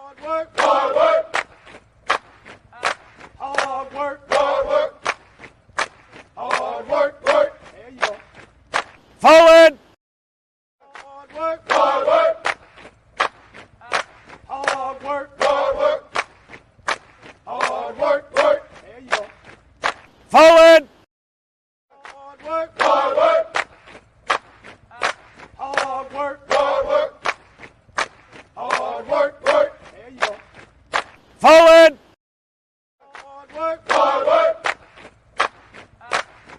Hard work. Hard work. Hard work. Hard work. Work. There you go. Forward. Hard work. Hard work. Hard work. Hard work. Hard work. Work. There you go. Forward. Hard work. Hard work. Hard work. Hard work. Hard work. Work. There you go. Forward. Hard work. Hard work.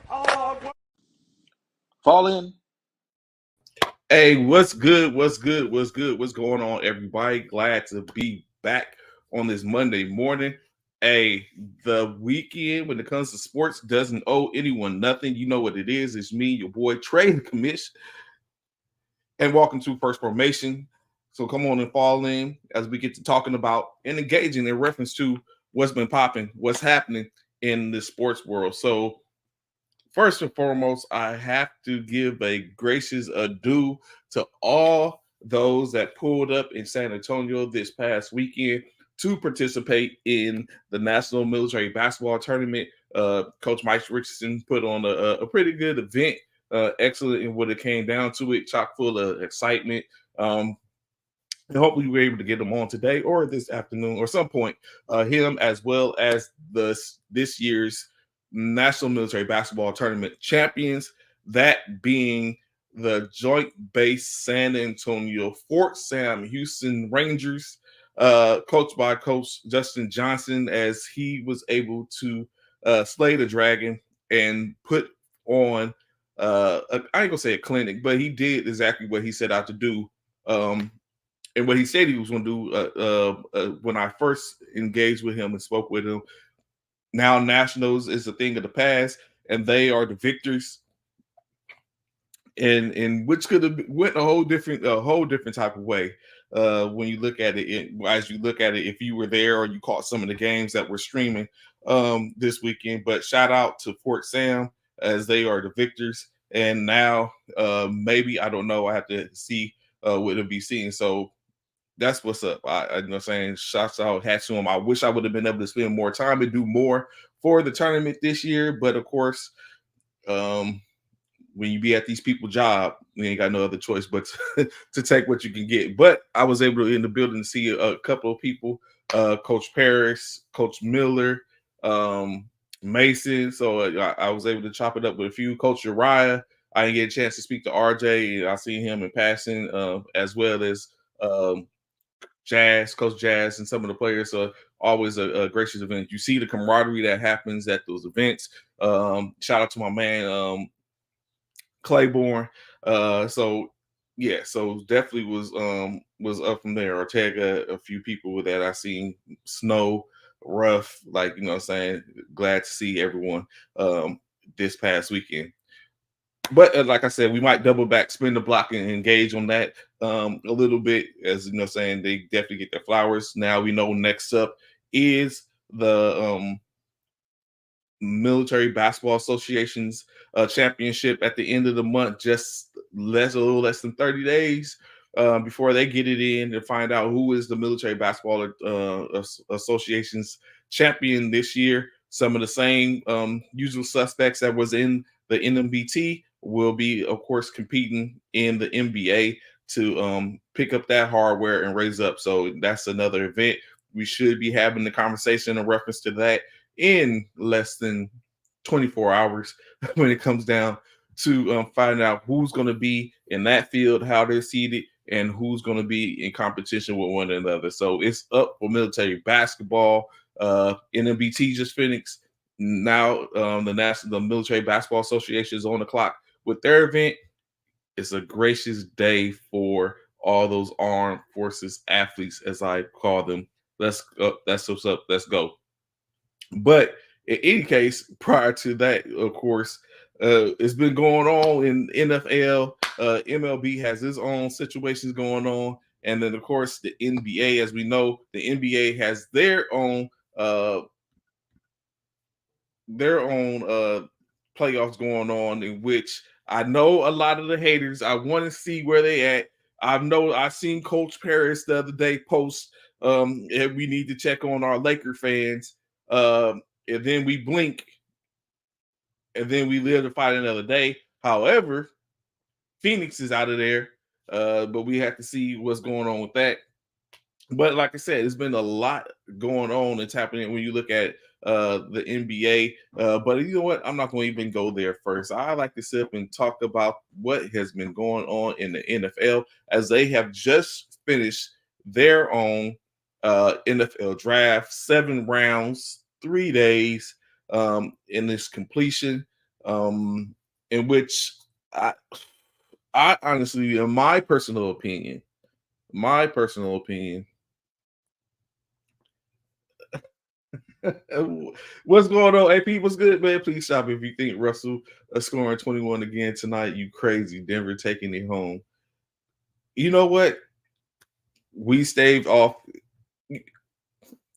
Hard work. Fall in. Hey, what's good? What's good? What's good? What's going on, everybody? Glad to be back on this Monday morning. Hey, the weekend when it comes to sports doesn't owe anyone nothing. You know what it is. It's me, your boy Trey the Commish. And welcome to First Formation. So come on and fall in as we get to talking about and engaging in reference to what's been popping, what's happening in the sports world. So first and foremost, I have to give a gracious adieu to all those that pulled up in San Antonio this past weekend to participate in the National Military Basketball Tournament. Coach Mike Richardson put on a pretty good event, excellent in what it came down to it, chock full of excitement. And hopefully we were able to get him on today or this afternoon or some point, him as well as this year's National Military Basketball Tournament champions, that being the Joint Base San Antonio Fort Sam Houston Rangers, coached by Coach Justin Johnson, as he was able to slay the dragon and put on, I ain't gonna say a clinic, but he did exactly what he set out to do. And what he said he was going to do when I first engaged with him and spoke with him. Now Nationals is a thing of the past, and they are the victors. And which could have went a whole different type of way when you look at it. As you look at it, if you were there or you caught some of the games that were streaming this weekend. But shout out to Fort Sam, as they are the victors. And now maybe, I don't know, I have to see what it'll be seen. So that's what's up. I you know, saying, shouts out, hats to him. I wish I would have been able to spend more time and do more for the tournament this year, but of course, when you be at these people's job, you ain't got no other choice but to take what you can get. But I was able to, in the building, to see a couple of people, Coach Paris, Coach Miller, Mason. So I was able to chop it up with a few. Coach Uriah, I didn't get a chance to speak to RJ. I seen him in passing, as well as Jazz, Coach Jazz, and some of the players. So always a gracious event. You see the camaraderie that happens at those events. Shout out to my man Claiborne. So yeah, so definitely was up from there. Ortega, a few people that I seen, Snow, Rough, like, you know what I'm saying, glad to see everyone this past weekend. But like I said, we might double back, spin the block, and engage on that a little bit. As you know, saying, they definitely get their flowers. Now we know next up is the Military Basketball Association's championship at the end of the month, just a little less than 30 days before they get it in to find out who is the Military Basketball Association's champion this year. Some of the same usual suspects that was in the NMBT will be, of course, competing in the NBA to pick up that hardware and raise up. So that's another event. We should be having the conversation in reference to that in less than 24 hours when it comes down to finding out who's going to be in that field, how they're seeded, and who's going to be in competition with one another. So it's up for military basketball. NMBT just finished. Now the Military Basketball Association is on the clock with their event. It's a gracious day for all those armed forces athletes, as I call them. That's what's up. Let's go. But in any case, prior to that, of course, it's been going on in NFL. MLB has its own situations going on. And then, of course, the NBA, as we know, the NBA has their own playoffs going on, in which I know a lot of the haters, I want to see where they at. I've seen Coach Paris the other day post And we need to check on our Laker fans. And then we blink, and then we live to fight another day. However, Phoenix is out of there, but we have to see what's going on with that. But like I said, there's been a lot going on that's happening when you look at the NBA. But you know what? I'm not going to even go there first. I like to sit up and talk about what has been going on in the NFL as they have just finished their own NFL draft, 7 rounds, 3 days in this completion, in which I honestly, in my personal opinion, what's going on, AP? What's good, man? Please stop if you think Russell scoring 21 again tonight. You crazy. Denver taking it home. You know what? We staved off.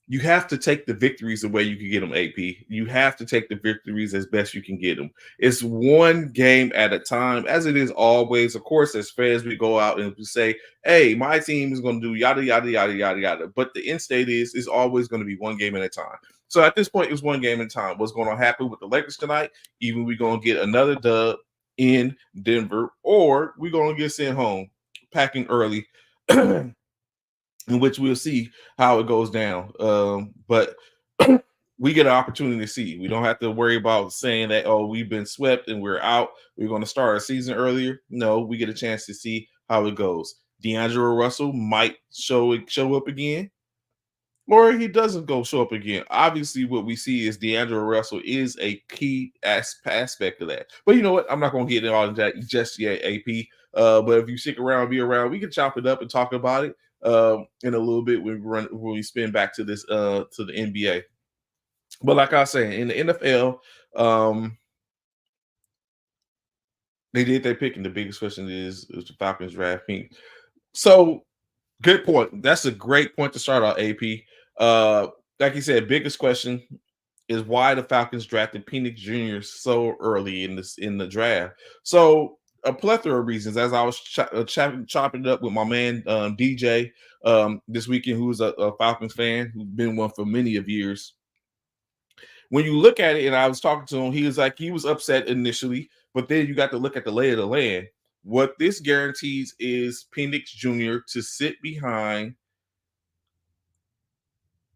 You have to take the victories the way you can get them, AP. You have to take the victories as best you can get them. It's one game at a time, as it is always. Of course, as fans, we go out and we say, hey, my team is going to do yada, yada, yada, yada, yada. But the end state is it's always going to be one game at a time. So at this point, it was one game at a time. What's going to happen with the Lakers tonight? Either we're going to get another dub in Denver, or we're going to get sent home packing early. In which we'll see how it goes down. But we get an opportunity to see. We don't have to worry about saying that, oh, we've been swept and we're out. We're going to start our season earlier. No, we get a chance to see how it goes. D'Angelo Russell might show up again, or he doesn't show up again. Obviously, what we see is D'Angelo Russell is a key aspect of that. But you know what? I'm not going to get into all of that just yet, AP. But if you stick around, be around, we can chop it up and talk about it in a little bit when we spin back to this to the NBA. But like I was saying, in the NFL, they did their pick, and the biggest question is the Falcons draft Pink. So good point. That's a great point to start out, AP. Like you said, biggest question is why the Falcons drafted Penix Jr. so early in the draft. So a plethora of reasons. As I was chopping it up with my man DJ this weekend, who's a Falcons fan, who's been one for many of years. When you look at it, and I was talking to him, he was upset initially, but then you got to look at the lay of the land. What this guarantees is Penix Jr. to sit behind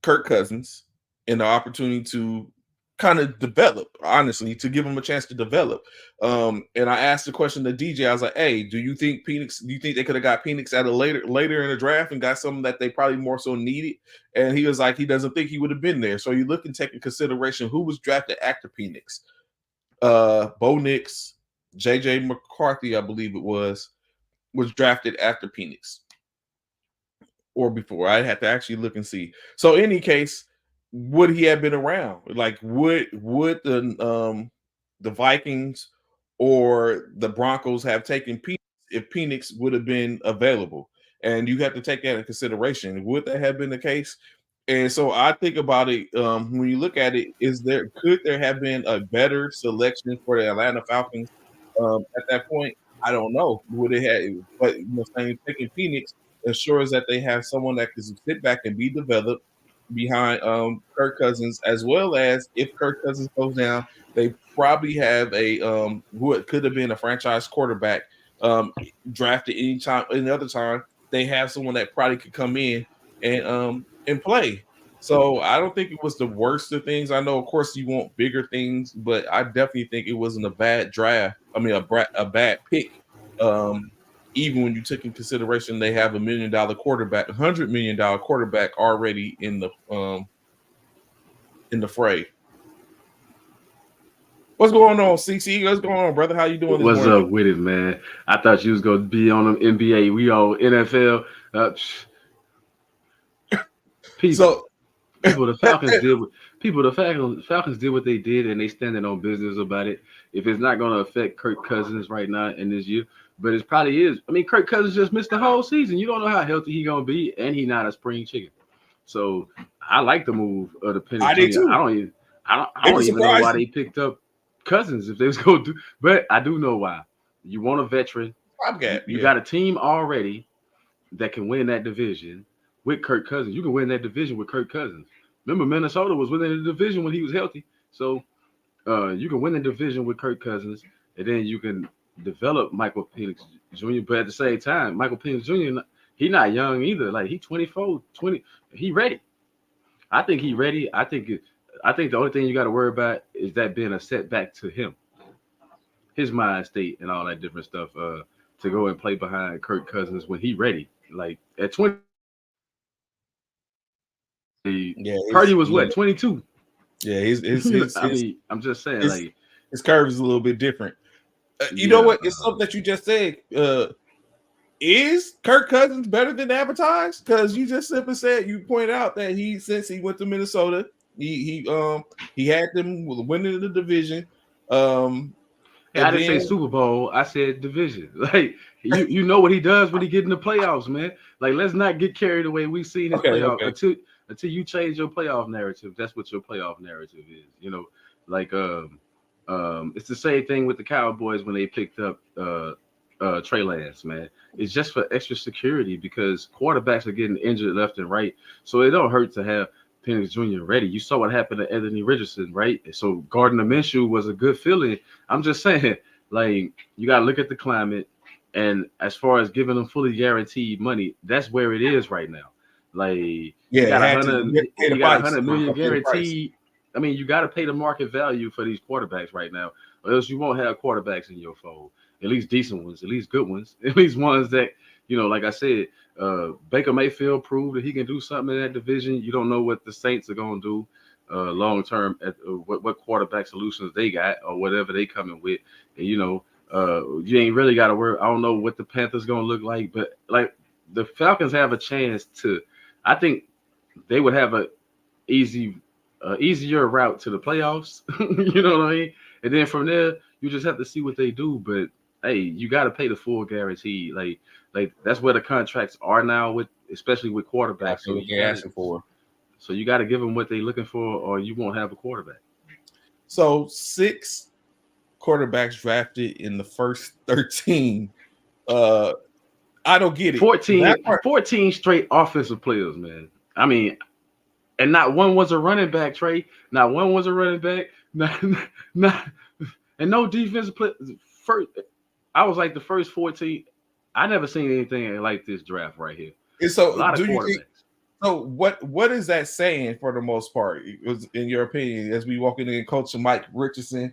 Kirk Cousins and the opportunity to kind of develop, honestly, to give him a chance to develop. And I asked the question to DJ. I was like, hey, do you think they could have got Penix at a later in the draft and got something that they probably more so needed? And he was like, he doesn't think he would have been there. So you look and take in consideration who was drafted after Penix. Bo Nix, JJ McCarthy, I believe it was drafted after Penix. Or before. I'd have to actually look and see. So in any case, would he have been around? Like, would the Vikings or the Broncos have taken Penix if Penix would have been available? And you have to take that into consideration. Would that have been the case? And so I think about it when you look at it. Could there have been a better selection for the Atlanta Falcons at that point? I don't know. Would it have? But taking Penix ensures that they have someone that can sit back and be developed behind Kirk Cousins, as well as if Kirk Cousins goes down, they probably have a what could have been a franchise quarterback drafted any other time. They have someone that probably could come in and play. So I don't think it was the worst of things. I know, of course, you want bigger things, but I definitely think it wasn't a bad draft. I mean, a bad pick. Even when you took in consideration they have $1 million quarterback, $100 million quarterback already in the fray. What's going on, CC? What's going on, brother? How you doing? What's up with it, man? I thought you was gonna be on them NBA. We on NFL. The Falcons did what they did, and they standing on business about it. If it's not gonna affect Kirk Cousins right now in this year. But it probably is. I mean, Kirk Cousins just missed the whole season. You don't know how healthy he's gonna be, and he's not a spring chicken. So I like the move of the Penix. I did too. I don't even know why they picked up Cousins if they was gonna do. But I do know why. You want a veteran. You got a team already that can win that division with Kirk Cousins. You can win that division with Kirk Cousins. Remember, Minnesota was winning the division when he was healthy. So you can win the division with Kirk Cousins, and then you can develop Michael Penix Jr. But at the same time, Michael Penix Jr., he not young either. Like, he 24, 20. He ready. I think he ready. I think the only thing you got to worry about is that being a setback to him, his mind state and all that different stuff. To go and play behind Kirk Cousins when he ready. Like at 20. Yeah, Purdy was what, 22? Yeah, his I mean, I'm just saying, like, his curve is a little bit different. You know what? It's something that you just said. Is Kirk Cousins better than advertised? Because you just simply said, you pointed out that since he went to Minnesota, he had them winning the division. Hey, I didn't say Super Bowl. I said division. Like, you know what he does when he get in the playoffs, man. Like, let's not get carried away. We've seen his playoff until you change your playoff narrative. That's what your playoff narrative is. You know, like it's the same thing with the Cowboys when they picked up Trey Lance, man. It's just for extra security because quarterbacks are getting injured left and right. So it don't hurt to have Penix Jr. ready. You saw what happened to Anthony Richardson, right? So Gardner Minshew was a good feeling. I'm just saying, like, you got to look at the climate. And as far as giving them fully guaranteed money, that's where it is right now. Like, you got $100 million guaranteed. I mean, you got to pay the market value for these quarterbacks right now, or else you won't have quarterbacks in your fold. At least decent ones, at least good ones, at least ones that, you know, like I said, Baker Mayfield proved that he can do something in that division. You don't know what the Saints are going to do long term, what quarterback solutions they got or whatever they coming with. And, you know, you ain't really got to worry. I don't know what the Panthers going to look like, but like the Falcons have a chance to, I think they would have a easier route to the playoffs. You know what I mean? And then from there, you just have to see what they do. But hey, you got to pay the full guarantee. Like that's where the contracts are now, with especially with quarterbacks. So you're asking for. So you got to give them what they're looking for, or you won't have a quarterback. So 6 quarterbacks drafted in the first 13. I don't get it. 14 straight offensive players, man. I mean, and not one was a running back, Trey. Not one was a running back. Not and no defensive play. First, I was like the first 14. I never seen anything like this draft right here. And so, a lot of quarterbacks. So what is that saying for the most part? In your opinion, as we walk in and Coach Mike Richardson,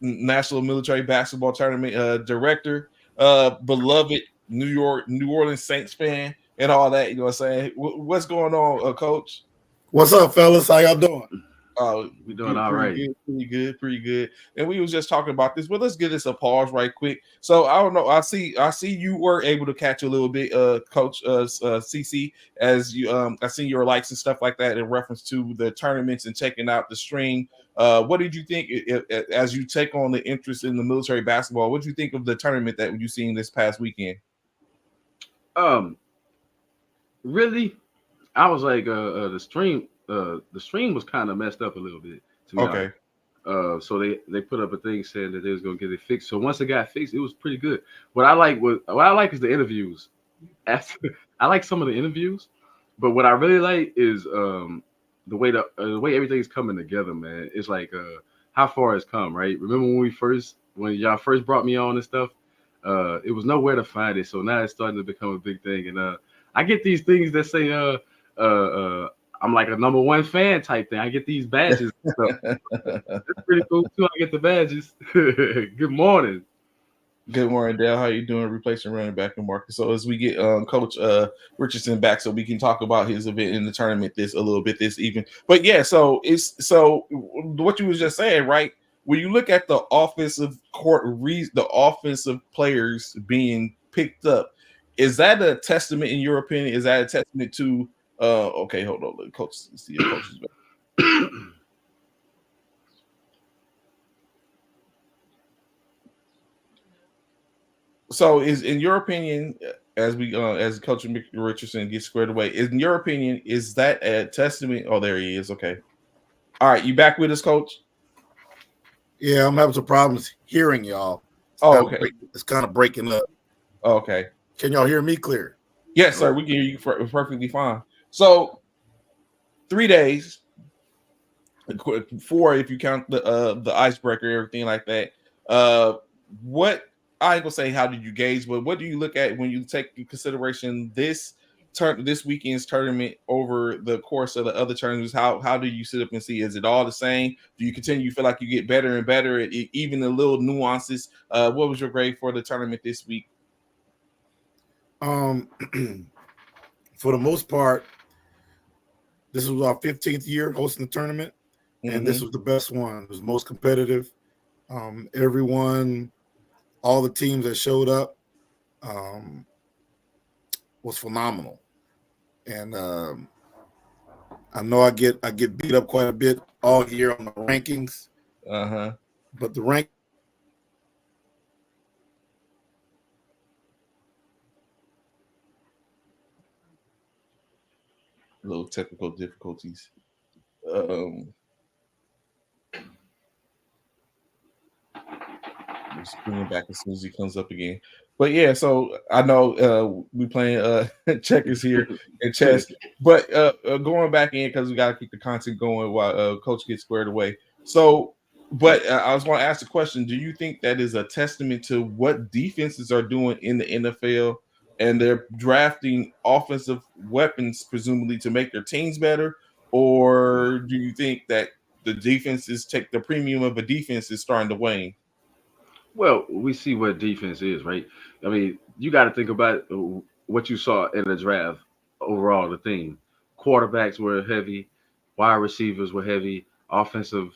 National Military Basketball Tournament director, beloved New Orleans Saints fan, and all that. You know what I'm saying? What's going on, Coach? What's up, fellas? How y'all doing? We're doing all right. Pretty good. And we was just talking about this, but let's give this a pause right quick. So I don't know. I see you were able to catch a little bit, Coach CC, as you I seen your likes and stuff like that in reference to the tournaments and checking out the stream. What did you think as you take on the interest in the military basketball? What did you think of the tournament that you seen this past weekend? Really, I was like the stream was kind of messed up a little bit. To me. Okay. So they put up a thing saying that they was gonna get it fixed. So once it got fixed, it was pretty good. What I like is the interviews. I like some of the interviews, but what I really like is the way everything's coming together, man. It's like how far it's come, right? Remember when y'all first brought me on and stuff? It was nowhere to find it. So now it's starting to become a big thing. And I get these things that say I'm like a #1 fan type thing. I get these badges. So it's pretty cool too. I get the badges. Good morning. Good morning, Dale. How you doing? Replacing running back and Marcus. So as we get Coach Richardson back, so we can talk about his event in the tournament this evening. But yeah, so what you was just saying, right? When you look at the offensive players being picked up, is that a testament, in your opinion? Is that a testament to okay, hold on. Let Coach see if Coach is back. So, is in your opinion, as Coach Richardson gets squared away, in your opinion, is that a testament? Oh, there he is. Okay. All right, you back with us, Coach? Yeah, I'm having some problems hearing y'all. Okay. It's kind of breaking up. Okay. Can y'all hear me clear? Yes, sir. We can hear you perfectly fine. So 3 days, 4 if you count the icebreaker, everything like that. What I ain't gonna say how did you gauge, but what do you look at when you take in consideration this weekend's tournament over the course of the other tournaments? How do you sit up and see? Is it all the same? Do you continue? You feel like you get better and better at even the little nuances? What was your grade for the tournament this week? For the most part, this was our 15th year hosting the tournament, and this was the best one. It was most competitive. Everyone, all the teams that showed up, was phenomenal. And I know I get beat up quite a bit all year on the rankings. But the rank. Little technical difficulties. Just bring him back as soon as he comes up again. But yeah, so I know we playing checkers here and chess, but going back in because we got to keep the content going while Coach gets squared away. So, but I was going to ask the question: do you think that is a testament to what defenses are doing in the NFL? And they're drafting offensive weapons, presumably to make their teams better, or do you think that the defenses take the premium of a defense is starting to wane? Well, we see what defense is, right? I mean, you got to think about what you saw in the draft overall. The theme: quarterbacks were heavy, wide receivers were heavy, offensive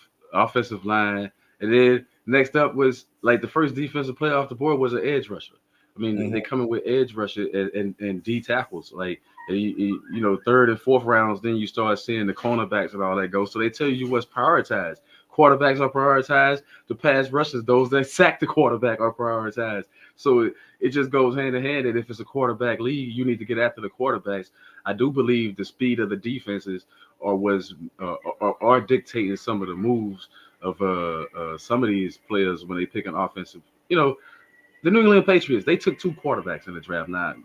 line, and then next up was like the first defensive player off the board was an edge rusher. I mean, they come in with edge rusher and D tackles, like you know, third and fourth rounds. Then you start seeing the cornerbacks and all that go. So they tell you what's prioritized. Quarterbacks are prioritized. The pass rushers, those that sack the quarterback, are prioritized. So it just goes hand in hand that if it's a quarterback league, you need to get after the quarterbacks. I do believe the speed of the defenses are dictating some of the moves of some of these players when they pick an offensive. You know, the New England Patriots, they took 2 quarterbacks in the draft. Now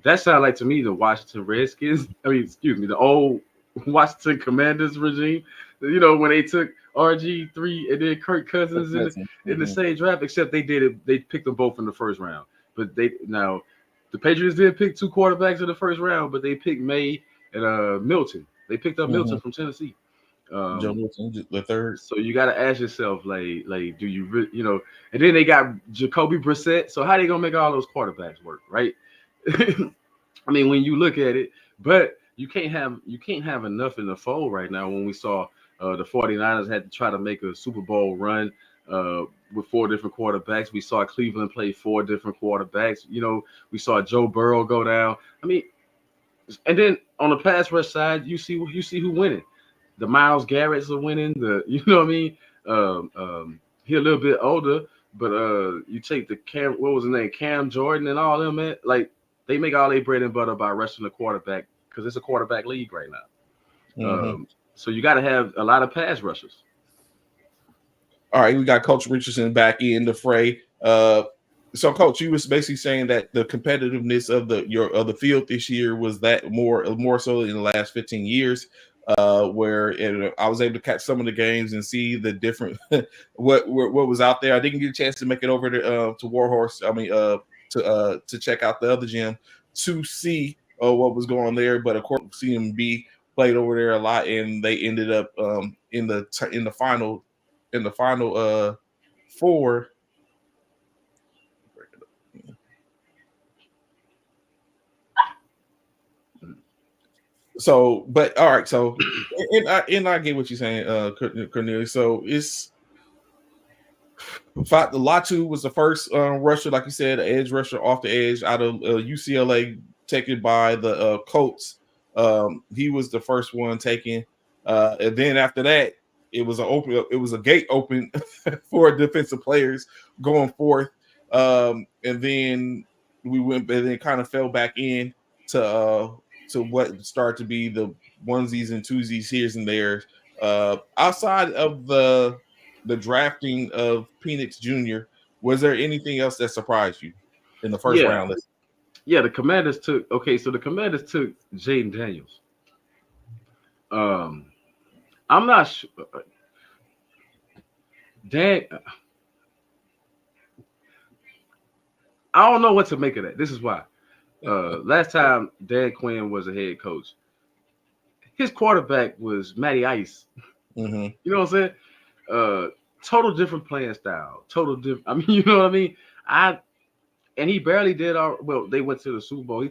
that sounds like to me the Washington Redskins. I mean, excuse me, the old Washington Commanders regime. You know, when they took RG3 and then Kirk Cousins in the same draft, except they picked them both in the first round. But the Patriots did pick 2 quarterbacks in the first round, but they picked May and Milton. They picked up Milton from Tennessee. Joe Milton, the third. So you got to ask yourself, like, do you really, you know? And then they got Jacoby Brissett. So how they gonna make all those quarterbacks work, right? I mean, when you look at it, but you can't have enough in the fold right now. When we saw the 49ers had to try to make a Super Bowl run with 4 different quarterbacks. We saw Cleveland play 4 different quarterbacks. You know, we saw Joe Burrow go down. I mean, and then on the pass rush side, you see who winning. The Myles Garrett's are winning. You know what I mean? He a little bit older, but you take the what was his name? Cam Jordan and all them, man. Like, they make all their bread and butter by rushing the quarterback because it's a quarterback league right now. So you got to have a lot of pass rushers. All right, we got Coach Richardson back in the fray. So, Coach, you was basically saying that the competitiveness of the field this year was that more so in the last 15 years, where I was able to catch some of the games and see the different what was out there. I didn't get a chance to make it over to Warhorse. I mean, to check out the other gym to see what was going on there. But of course, CMB played over there a lot, and they ended up in the final 4. So, but all right. So, and I get what you're saying, Cornelius. So it's Latu was the first rusher, like you said, edge rusher off the edge out of UCLA, taken by the Colts. He was the first one taken, and then after that, it was a gate open for defensive players going forth, and then we went, and then kind of fell back in to what started to be the onesies and twosies here and there. Outside of the drafting of Penix Jr., was there anything else that surprised you in the first round? Yeah, the Commanders took. Okay, so the Commanders took Jaden Daniels. I'm not sure. Dan, I don't know what to make of that. This is why. Last time Dan Quinn was a head coach, his quarterback was Matty Ice. Mm-hmm. You know what I'm saying? Total different playing style. Total different. I mean, you know what I mean? And he barely did all. Well, they went to the Super Bowl.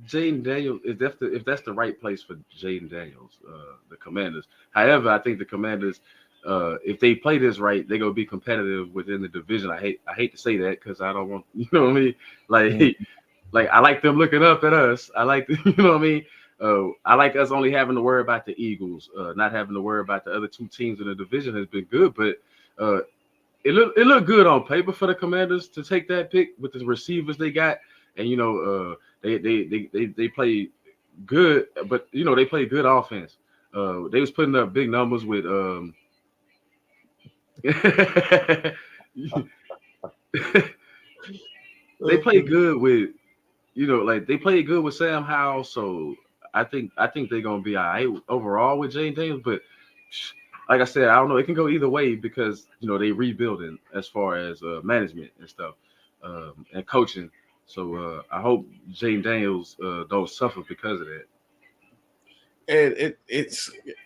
Jaden Daniels, if that's the right place for Jaden Daniels, the Commanders. However, I think the Commanders, if they play this right, they're gonna be competitive within the division. I hate to say that because I don't want, you know what I mean? Like I like them looking up at us. I like you know what I mean? I like us only having to worry about the Eagles, not having to worry about the other two teams in the division has been good, but it looked good on paper for the Commanders to take that pick with the receivers they got, and you know they played good, but you know they played good offense. They was putting up big numbers with they played good with they played good with Sam Howell, so I think they're gonna be all right overall with Jane Daniels, but like I said, I don't know. It can go either way because they rebuilding as far as management and stuff and coaching. So I hope Jaden Daniels don't suffer because of that. And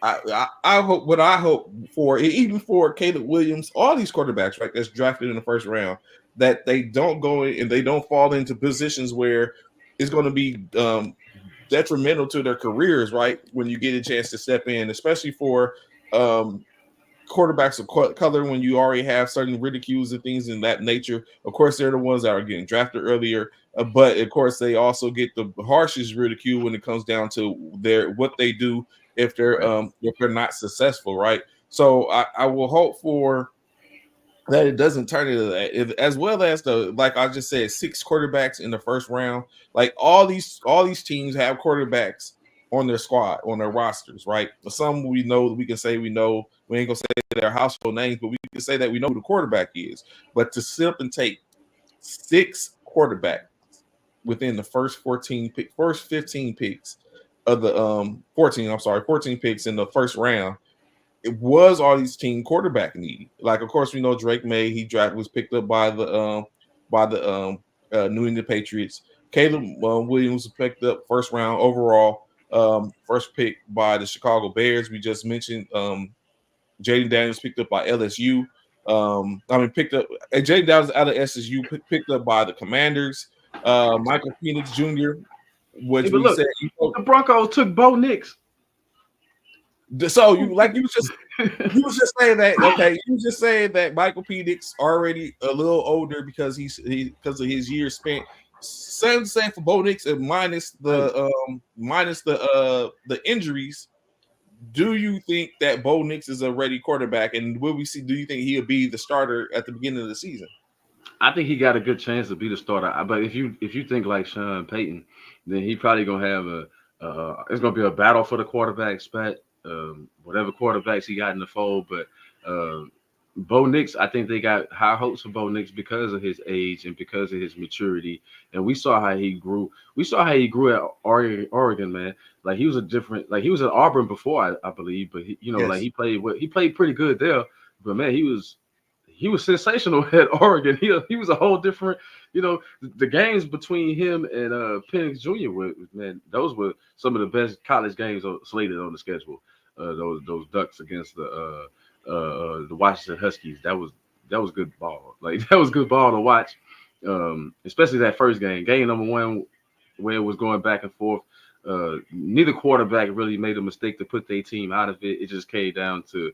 I hope what I hope for, even for Caleb Williams, all these quarterbacks, right, that's drafted in the first round, that they don't go in and they don't fall into positions where it's going to be detrimental to their careers, right? When you get a chance to step in, especially for quarterbacks of color, when you already have certain ridicules and things in that nature. Of course, they're the ones that are getting drafted earlier, but of course, they also get the harshest ridicule when it comes down to what they do if they're not successful, right? So I will hope for that it doesn't turn into that, as well as like I just said, 6 quarterbacks in the first round. Like all these teams have quarterbacks on their squad, on their rosters, right? Some we know, we can say we know. We ain't gonna say their household names, but we can say that we know who the quarterback is. But to simply take 6 quarterbacks within the first 15 picks of the 14 picks in the first round, it was all these team quarterback need. Like, of course, we know Drake May, was picked up by the New England Patriots. Caleb Williams was picked up first round overall, first pick by the Chicago Bears. We just mentioned Jaden Daniels picked up by LSU. Picked up Jaden Daniels out of SSU, picked up by the Commanders. Michael Penix Jr., which we said the Broncos took Bo Nix. So you was just saying that, okay? You was just saying that Michael Penix already a little older because because of his years spent. Same for Bo Nix, and minus the injuries. Do you think that Bo Nix is a ready quarterback, and will we see? Do you think he'll be the starter at the beginning of the season? I think he got a good chance to be the starter. But if you think like Sean Payton, then he probably gonna have it's gonna be a battle for the quarterback spot. Whatever quarterbacks he got in the fold, but Bo Nix, I think they got high hopes for Bo Nix because of his age and because of his maturity. And we saw how he grew. We saw how he grew at Oregon, man. Like he was he was at Auburn before, I believe, but like he played pretty good there. But man, he was sensational at Oregon. He was a whole different, the games between him and Penix Jr. Those were some of the best college games slated on the schedule. Those Ducks against the Washington Huskies. That was good ball. Like that was good ball to watch. Especially that first game number 1, where it was going back and forth. Neither quarterback really made a mistake to put their team out of it. It just came down to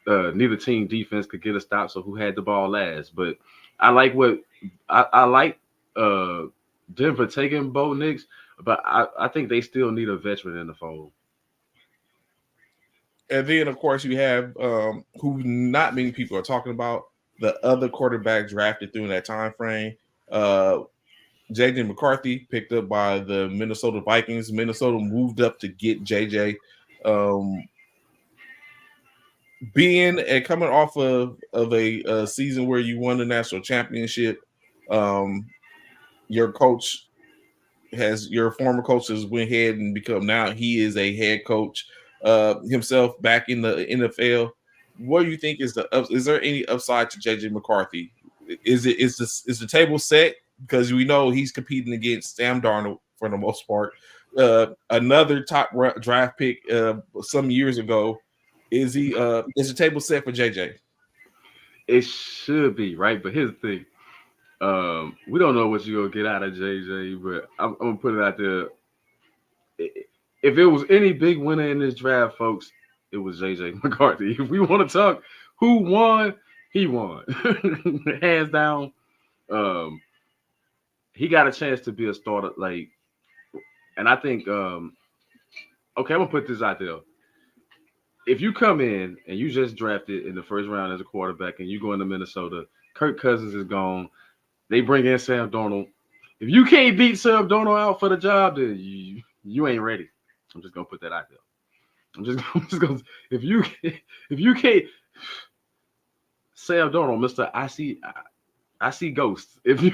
neither team defense could get a stop, so who had the ball last. But I like Denver taking Bo Nix, but I think they still need a veteran in the fold. And then, of course, you have who not many people are talking about, the other quarterback drafted during that time frame. J.J. McCarthy picked up by the Minnesota Vikings. Minnesota moved up to get J.J. Being and coming off of a season where you won the national championship, Your former coach has went ahead and become, now he is a head coach himself back in the NFL. What do you think is there any upside to JJ McCarthy? Is the table set? Because we know he's competing against Sam Darnold for the most part. Another top draft pick some years ago. Is the table set for JJ? It should be, right? But here's the thing. We don't know what you're gonna get out of JJ, but I'm gonna put it out there. If it was any big winner in this draft, folks, it was JJ McCarthy. If we want to talk who won, he won. Hands down. He got a chance to be a starter, and I think okay, I'm gonna put this out there. If you come in and you just drafted in the first round as a quarterback and you go into Minnesota, Kirk Cousins is gone. They bring in Sam Darnold. If you can't beat Sam Darnold out for the job, then you ain't ready. I'm just gonna put that out there. I'm just gonna if you can't Sam Darnold, Mr. I see ghosts. If you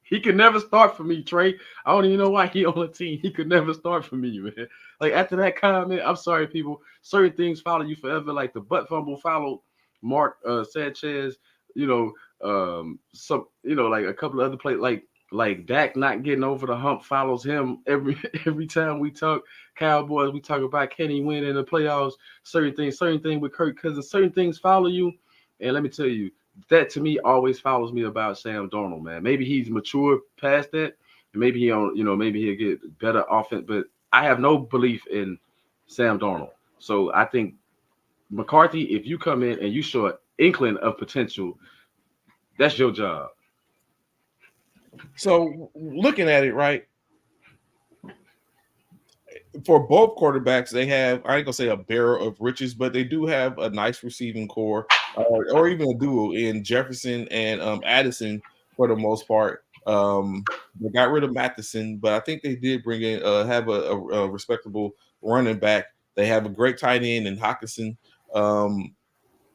he could never start for me, Trey. I don't even know why he on the team. He could never start for me, man. Like after that comment, I'm sorry, people. Certain things follow you forever. Like the butt fumble followed Mark Sanchez. Some like a couple of other plays, like Dak not getting over the hump follows him every time we talk Cowboys. We talk about can he win in the playoffs. Certain things with Kirk Cousins. Certain things follow you, and let me tell you. That to me always follows me about Sam Darnold, man. Maybe he's matured past that, and maybe maybe he'll get better offense. But I have no belief in Sam Darnold. So I think McCarthy, if you come in and you show an inkling of potential, that's your job. So looking at it, right, for both quarterbacks, they have, I ain't gonna say a barrel of riches, but they do have a nice receiving core, or even a duo in Jefferson and Addison for the most part. They got rid of Matheson, but I think they did bring in have a respectable running back. They have a great tight end in Hockenson.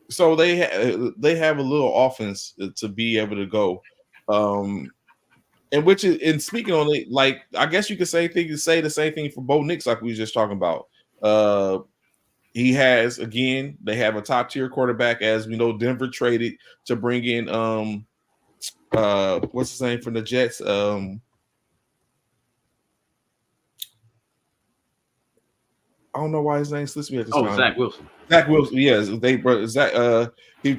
So they have a little offense to be able to go. And which is, and speaking on it, like I guess you could say the same thing for Bo Nix, like we were just talking about. He has, again, they have a top tier quarterback, as we know. Denver traded to bring in what's his name from the Jets? I don't know why his name slips me at this time. Zach Wilson. Zach Wilson, yes. They brought Zach to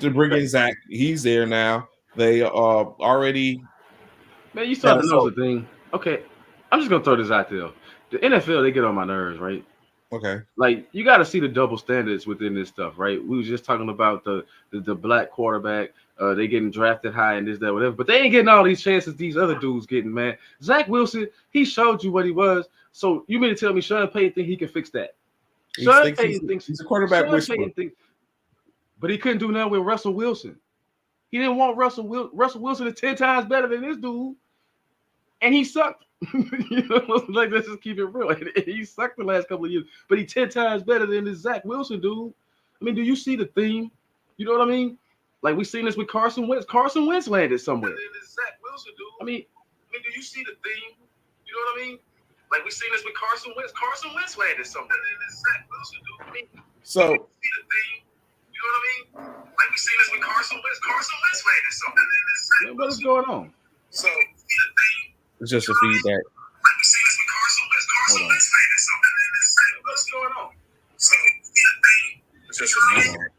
bring in Zach. He's there now. They already. Man, you started to know the thing. Okay, I'm just gonna throw this out there. The NFL, they get on my nerves, right? Okay. Like you got to see the double standards within this stuff, right? We was just talking about the black quarterback. They getting drafted high and this, that, whatever. But they ain't getting all these chances these other dudes getting, man. Zach Wilson, he showed you what he was. So you mean to tell me Sean Payton think he can fix that? Sean Payton thinks he's a quarterback whisperer. But he couldn't do nothing with Russell Wilson. He didn't want Russell Wilson is 10 times better than this dude. And he sucked. Like, let's just keep it real. He sucked the last couple of years, but he's 10 times better than this Zach Wilson dude. I mean, do you see the theme? You know what I mean? Like, we seen this with Carson Wentz. Carson Wentz landed somewhere. Zach Wilson dude. I mean, do you see the theme? You know what I mean? Like, we seen this with Carson Wentz. Carson Wentz landed somewhere. Zach Wilson dude. I mean, so. You see the theme? You know what I mean? Like, we seen this with Carson Wentz. Carson Wentz landed somewhere. What is going on? So, you see the theme? It's just a feedback. Hold on. What's going on? So, it's just a feedback.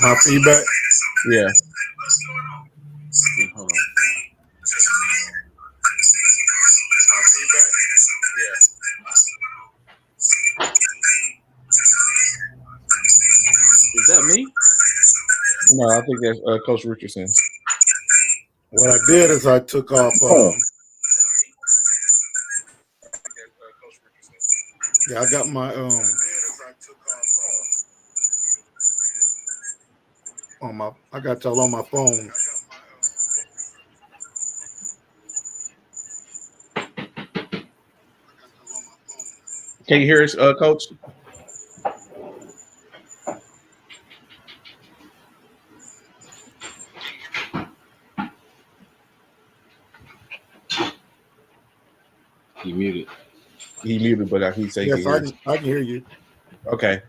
My feedback? Yeah. What's going on? Hold on. My feedback? Yeah. Is that me? No, I think that's Coach Richardson. What I did is I took off. Yeah, I got my I got y'all on my phone. Can you hear us, Coach? He muted. He muted, but he said Yes, I can hear you. Okay.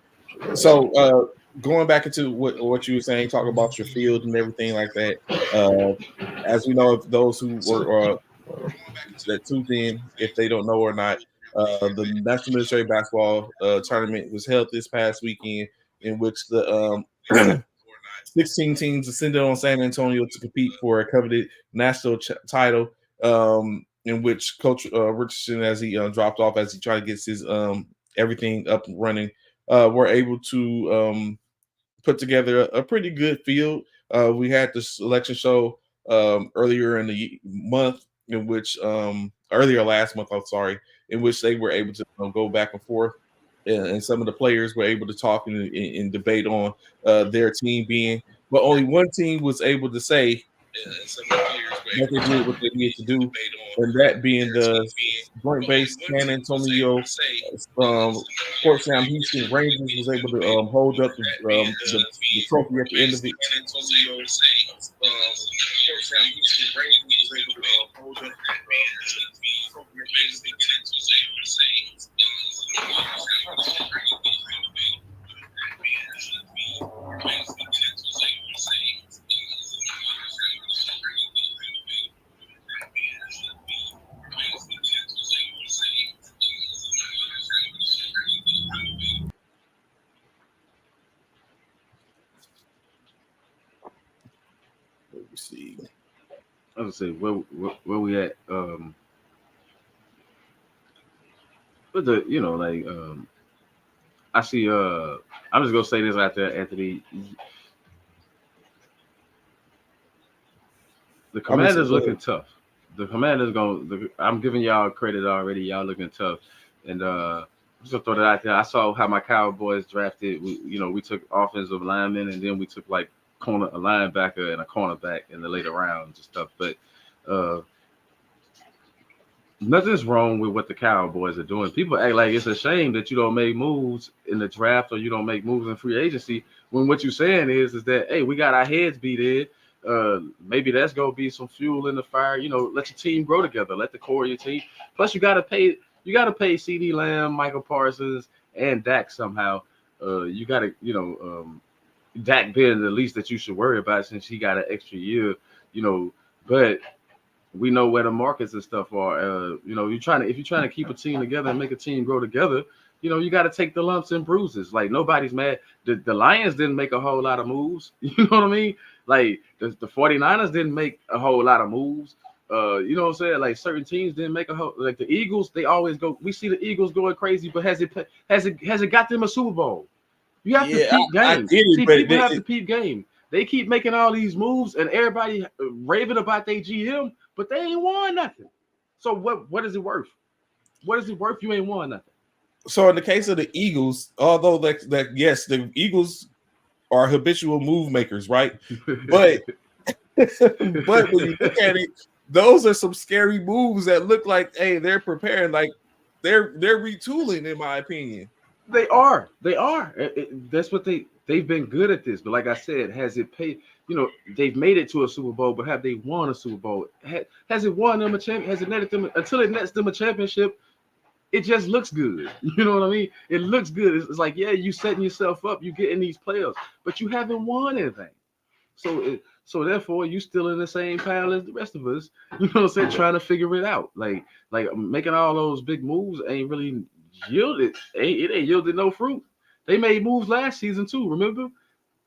So going back into what you were saying, talking about your field and everything like that. As we know, if those who were that tuned in, if they don't know or not, the National Military Basketball Tournament was held this past weekend, in which the 16 teams ascended on San Antonio to compete for a coveted national title. In which Coach Richardson, as he dropped off, as he tried to get his everything up and running, were able to put together a pretty good field. We had the selection show earlier in the month, in which earlier last month, I'm sorry, in which they were able to go back and forth, and some of the players were able to talk and debate on their team being, but only one team was able to say that they did what they needed to do, and that being the Joint Base San Antonio Fort Sam Houston Rangers was able to hold up the trophy at the end of it. Let me see. I was gonna say where we at. But I see. I'm just gonna say this out there, Anthony. The Commanders looking tough. The Commanders I'm giving y'all credit already. Y'all looking tough, and I'm just gonna throw that out there. I saw how my Cowboys drafted. We took offensive linemen, and then we took like a linebacker and a cornerback in the later rounds and stuff. But nothing's wrong with what the Cowboys are doing. People act like it's a shame that you don't make moves in the draft or you don't make moves in free agency, when what you're saying is that, hey, we got our heads beat in. Maybe that's gonna be some fuel in the fire. Let your team grow together. Let the core of your team. Plus, you gotta pay CeeDee Lamb, Michael Parsons, and Dak somehow. You gotta, Dak being the least that you should worry about since he got an extra year. But we know where the markets and stuff are. If you're trying to keep a team together and make a team grow together, you got to take the lumps and bruises. Like, nobody's mad. The Lions didn't make a whole lot of moves. You know what I mean? Like, the 49ers didn't make a whole lot of moves. You know what I'm saying? Like, certain teams didn't make a whole, like the Eagles, they always go. We see the Eagles going crazy, but has it got them a Super Bowl? You have to peep game. People have to peep game. They keep making all these moves, and everybody raving about their GM, but they ain't won nothing. So what is it worth? What is it worth? You ain't won nothing. So in the case of the Eagles, although yes, the Eagles are habitual move makers, right? But when you look at it, those are some scary moves that look like, hey, they're preparing, like they're retooling, in my opinion. They are. That's what they've been good at this. But like I said, has it paid? They've made it to a Super Bowl, but have they won a Super Bowl? Has it won them a champion? Has it netted them until it nets them a championship? It just looks good. You know what I mean? It looks good. It's like, yeah, you setting yourself up, you getting these players, but you haven't won anything. So therefore, you still in the same pile as the rest of us. You know what I'm saying? Trying to figure it out. Like making all those big moves ain't really yielded. It ain't yielded no fruit. They made moves last season too, remember?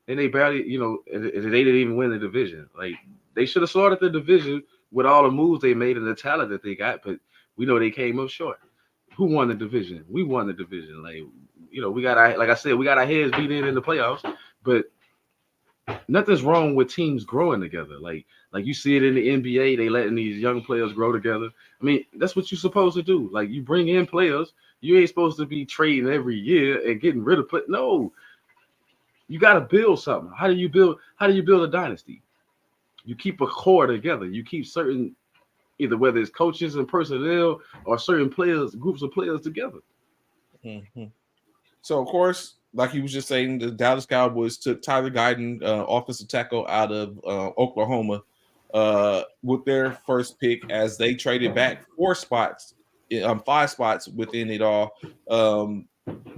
And they barely, they didn't even win the division. Like, they should have started the division with all the moves they made and the talent that they got, but we know they came up short. Who won the division? We won the division. Like, we got our heads beat in the playoffs, but nothing's wrong with teams growing together. Like you see it in the NBA, they letting these young players grow together. I mean, that's what you're supposed to do. Like, you bring in players, you ain't supposed to be trading every year and getting rid of players. No, you got to build something. How do you build a dynasty? You keep a core together. You keep certain, either whether it's coaches and personnel or certain players, groups of players together. Mm-hmm. So, of course, like he was just saying, the Dallas Cowboys took Tyler Guyton, offensive tackle out of Oklahoma, with their first pick, as they traded back 4 spots 5 spots within it all.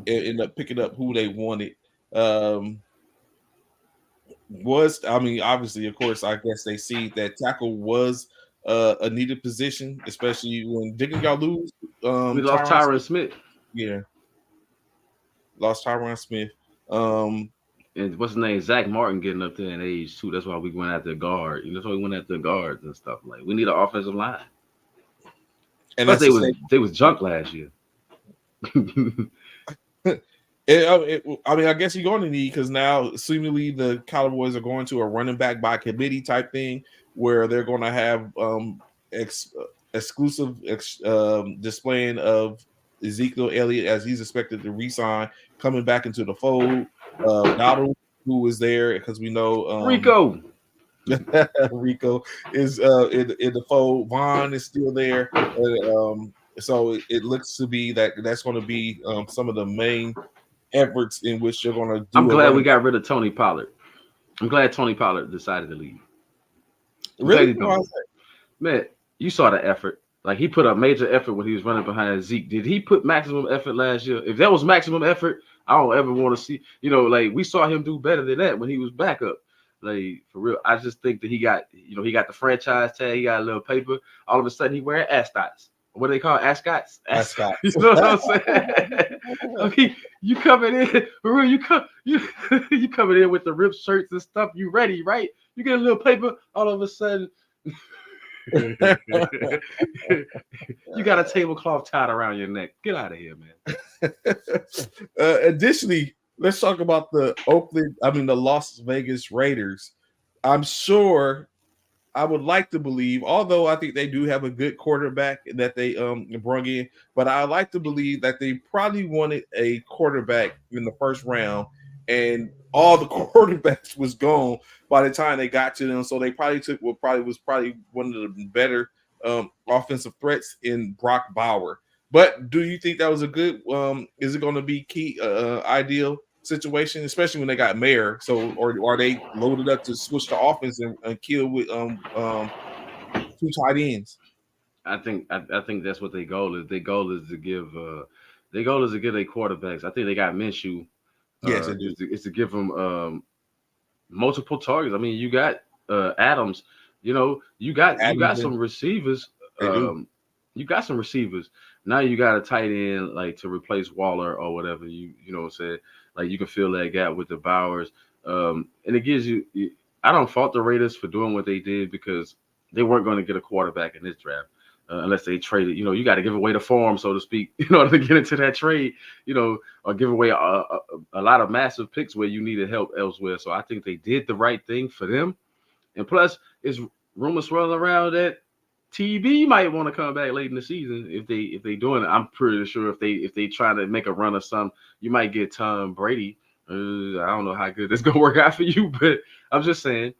End up picking up who they wanted. Obviously, of course, I guess they see that tackle was a needed position, especially when didn't y'all lose? We lost Tyron Smith. Yeah, lost Tyron Smith. And what's his name? Zach Martin getting up there in age too. That's why we went after the guard. That's why we went after the guards and stuff. Like we need an offensive line. And they was junk last year. I guess you're going to need, because now seemingly the Cowboys are going to a running back by committee type thing where they're going to have exclusive displaying of Ezekiel Elliott as he's expected to re-sign, coming back into the fold. Donald, who was there, because we know Rico is in the fold. Vaughn is still there, so it looks to be that's going to be some of the main efforts in which you're going to do. I'm glad we got rid of Tony Pollard. I'm glad Tony Pollard decided to leave. Really? Man, you saw the effort. Like, he put up major effort when he was running behind Zeke. Did he put maximum effort last year? If that was maximum effort, I don't ever want to see, like, we saw him do better than that when he was backup. Like, for real, I just think that he got the franchise tag, he got a little paper. All of a sudden, he wearing ascots. What do they call ascots? Ascots. You know what I'm saying? Okay, you coming in, for real, you coming in with the ripped shirts and stuff. You ready, right? You get a little paper, all of a sudden, you got a tablecloth tied around your neck. Get out of here, man. Additionally, let's talk about the Las Vegas Raiders. I'm sure, I would like to believe, although I think they do have a good quarterback that they brought in, but I like to believe that they probably wanted a quarterback in the first round, and all the quarterbacks was gone by the time they got to them. So they probably took what was probably one of the better offensive threats in Brock Bauer. But do you think that was a good? Is it going to be key ideal situation, especially when they got Mayer? So, or are they loaded up to switch the offense and kill with 2 tight ends? I think that's what their goal is. Their goal is to give their quarterbacks. I think they got Minshew. Yes, it's to give them multiple targets. I mean, you got Adams. You got some receivers. You got some receivers. Now you got a tight end like to replace Waller or whatever. You know what I'm saying? Like, you can fill that gap with the Bowers. And it gives you. I don't fault the Raiders for doing what they did, because they weren't going to get a quarterback in this draft unless they traded. You got to give away the farm, so to speak, in order to get into that trade. Or give away a lot of massive picks where you needed help elsewhere. So I think they did the right thing for them. And plus, it's rumors swirling around that TB might want to come back late in the season if they doing it. I'm pretty sure if they try to make a run or something, you might get Tom Brady. I don't know how good this gonna work out for you, but I'm just saying,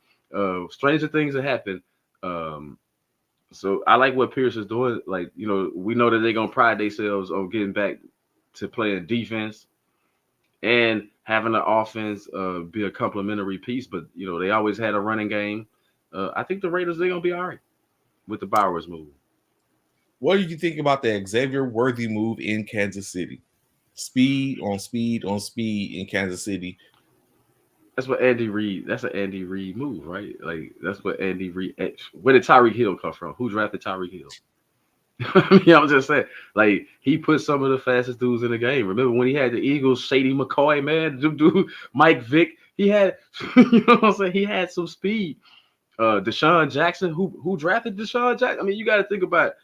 stranger things have happened. So I like what Pierce is doing. Like, we know that they're gonna pride themselves on getting back to playing defense and having the offense be a complementary piece. But they always had a running game. I think the Raiders, they're gonna be all right with the Bowers move. What do you think about the Xavier Worthy move in Kansas City? Speed on speed on speed in Kansas City. That's what Andy Reid. That's an Andy Reid move, right? Like, that's what Andy Reid. Where did Tyreek Hill come from? Who drafted Tyreek Hill? I'm just saying. Like, he put some of the fastest dudes in the game. Remember when he had the Eagles, Shady McCoy, man, dude, Mike Vick. He had, what I'm saying? He had some speed. Deshaun Jackson, who drafted Deshaun Jackson? I mean, you got to think about it.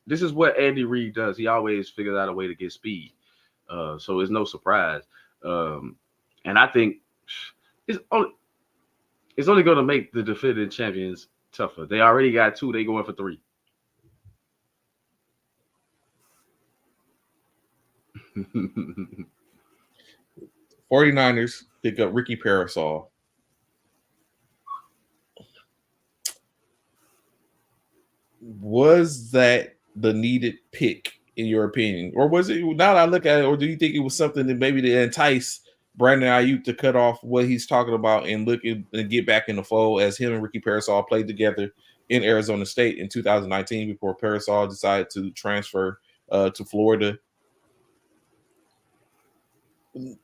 This is what Andy Reid does. He always figures out a way to get speed. So it's no surprise. And I think it's only going to make the defending champions tougher. They already got 2. They going for 3. – 49ers pick up Ricky Parasol. Was that the needed pick, in your opinion? Or was it, now that I look at it, or do you think it was something that maybe to entice Brandon Ayuk to cut off what he's talking about and look and get back in the fold, as him and Ricky Parasol played together in Arizona State in 2019 before Parasol decided to transfer to Florida.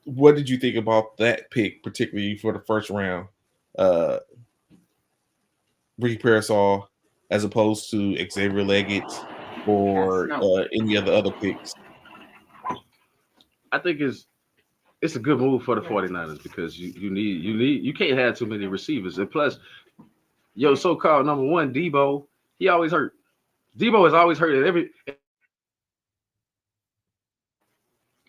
What did you think about that pick, particularly for the first round? Ricky Parasol, as opposed to Xavier Leggett or any of the other picks? I think it's a good move for the 49ers because you can't have too many receivers. And plus, your so-called number one, Debo, he always hurt. Debo is always hurt at every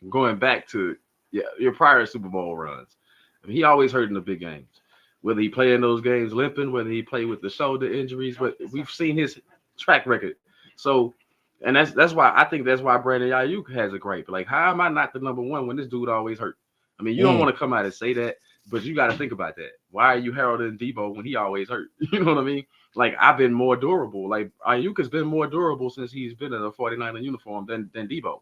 going back to your prior Super Bowl runs. I mean, he always hurt in the big games. Whether he play in those games limping, whether he play with the shoulder injuries, but we've seen his track record. So, and that's why I think that's why Brandon Ayuk has a gripe. Like, how am I not the number one when this dude always hurt? I mean, you don't want to come out and say that, but you got to think about that. Why are you heralding Debo when he always hurt? You know what I mean? Like, I've been more durable. Like, Ayuk has been more durable since he's been in a 49er uniform than Debo.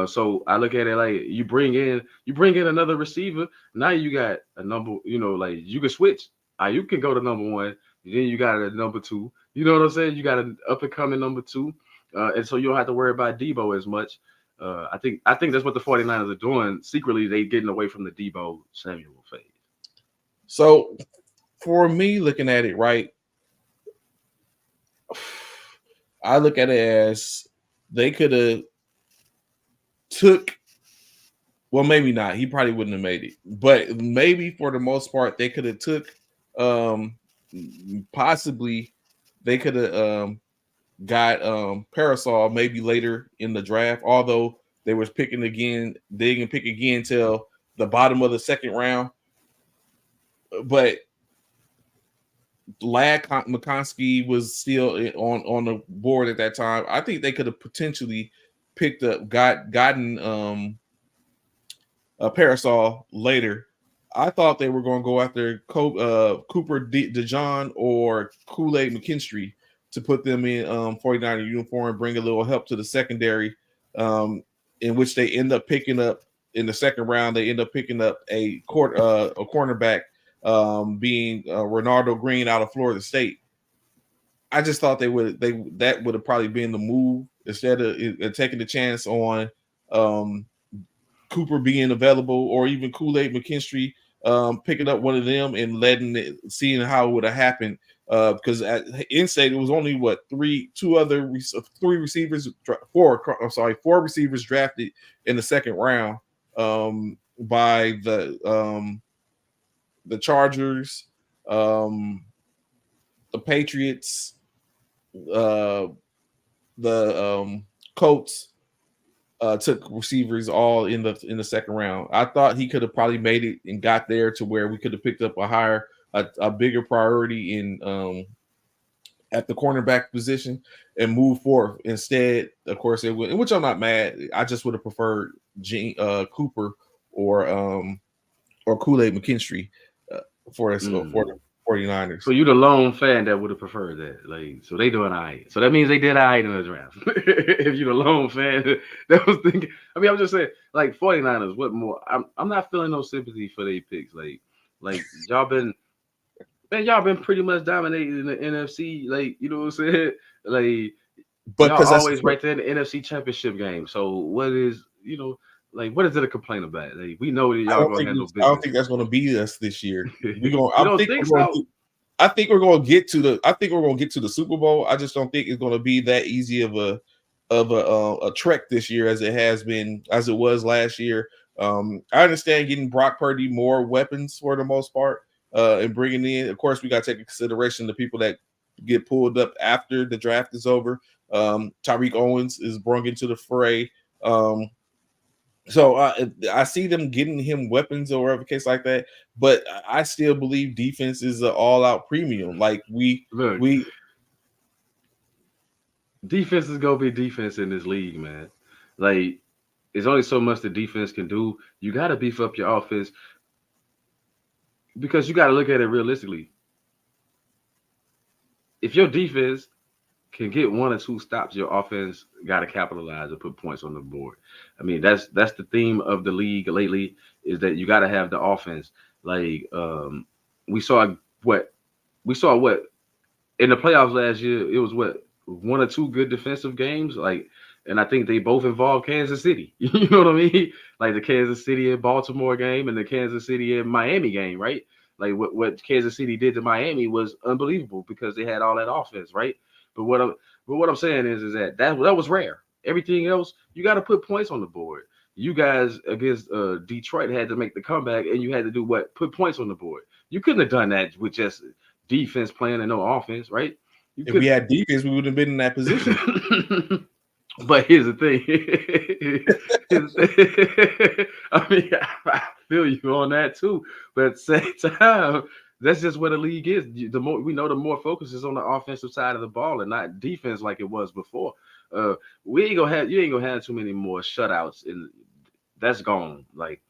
So I look at it like you bring in another receiver. Now you got a number, like you can switch. You can go to number one. Then you got a number two. You know what I'm saying? You got an up and coming number two. And so you don't have to worry about Debo as much. I think that's what the 49ers are doing. Secretly, they getting away from the Debo Samuel phase. So for me, looking at it, right, I look at it as they could have well, maybe not. He probably wouldn't have made it, but maybe for the most part, they could have took. Possibly, they could have got Parasol maybe later in the draft. Although they was picking again, they didn't pick again till the bottom of the second round. But Ladd McConkey was still on the board at that time. I think they could have potentially picked up, gotten a Parasol later. I thought they were going to go after Cooper DeJean or Kool-Aid McKinstry to put them in 49er uniform, bring a little help to the secondary, in which they end up picking up in the second round. They end up picking up a cornerback, being Ronaldo Green out of Florida State. I just thought that would have probably been the move instead of taking the chance on Cooper being available, or even Kool-Aid McKinstry picking up one of them and seeing how it would have happened. Because at in-state, it was only four receivers drafted in the second round by the Chargers, the Patriots, the Colts. Took receivers all in the second round. I thought he could have probably made it and got there to where we could have picked up a bigger priority in at the cornerback position and move forward. Instead, of course, it would, which I'm not mad. I just would have preferred Cooper or Kool-Aid McKinstry for the 49ers. So you the lone fan that would have preferred that. Like, so they doing all right. So that means they did all right in the draft. If you the lone fan that was thinking, I mean, I'm just saying, like, 49ers, what more? I'm not feeling no sympathy for their picks. Like y'all been pretty much dominating in the NFC. Like, you know what I'm saying? Like, but y'all always right there in the NFC Championship game. So what is, what is it to complain about? Like, we know that y'all gonna handle business. I don't think that's gonna be us this year. I think we're gonna get to the Super Bowl. I just don't think it's gonna be that easy of a trek this year as it was last year. I understand getting Brock Purdy more weapons for the most part, and bringing in. Of course, we got to take into consideration the people that get pulled up after the draft is over. Tyreek Owens is brought into the fray. So I see them getting him weapons or whatever case like that, but I still believe defense is an all-out premium. Like defense is gonna be defense in this league, man. Like, there's only so much the defense can do. You got to beef up your offense because you got to look at it realistically. If your defense can get one or two stops, your offense got to capitalize and put points on the board. I mean, that's the theme of the league lately, is that you got to have the offense. Like, we saw what in the playoffs last year. It was one or two good defensive games, like, and I think they both involve Kansas City. You know what I mean? Like the Kansas City and Baltimore game and the Kansas City and Miami game, right? Like what Kansas City did to Miami was unbelievable because they had all that offense, right? But what I'm saying is that was rare. Everything else, you got to put points on the board. You guys against Detroit had to make the comeback, and you had to do what? Put points on the board. You couldn't have done that with just defense playing and no offense, right? If we had defense, we would have been in that position. But here's the thing. I mean, I feel you on that too. But at the same time, that's just what the league is. The more we know, the more focus is on the offensive side of the ball and not defense like it was before. You ain't gonna have too many more shutouts, and that's gone. Like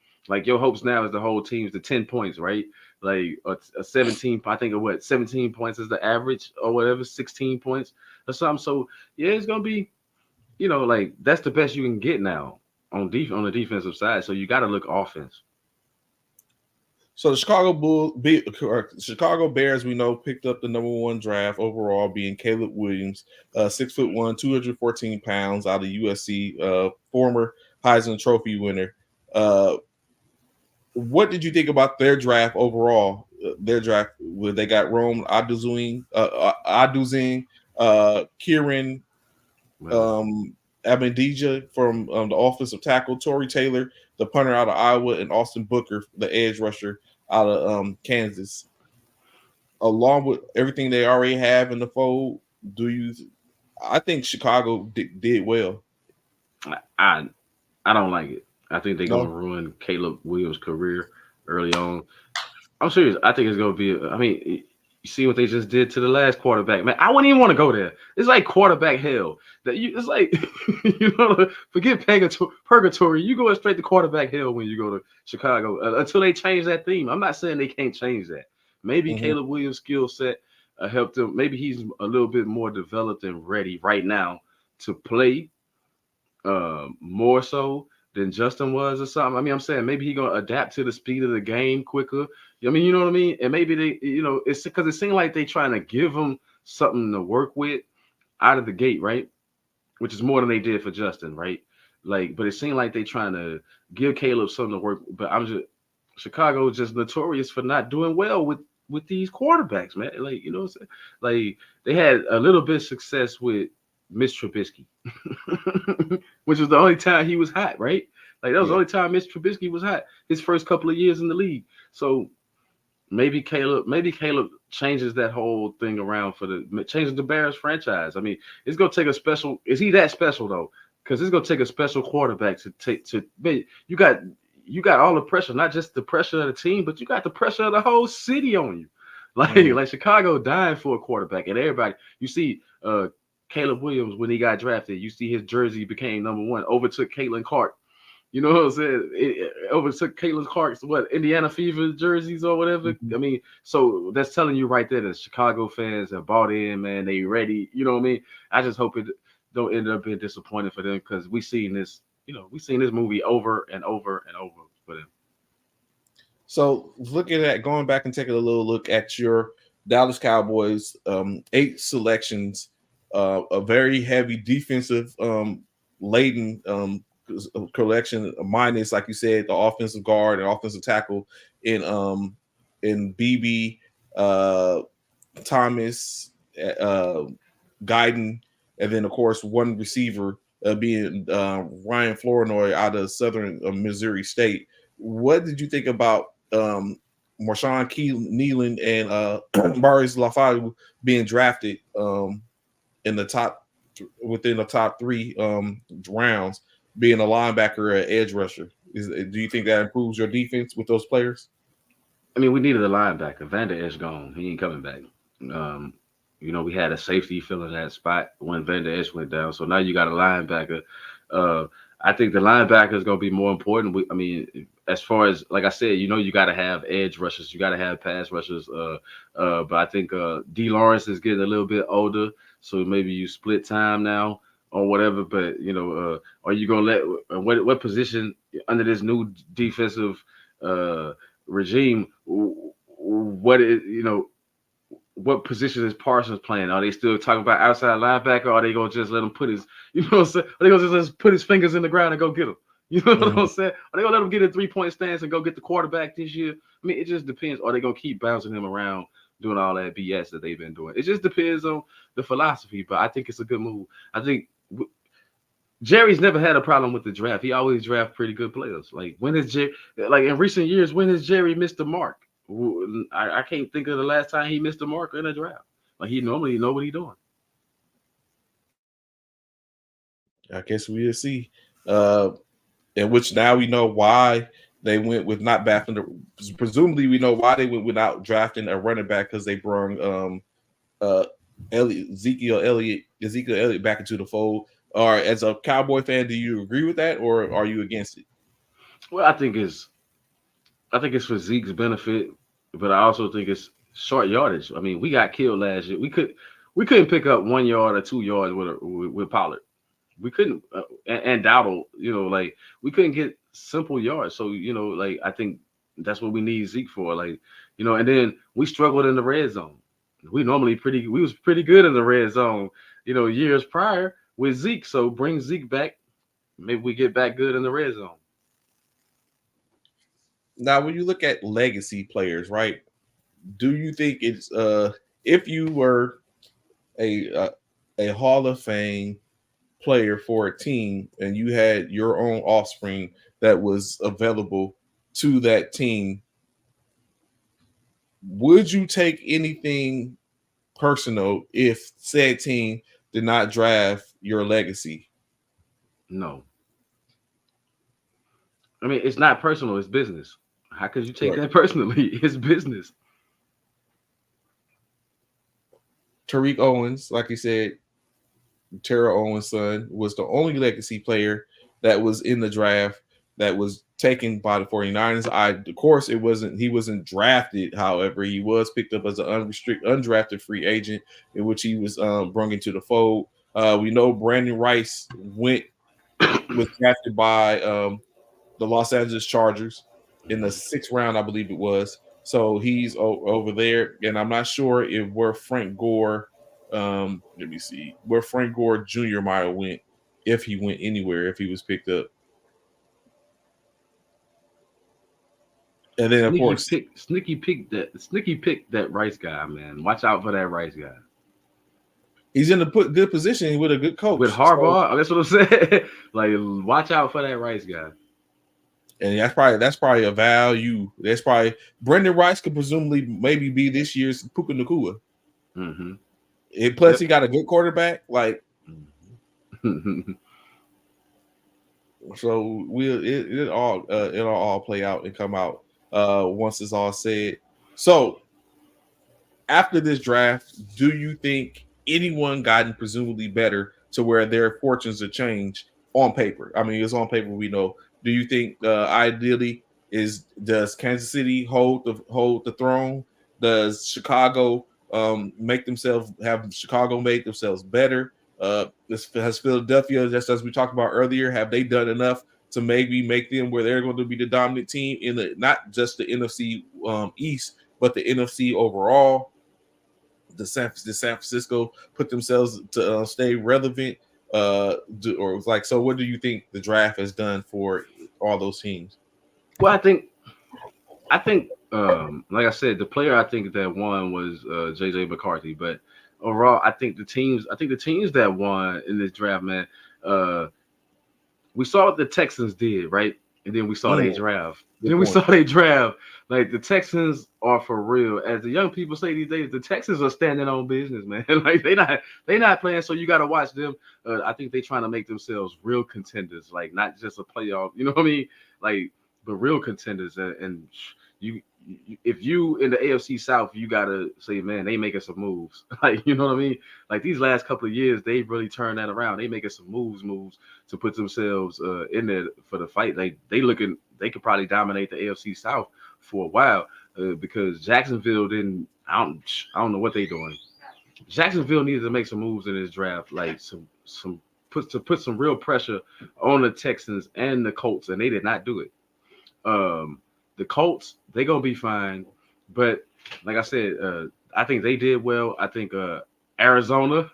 your hopes now is the whole team's to 10 points, right? Like a 17, I think of what 17 points is the average or whatever, 16 points or something. So yeah, it's gonna be, like that's the best you can get now on the defensive side. So you got to look offense. So the Chicago Bears, we know, picked up the number 1 draft overall, being Caleb Williams, 6'1", 214 pounds, out of USC, former Heisman Trophy winner. What did you think about their draft overall? Their draft, where they got Rome Aduzing, Kieran Abendija from the offensive tackle, Torrey Taylor, the punter out of Iowa, and Austin Booker, the edge rusher out of Kansas. Along with everything they already have in the fold, I think Chicago did well. I don't like it. I think they're going to ruin Caleb Williams' career early on. I'm serious. I think it's going to be you see what they just did to the last quarterback, man. I wouldn't even want to go there. It's like quarterback hell. It's like forget purgatory. You go straight to quarterback hell when you go to Chicago until they change that theme. I'm not saying they can't change that. Maybe Caleb Williams' skill set helped him. Maybe he's a little bit more developed and ready right now to play more so than Justin was or something. I'm saying maybe he's going to adapt to the speed of the game quicker. You know what I mean? And maybe they, it's because it seemed like they trying to give him something to work with out of the gate, right? Which is more than they did for Justin, right? But it seemed like they trying to give Caleb something to work. But Chicago is just notorious for not doing well with these quarterbacks, man. What I'm saying? Like they had a little bit of success with Mitch Trubisky, which was the only time he was hot, right? Like that was the only time Mitch Trubisky was hot his first couple of years in the league. So maybe Caleb changes that whole thing around changes the Bears franchise. It's gonna take a special. Is he that special though? Because it's gonna take a special quarterback you got all the pressure, not just the pressure of the team, but you got the pressure of the whole city on you. Like Chicago dying for a quarterback, and everybody you see. Caleb Williams, when he got drafted, you see his jersey became number 1, overtook Caitlin Clark. You know what I'm saying? It overtook Caitlin Clark's Indiana Fever jerseys or whatever. So that's telling you right there that Chicago fans have bought in, man. They ready. You know what I mean? I just hope it don't end up being disappointing for them because we've seen this movie over and over and over for them. So looking at going back and taking a little look at your Dallas Cowboys, 8 selections. A very heavy defensive laden collection, minus, like you said, the offensive guard and offensive tackle in BB, Thomas, Guyton, and then of course 1 receiver being Ryan Flournoy out of Southern Missouri State. What did you think about Marshawn Nealon and Maurice Lafayette being drafted within the top 3 rounds, being a linebacker or edge rusher? Do you think that improves your defense with those players? We needed a linebacker. Van Der Esch gone. He ain't coming back. We had a safety filling that spot when Van Der Esch went down. So now you got a linebacker. I think the linebacker is going to be more important. As far as, like I said, you got to have edge rushers. You got to have pass rushers. But I think D. Lawrence is getting a little bit older. So maybe you split time now or whatever. But, are you going to let what position under this new defensive regime, what what position is Parsons playing? Are they still talking about outside linebacker? Or are they gonna just let him put his, you know what I'm saying? Are they gonna just put his fingers in the ground and go get him? You know what I'm saying? Are they gonna let him get a 3-point stance and go get the quarterback this year? I mean, it just depends. Are they gonna keep bouncing him around, doing all that BS that they've been doing? It just depends on the philosophy. But I think it's a good move. I think Jerry's never had a problem with the draft. He always draft pretty good players. Like when is Jerry? Like in recent years, when has Jerry missed the mark? I can't think of the last time he missed the mark in a draft. Like he normally know what he's doing. I guess we'll see. In which now we know why they went with not drafting. Presumably, we know why they went without drafting a running back because they brought Ezekiel Elliott back into the fold. Or as a Cowboy fan, do you agree with that, or are you against it? Well, I think it's for Zeke's benefit, but I also think it's short yardage. I mean, we got killed last year. We couldn't pick up 1 yard or 2 yards with Pollard. We couldn't, and Dowdle, you know, like we couldn't get simple yards. So, you know, like I think that's what we need Zeke for. Like, you know, and then we struggled in the red zone. We was pretty good in the red zone, you know, years prior with Zeke. So bring Zeke back. Maybe we get back good in the red zone. Now, when you look at legacy players, right? Do you think it's if you were a Hall of Fame player for a team and you had your own offspring that was available to that team, would you take anything personal if said team did not draft your legacy? No. I mean, it's not personal, it's business. How could you take that personally? It's business. Tariq Owens, like you said, Terrell Owens' son, was the only legacy player that was in the draft that was taken by the 49ers. Of course, he wasn't drafted. However, he was picked up as an undrafted free agent in which he was brought into the fold. We know Brandon Rice was drafted by the Los Angeles Chargers in the 6th round, I believe it was. So he's over there, and I'm not sure where Frank Gore. Let me see where Frank Gore Jr. might have went, if he went anywhere, if he was picked up. And then, of course, Sneaky picked that Rice guy, man. Watch out for that Rice guy. He's in a good position with a good coach. With Harbaugh, that's what I'm saying. Like, watch out for that Rice guy. And that's probably a value. That's probably Brendan Rice could presumably maybe be this year's Puka Nacua. Mm-hmm. And plus, he got a good quarterback. Like, so it'll all play out and come out once it's all said. So, after this draft, do you think anyone gotten presumably better to where their fortunes are changed on paper? I mean, it's on paper. We know. Do you think ideally does Kansas City hold the throne? Does Chicago make themselves better? Has Philadelphia, just as we talked about earlier, have they done enough to maybe make them where they're going to be the dominant team in not just the NFC East, but the NFC overall? Does San Francisco put themselves to stay relevant? So what do you think the draft has done for all those teams? Well, I think like I said, the player I think that won was JJ McCarthy, but overall I think the teams that won in this draft, man, we saw what the Texans did, right? And then we saw they draft. Like the Texans are for real. As the young people say these days, the Texans are standing on business, man. Like they not playing, so you got to watch them. I think they trying to make themselves real contenders, like not just a playoff. You know what I mean? Like, but real contenders. And if you in the AFC South, you gotta say, man, they making some moves. Like, you know what I mean? Like these last couple of years, they really turned that around. They making some moves to put themselves in there for the fight. Like they could probably dominate the AFC South for a while because Jacksonville didn't. I don't know what they're doing. Jacksonville needed to make some moves in this draft, like put some real pressure on the Texans and the Colts, and they did not do it. The Colts, they're gonna be fine, but like I said, I think they did well. I think Arizona,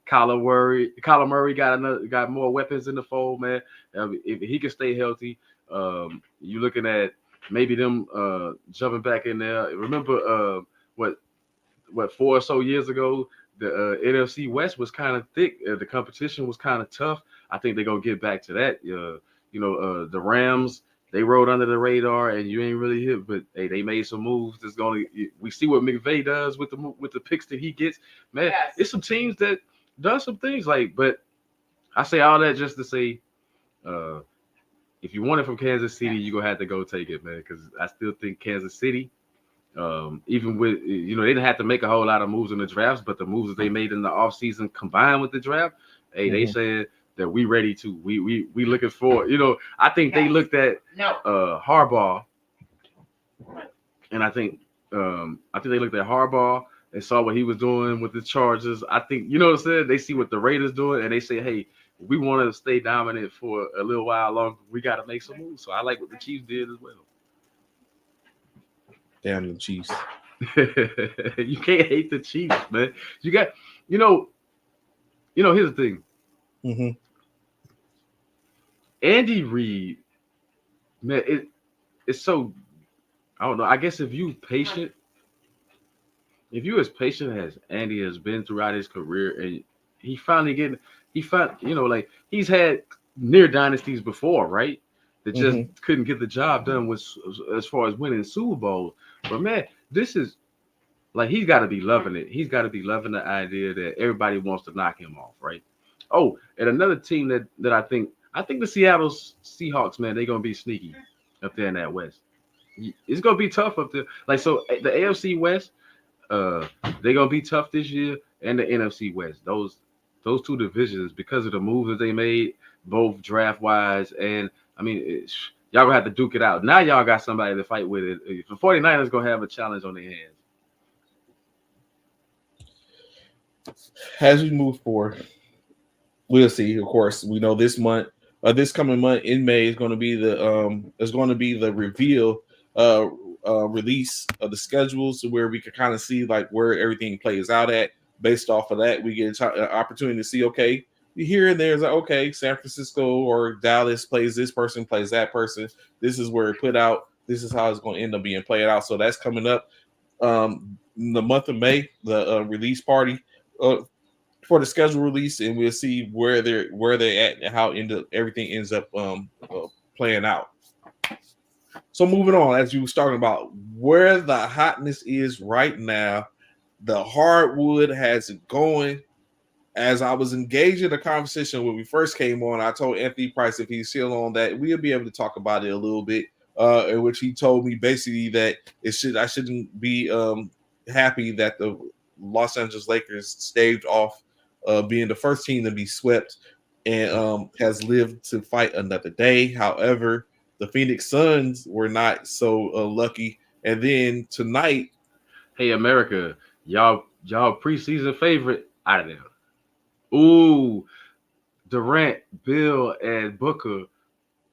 Kyler Murray got more weapons in the fold, man. If he can stay healthy, you're looking at maybe them jumping back in there. Remember what 4 or so years ago, the NFC West was kind of thick. The competition was kind of tough. I think they're gonna get back to that. The Rams, they rode under the radar, and you ain't really hit, but hey, they made some moves. That's gonna. We see what McVay does with the picks that he gets. Man, Yes. it's some teams that does some things like. But I say all that just to say, if you want it from Kansas City, you're gonna have to go take it, man. Because I still think Kansas City, even with they didn't have to make a whole lot of moves in the drafts, but the moves that they made in the offseason combined with the draft, hey, they said that we ready to. We looking for. I think they looked at Harbaugh, and I think they looked at Harbaugh and saw what he was doing with the Chargers. I think what I'm saying. They see what the Raiders doing, and they say, hey, we want to stay dominant for a little while longer. We got to make some moves. So I like what the Chiefs did as well. Damn the Chiefs. You can't hate the Chiefs, man. You got, here's the thing. Mm-hmm. Andy Reid, man, it's so, I don't know. I guess if you as patient as Andy has been throughout his career, and he's had near dynasties before, right? That just couldn't get the job done as far as winning Super Bowls. But man, this is like he's got to be loving it. He's got to be loving the idea that everybody wants to knock him off, right? Oh, and another team that I think the Seattle Seahawks, man, they're gonna be sneaky up there in that West. It's gonna be tough up there. Like so, the AFC West, they're gonna be tough this year, and the NFC West. Those two divisions, because of the moves that they made, both draft wise, and I mean, y'all gonna have to duke it out. Now y'all got somebody to fight with it. The 49ers gonna have a challenge on their hands. As we move forward, we'll see. Of course, we know this coming month in May is going to be the reveal, release of the schedules, where we can kind of see like where everything plays out at. Based off of that, we get an opportunity to see, okay, here and there's like, okay, San Francisco or Dallas plays this person, plays that person. This is where it put out. This is how it's going to end up being played out. So that's coming up in the month of May, the release party for the schedule release, and we'll see where they're at and how everything ends up playing out. So moving on, as you were talking about where the hotness is right now, the hardwood has it going. As I was engaged in a conversation when we first came on, I told Anthony Price if he's still on that, we'll be able to talk about it a little bit. In which he told me basically that I shouldn't be happy that the Los Angeles Lakers staved off being the first team to be swept and has lived to fight another day. However, the Phoenix Suns were not so lucky. And then tonight, hey America, y'all preseason favorite out of there. Ooh, Durant, Bill, and Booker.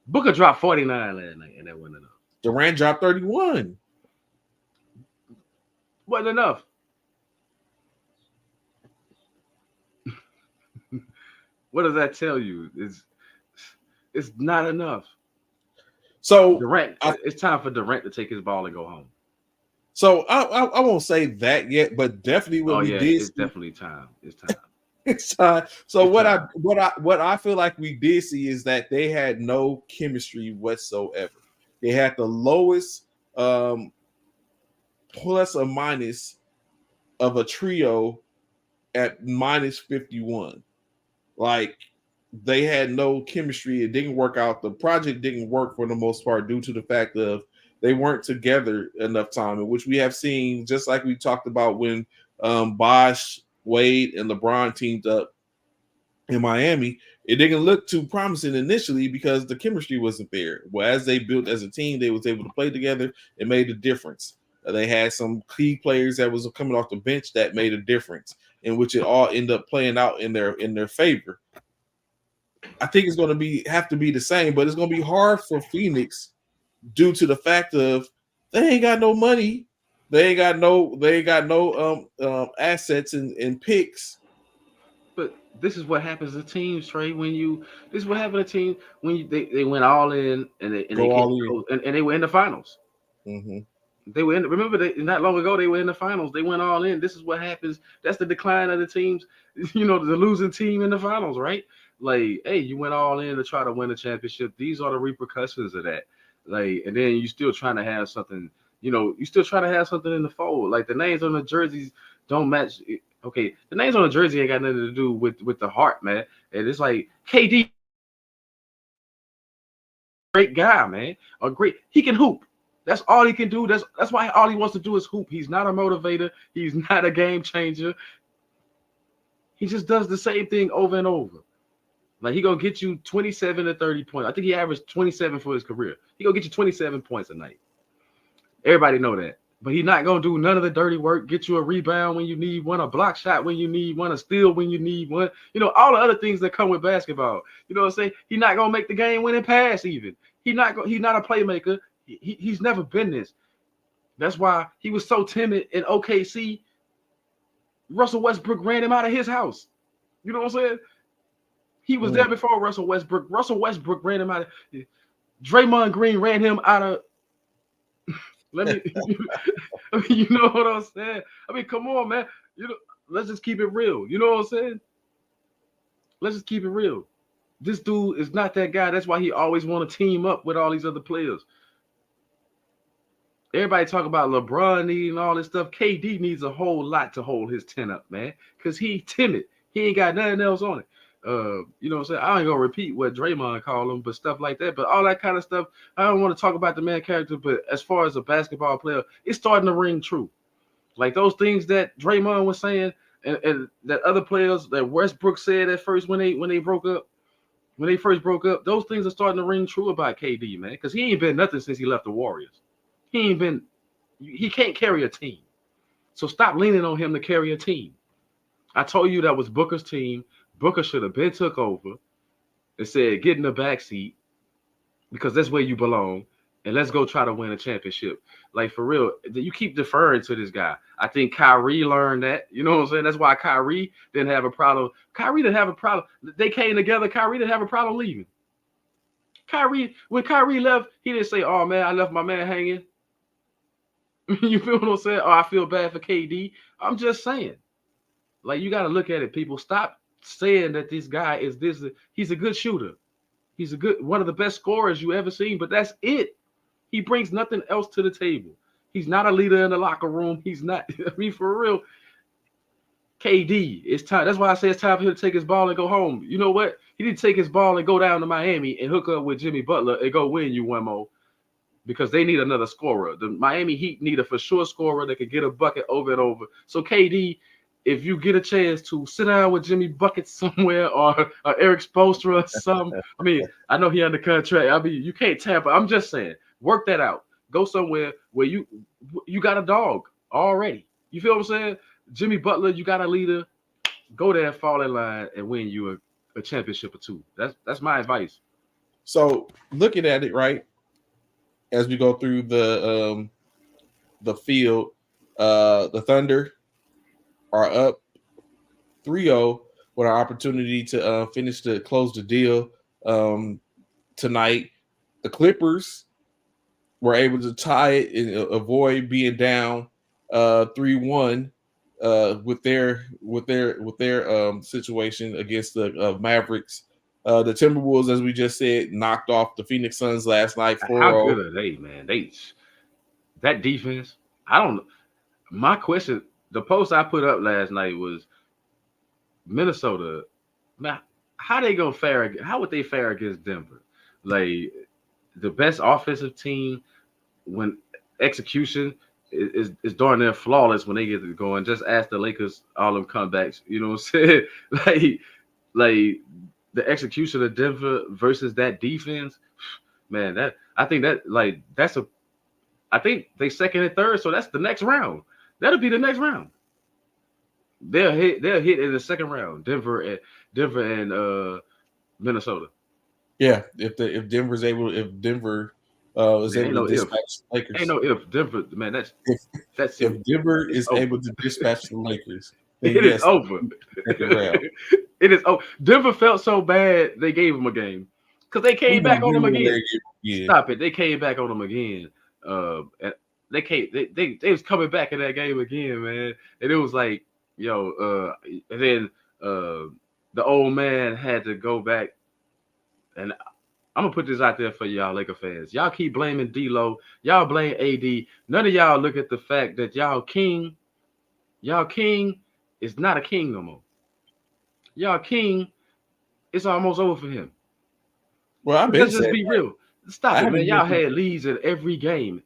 Booker dropped 49 last night, and that wasn't enough. Durant dropped 31. Wasn't enough. What does that tell you? It's not enough. So Durant, it's time for Durant to take his ball and go home. So I won't say that yet, but definitely what we did. It's definitely time. It's time. It's time. So what I feel like we did see is that they had no chemistry whatsoever. They had the lowest plus or minus of a trio at minus 51. Like they had no chemistry. It didn't work out. The project didn't work for the most part due to the fact of they weren't together enough time, in which we have seen, just like we talked about when Bosh, Wade, and LeBron teamed up in Miami. It didn't look too promising initially because the chemistry wasn't there. Well, as they built as a team, they was able to play together. It made a difference. They had some key players that was coming off the bench that made a difference, in which it all ended up playing out in their favor. I think it's going to have to be the same, but it's going to be hard for Phoenix due to the fact of they ain't got no money They ain't got no assets and picks. But this is what happens to teams, Trey. This is what happened to teams when they went all in and they were in the finals. Mm-hmm. They were in. Remember, not long ago they were in the finals. They went all in. This is what happens. That's the decline of the teams. The losing team in the finals, right? Like, hey, you went all in to try to win a championship. These are the repercussions of that. Like, and then you still trying to have something. You still trying to have something in the fold. Like the names on the jerseys don't match. Okay, the names on the jersey ain't got nothing to do with the heart, man. And it's like KD, great guy, man. He can hoop. That's all he can do. That's why all he wants to do is hoop. He's not a motivator. He's not a game changer. He just does the same thing over and over. Like, he gonna get you 27 to 30 points. I think he averaged 27 for his career. He gonna get you 27 points a night. Everybody know that. But he's not gonna do none of the dirty work. Get you a rebound when you need one, a block shot when you need one, a steal when you need one. All the other things that come with basketball. You know what I'm saying? He's not gonna make the game-winning pass even. He's not a playmaker. He's never been this. That's why he was so timid in OKC. Russell Westbrook ran him out of his house. You know what I'm saying? He was there before Russell Westbrook. Russell Westbrook ran him out of. Draymond Green ran him out of. You know what I'm saying? I mean, come on, man. Let's just keep it real. You know what I'm saying? Let's just keep it real. This dude is not that guy. That's why he always want to team up with all these other players. Everybody talk about LeBron needing all this stuff. KD needs a whole lot to hold his 10 up, man, because he's timid. He ain't got nothing else on it. You know what I'm saying? I ain't gonna repeat what Draymond called him, but stuff like that. But all that kind of stuff, I don't want to talk about the man character, but as far as a basketball player, it's starting to ring true. Like those things that Draymond was saying, and that other players that Westbrook said at first when they first broke up, those things are starting to ring true about KD, man, because he ain't been nothing since he left the Warriors. He can't carry a team. So stop leaning on him to carry a team. I told you that was Booker's team. Booker should have been took over and said, get in the backseat because that's where you belong, and let's go try to win a championship. Like, for real, you keep deferring to this guy. I think Kyrie learned that. You know what I'm saying? That's why Kyrie didn't have a problem. Kyrie didn't have a problem. They came together. Kyrie didn't have a problem leaving. When Kyrie left, he didn't say, oh, man, I left my man hanging. You feel what I'm saying? Oh, I feel bad for KD. I'm just saying. Like, you got to look at it, people. Stop saying that this guy is this. He's a good shooter. He's one of the best scorers you ever seen, but that's it. He brings nothing else to the table. He's not a leader in the locker room. He's not. I mean, for real, KD, it's time. That's why I say it's time for him to take his ball and go home. You know what? He need to take his ball and go down to Miami and hook up with Jimmy Butler and go win you one more. Because they need another scorer. The Miami Heat need a for sure scorer that could get a bucket over and over. So KD, if you get a chance to sit down with Jimmy Bucket somewhere or Eric Spoelstra or something, I mean, I know he under contract. I mean, you can't tap. I'm just saying, work that out. Go somewhere where you got a dog already. You feel what I'm saying? Jimmy Butler, you got a leader. Go there, fall in line, and win you a championship or two. That's my advice. So looking at it, right, as we go through the field, the Thunder are up 3-0 with our opportunity to close the deal tonight. The Clippers were able to tie it and avoid being down 3-1 with their situation against the Mavericks. The Timberwolves, as we just said, knocked off the Phoenix Suns last night. 4-0. How good are they, man? That defense. I don't know. My question, the post I put up last night was Minnesota. Man, how would they fare against Denver? Like, the best offensive team when execution is darn near flawless when they get it going. Just ask the Lakers all them comebacks. You know what I'm saying? like the execution of Denver versus that defense, man, I think they second and third, so that's the next round. That'll be the next round. They'll hit in the second round, Denver and Minnesota. Yeah, if Denver is Man, able to dispatch the Lakers. Ain't no if Denver, man. That's If Denver it's is over. able to dispatch the Lakers, then It is yes, over. second round. It is. Oh, Denver felt so bad they gave him a game because they came back on him again. Yeah. Stop it! They came back on him again. And they came. They was coming back in that game again, man. And it was like, yo. And then the old man had to go back. And I'm gonna put this out there for y'all Laker fans. Y'all keep blaming D'Lo. Y'all blame AD. None of y'all look at the fact that y'all king is not a king no more. Y'all king, it's almost over for him. Well, Let's just be real. Stop it, man. Y'all had leads in every game.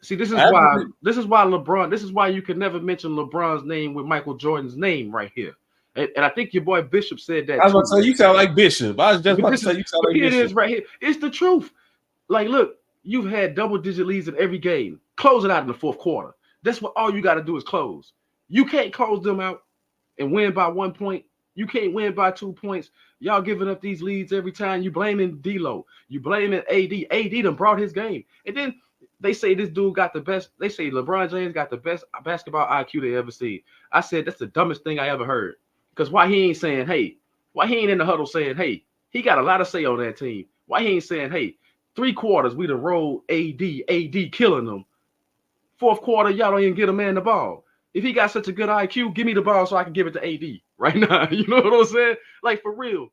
See, this is why LeBron. This is why you can never mention LeBron's name with Michael Jordan's name right here. And I think your boy Bishop said that. I was about to say you sound like Bishop. I was just about to say you sound like Bishop. It is right here. It's the truth. Like, look, you've had double-digit leads in every game. Close it out in the fourth quarter. That's what all you got to do is close. You can't close them out and win by 1 point. You can't win by 2 points. Y'all giving up these leads every time. You blaming D'Lo. You blaming AD. AD done brought his game. And then they say this dude got the best. They say LeBron James got the best basketball IQ they ever seen. I said that's the dumbest thing I ever heard. Because why he ain't saying, hey, why he ain't in the huddle saying, hey, he got a lot of say on that team. Why he ain't saying, hey, 3 quarters, we done rolled AD killing them. Fourth quarter, y'all don't even get a man the ball. If he got such a good IQ, give me the ball so I can give it to AD right now. You know what I'm saying? Like, for real,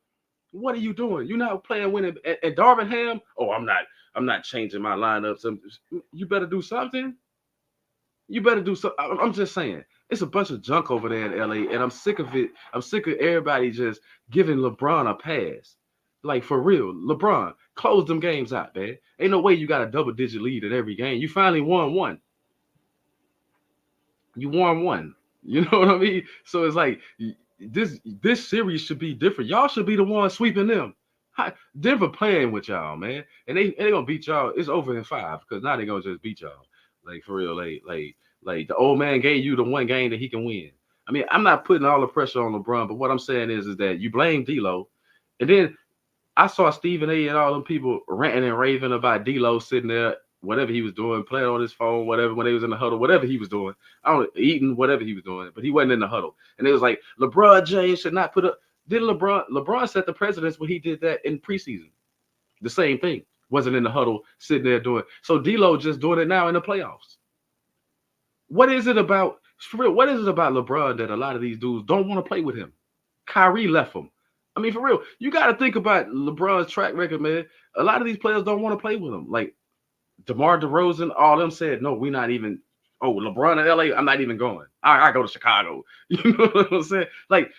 what are you doing? You're not playing winning. And Darvin Ham, I'm not changing my lineup. You better do something. You better do something. I'm just saying. It's a bunch of junk over there in LA, and I'm sick of it. I'm sick of everybody just giving LeBron a pass. Like, for real, LeBron, close them games out, man. Ain't no way you got a double-digit lead in every game. You finally won one. You won one. You know what I mean? So it's like this series should be different. Y'all should be the ones sweeping them. Denver playing with y'all, man, and they gonna beat y'all. It's over in 5 because now they gonna just beat y'all. Like, for real, like the old man gave you the one game that he can win. I mean, I'm not putting all the pressure on LeBron, but what I'm saying is that you blame D'Lo, and then I saw Stephen A. and all them people ranting and raving about D'Lo sitting there, whatever he was doing, playing on his phone, whatever, when they was in the huddle, whatever he was doing. I don't know, eating, whatever he was doing, but he wasn't in the huddle. And it was like, LeBron James should not put up. Did LeBron set the precedence when he did that in preseason? The same thing. Wasn't in the huddle, sitting there doing. So D'Lo just doing it now in the playoffs. What is it about, for real, what is it about LeBron that a lot of these dudes don't want to play with him? Kyrie left him. I mean, for real, you got to think about LeBron's track record, man. A lot of these players don't want to play with him. Like, DeMar DeRozan, all them said, no, we're not even. Oh, LeBron in LA, I'm not even going. I go to Chicago. You know what I'm saying? Like,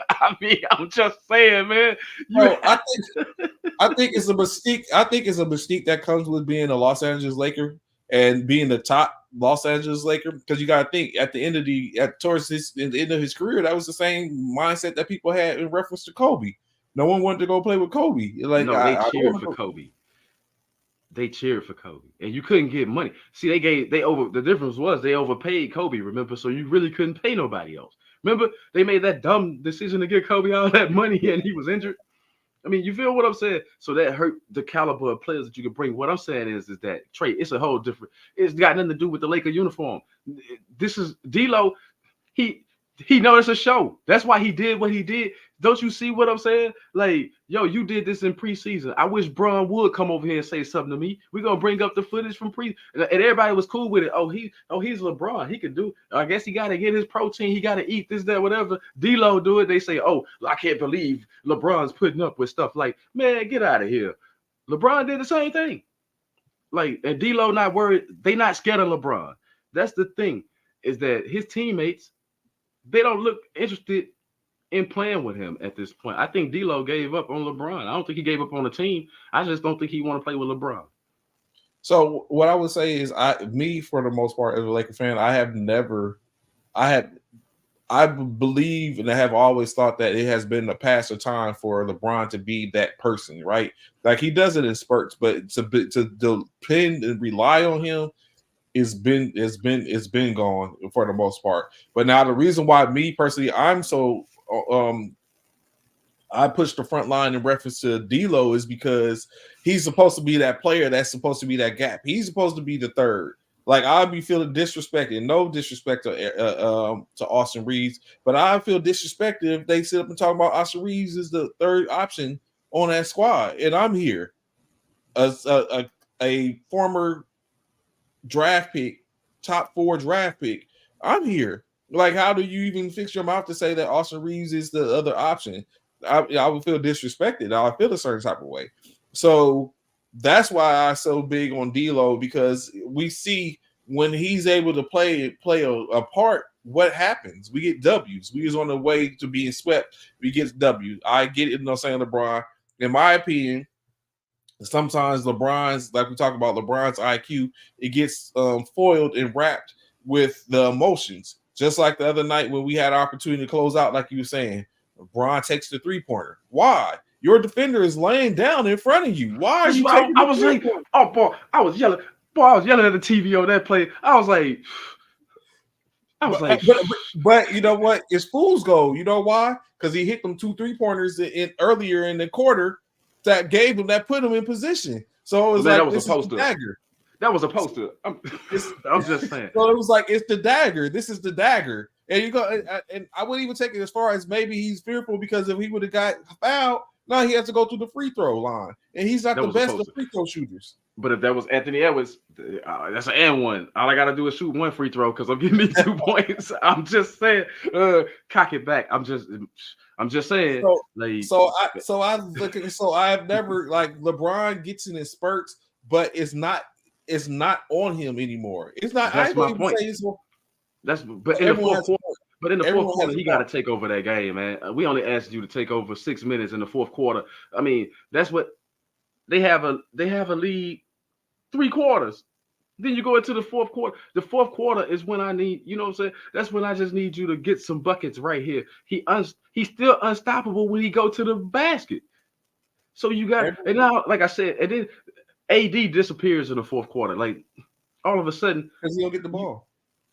I mean, I'm just saying, man. I think it's a mystique. I think it's a mystique that comes with being a Los Angeles Laker and being the top Los Angeles Laker. Because you got to think at the end of the end of his career, that was the same mindset that people had in reference to Kobe. No one wanted to go play with Kobe. Like, no, they cheered for Kobe. They cheered for Kobe, and you couldn't get money. See, the difference was they overpaid Kobe, remember? So you really couldn't pay nobody else. Remember, they made that dumb decision to give Kobe all that money, and he was injured. I mean, you feel what I'm saying? So that hurt the caliber of players that you could bring. What I'm saying is that Trey, it's a whole different. It's got nothing to do with the Laker uniform. This is D'Lo. He know it's a show. That's why he did what he did. Don't you see what I'm saying? Like, yo, you did this in preseason. I wish Bron would come over here and say something to me. We're gonna bring up the footage from and everybody was cool with it. He's LeBron. He can do. I guess he gotta get his protein. He gotta eat this, that, whatever. D'Lo do it. They say, oh, I can't believe LeBron's putting up with stuff. Like, man, get out of here. LeBron did the same thing. Like, and D'Lo not worried. They not scared of LeBron. That's the thing, is that his teammates, they don't look interested in playing with him at this point. I think D'Lo gave up on LeBron. I don't think he gave up on the team. I just don't think he want to play with LeBron. So what I would say is, for the most part, as a Laker fan, I believe and I have always thought that it has been a past of time for LeBron to be that person, right? Like, he does it in spurts, but to depend and rely on him, it's been gone for the most part. But now the reason why me personally, I'm I push the front line in reference to D'Lo is because he's supposed to be that player that's supposed to be that gap. He's supposed to be the third. Like I'd be feeling disrespected. No disrespect to Austin Reeves, but I feel disrespected if they sit up and talk about Austin Reeves as the third option on that squad, and I'm here as a former draft pick, top 4 draft pick. I'm here. Like, how do you even fix your mouth to say that Austin Reeves is the other option? I would feel disrespected. I feel a certain type of way. So that's why I'm so big on D'Lo, because we see when he's able to play a part, what happens? We get W's. We is on the way to being swept. We get W. I get it. I'm saying LeBron. In my opinion, sometimes LeBron's, like we talk about LeBron's IQ, it gets foiled and wrapped with the emotions. Just like the other night when we had an opportunity to close out, like you were saying, LeBron takes the 3-pointer. Why? Your defender is laying down in front of you. Why are you taking I was like, oh boy, I was yelling. Boy, I was yelling at the TV on that play. I was like, but you know what? It's fool's gold. You know why? Because he hit them 2 3-pointers in earlier in the quarter that gave him, that put him in position. So it was like, that was this a poster. Dagger. That was a poster. I'm just saying. So it was like, it's the dagger. This is the dagger. And you go, and I wouldn't even take it as far as maybe he's fearful because if he would have got fouled, now he has to go through the free throw line, and he's not the best of free throw shooters. But if that was Anthony Edwards, that's an and one. All I gotta do is shoot 1 free throw because I'm getting me 2 points. I'm just saying, cock it back. I'm just saying. So I've never, like, LeBron gets in his spurts, but it's not on him anymore. It's not. That's my point. But in the fourth quarter, he got to take over that game, man. We only asked you to take over 6 minutes in the fourth quarter. I mean, that's what they have a lead 3 quarters. Then you go into the fourth quarter. The fourth quarter is when I need, you know what I'm saying? That's when I just need you to get some buckets right here. He's still unstoppable when he go to the basket. So you got, and now, like I said, and then AD disappears in the fourth quarter. Like all of a sudden, because he don't get the ball.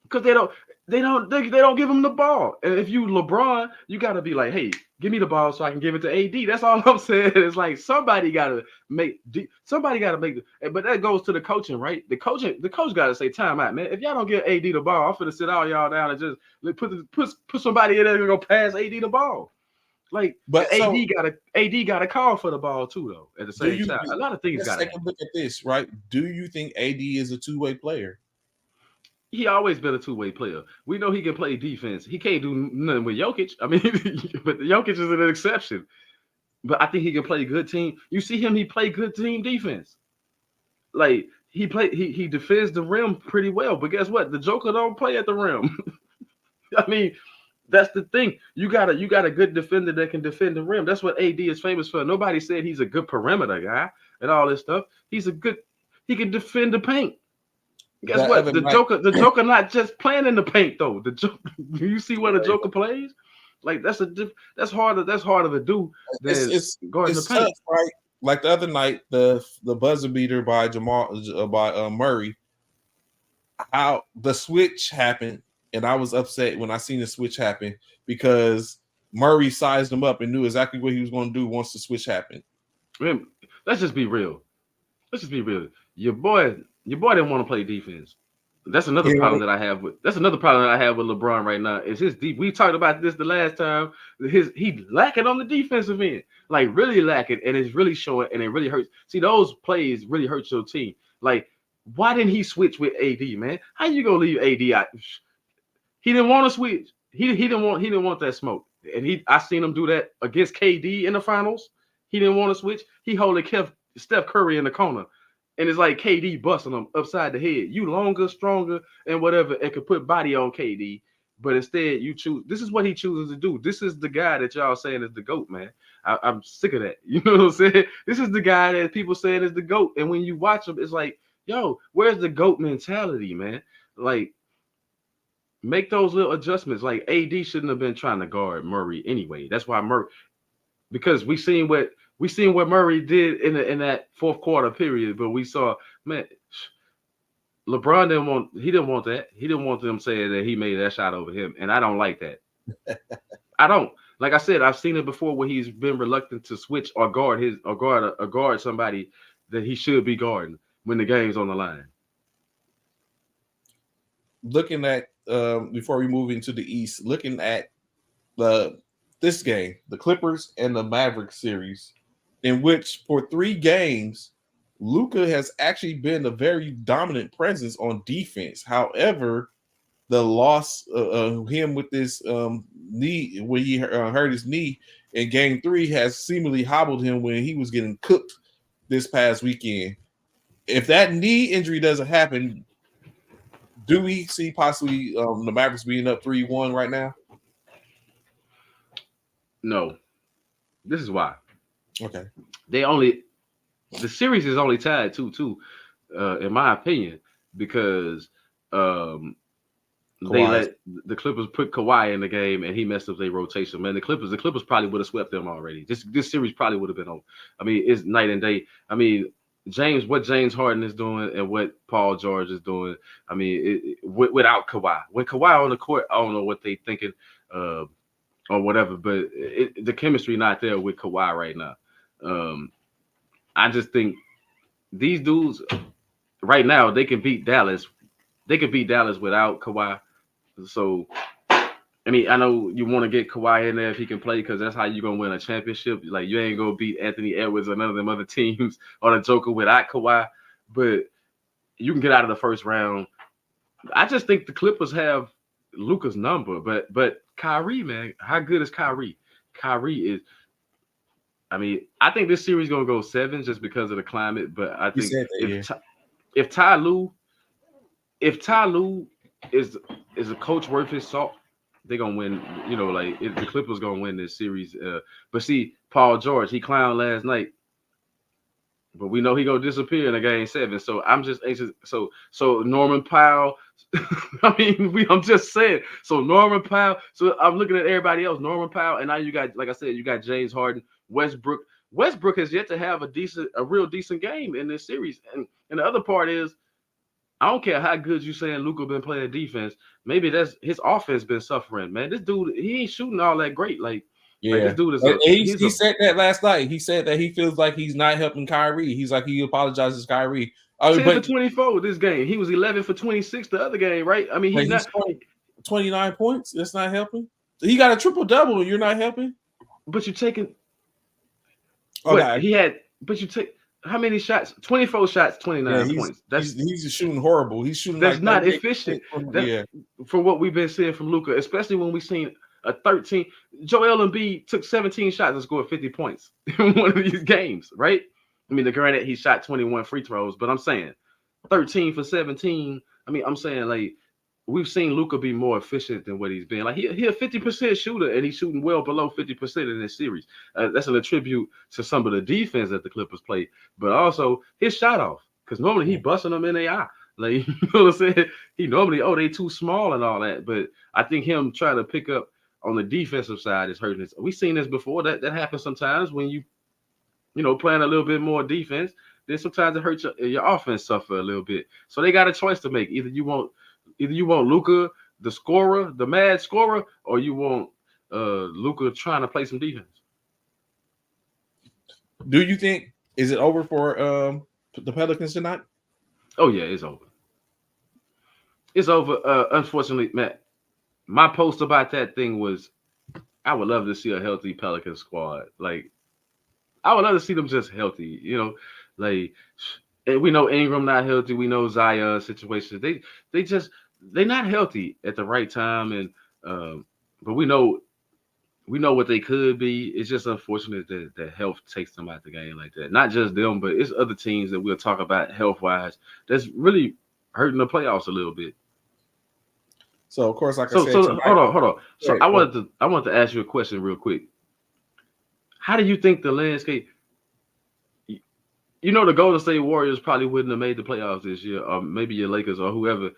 Because they don't give him the ball. And if you LeBron, you got to be like, hey, give me the ball so I can give it to AD. That's all I'm saying. It's like somebody got to make. But that goes to the coaching, right? The coach got to say, time out, man. If y'all don't get AD the ball, I'm finna sit all y'all down and just put somebody in there and go pass AD the ball. Like, but AD got to call for the ball too, though. At the same time, a lot of things got to. Take a look at this, right? Do you think AD is a two-way player? He always been a two-way player. We know he can play defense. He can't do nothing with Jokic. I mean, but Jokic is an exception. But I think he can play good team. You see him, he play good team defense. Like he defends the rim pretty well. But guess what? The Joker don't play at the rim. I mean, that's the thing. You got a good defender that can defend the rim. That's what AD is famous for. Nobody said he's a good perimeter guy and all this stuff. He can defend the paint. Guess what? The Joker not just playing in the paint though. The Joker, you see where the Joker plays? Like that's harder to do than it's going in the paint. Tough, right? Like the other night, the buzzer beater by Murray. How the switch happened, and I was upset when I seen the switch happen because Murray sized him up and knew exactly what he was going to do once the switch happened. Man, let's just be real. Your boy didn't want to play defense. That's another problem that I have with LeBron right now. Is his deep. We talked about this the last time. He lacking on the defensive end, like really lacking, and it's really showing, and it really hurts. See, those plays really hurt your team. Like, why didn't he switch with AD, man? How you gonna leave AD out? He didn't want to switch. He didn't want that smoke. And I seen him do that against KD in the finals. He didn't want to switch. He kept Steph Curry in the corner. And it's like KD busting him upside the head. You longer, stronger, and whatever, and could put body on KD. But instead, you choose. This is what he chooses to do. This is the guy that y'all saying is the GOAT, man. I'm sick of that. You know what I'm saying? This is the guy that people saying is the GOAT. And when you watch him, it's like, yo, where's the GOAT mentality, man? Like, make those little adjustments. Like, AD shouldn't have been trying to guard Murray anyway. That's why Murray, because we seen what Murray did in that fourth quarter period, but we saw, man, LeBron didn't want that. He didn't want them saying that he made that shot over him, and I don't like that. I don't. Like I said, I've seen it before where he's been reluctant to switch or guard somebody that he should be guarding when the game's on the line. Looking at before we move into the East, looking at this game, the Clippers and the Mavericks series, in which for 3 games, Luka has actually been a very dominant presence on defense. However, the loss of him with this knee, when he hurt his knee in Game 3, has seemingly hobbled him when he was getting cooked this past weekend. If that knee injury doesn't happen, do we see possibly the Mavericks being up 3-1 right now? No. This is why. Okay. The series is only tied 2-2, in my opinion, because they let the Clippers put Kawhi in the game and he messed up their rotation. Man, the Clippers probably would have swept them already. This series probably would have been over. I mean, it's night and day. I mean, what James Harden is doing and what Paul George is doing. I mean, without Kawhi. When Kawhi on the court, I don't know what they thinking or whatever, but the chemistry not there with Kawhi right now. I just think these dudes right now, they can beat Dallas. They can beat Dallas without Kawhi. So, I mean, I know you want to get Kawhi in there if he can play because that's how you're going to win a championship. Like, you ain't going to beat Anthony Edwards or none of them other teams on a Joker without Kawhi. But you can get out of the first round. I just think the Clippers have Luka's number. But Kyrie, man, how good is Kyrie? Kyrie is – I mean, I think this series is going to go 7 just because of the climate. But I think if Ty Lue is a coach worth his salt, they're gonna win. You know, like the Clippers gonna win this series. But see, Paul George, he clowned last night, but we know he gonna disappear in a game 7. So I'm just anxious. So Norman Powell. I mean, I'm just saying. So Norman Powell. So I'm looking at everybody else. Norman Powell, and now you got, like I said, you got James Harden, Westbrook. Westbrook has yet to have a real decent game in this series. And the other part is, I don't care how good you saying Luka been playing defense. Maybe that's his offense been suffering, man. This dude, he ain't shooting all that great. Like this dude is. He said that last night. He said that he feels like he's not helping Kyrie. He's like he apologizes to Kyrie. 10 for 24 this game. He was 11 for 26 the other game, right? I mean, he's not 29 points. That's not helping. He got a triple double, and you're not helping. But you're taking. Okay. He had. But you take. How many shots? 24 shots, 29 points. He's shooting horrible. He's shooting. That's like not efficient. From what we've been seeing from Luka, especially when we've seen a 13. Joel Embiid took 17 shots and scored 50 points in one of these games, right? I mean, granted, he shot 21 free throws, but I'm saying 13 for 17. I mean, I'm saying like we've seen Luka be more efficient than what he's been. Like he a 50% shooter, and he's shooting well below 50% in this series. That's an attribute to some of the defense that the Clippers play, but also his shot off. Because normally he busting them in the eye. Like, you know what I'm saying? He normally, they too small and all that. But I think him trying to pick up on the defensive side is hurting us. We've seen this before. That happens sometimes when you playing a little bit more defense. Then sometimes it hurts your offense suffer a little bit. So they got a choice to make. Either you want Luka, the scorer, the mad scorer, or you want Luka trying to play some defense. Do you think is it over for the Pelicans tonight? Oh yeah, it's over. It's over. Unfortunately, Matt, my post about that thing was, I would love to see a healthy Pelican squad. Like, I would love to see them just healthy. You know, like, and we know Ingram not healthy. We know Zion situation. They're not healthy at the right time, and but we know what they could be. It's just unfortunate that health takes them out the game like that. Not just them, but it's other teams that we'll talk about health-wise that's really hurting the playoffs a little bit. So of course, like I said, hold on. So I wanted to ask you a question real quick. How do you think the landscape? You know, the Golden State Warriors probably wouldn't have made the playoffs this year, or maybe your Lakers or whoever,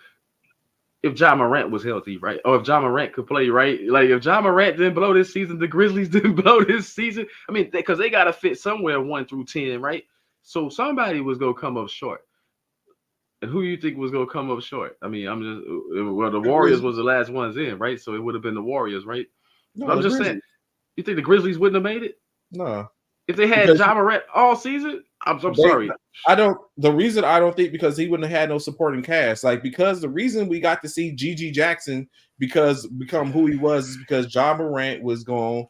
if Ja Morant was healthy, right? Or if Ja Morant could play, right? Like, if Ja Morant didn't blow this season, the Grizzlies didn't blow this season. I mean, because they got to fit somewhere 1 through 10, right? So somebody was going to come up short. And who do you think was going to come up short? I mean, the Warriors was the last ones in, right? So it would have been the Warriors, right? No, I'm just saying. You think the Grizzlies wouldn't have made it No. if they had Because- Ja Morant all season? I'm They- sorry. I don't. The reason I don't think because he wouldn't have had no supporting cast, like because the reason we got to see G.G. Jackson become who he was is because Ja Morant was gone.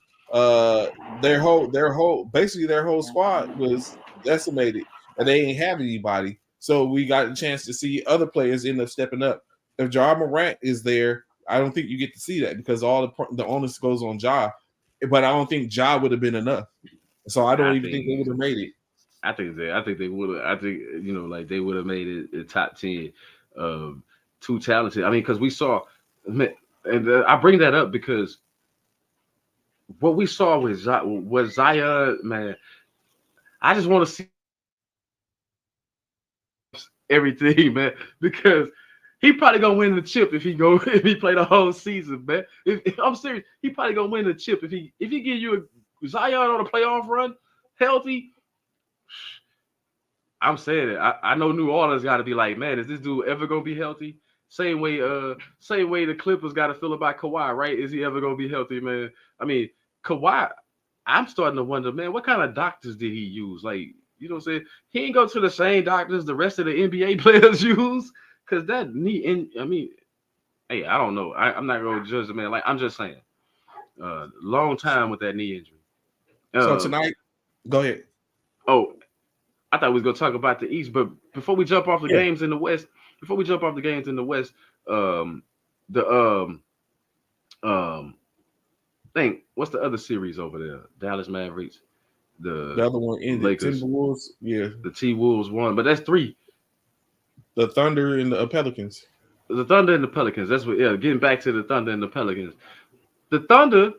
Their whole squad was decimated, and they ain't have anybody. So we got a chance to see other players end up stepping up. If Ja Morant is there, I don't think you get to see that because all the onus goes on Ja. But I don't think Ja would have been enough. So I don't even think they would have made it. I think they would have. I think like they would have made it the top 10. Too talented. I mean, because we saw, and I bring that up because what we saw with Zion, man. I just want to see everything, man, because he probably gonna win the chip if he play the whole season, man. If I'm serious, he probably gonna win the chip if he give you a Zion on a playoff run healthy. I'm saying it. I know New Orleans got to be like, man, is this dude ever gonna be healthy? Same way the Clippers got to feel about Kawhi, right? Is he ever gonna be healthy, man? I mean, Kawhi, I'm starting to wonder, man, what kind of doctors did he use? Like, you know what I'm saying? He ain't go to the same doctors the rest of the NBA players use, because that knee. I mean, hey, I don't know. I'm not gonna judge the man. Like, I'm just saying, long time with that knee injury. So tonight, go ahead. Oh, I thought we was gonna talk about the East, but before we jump off the games in the West, what's the other series over there? Dallas Mavericks, the other one ended. Lakers, Timberwolves, yeah. The T-Wolves won, but that's 3. The Thunder and the Pelicans. The Thunder and the Pelicans. That's what. Yeah, getting back to the Thunder and the Pelicans. The Thunder,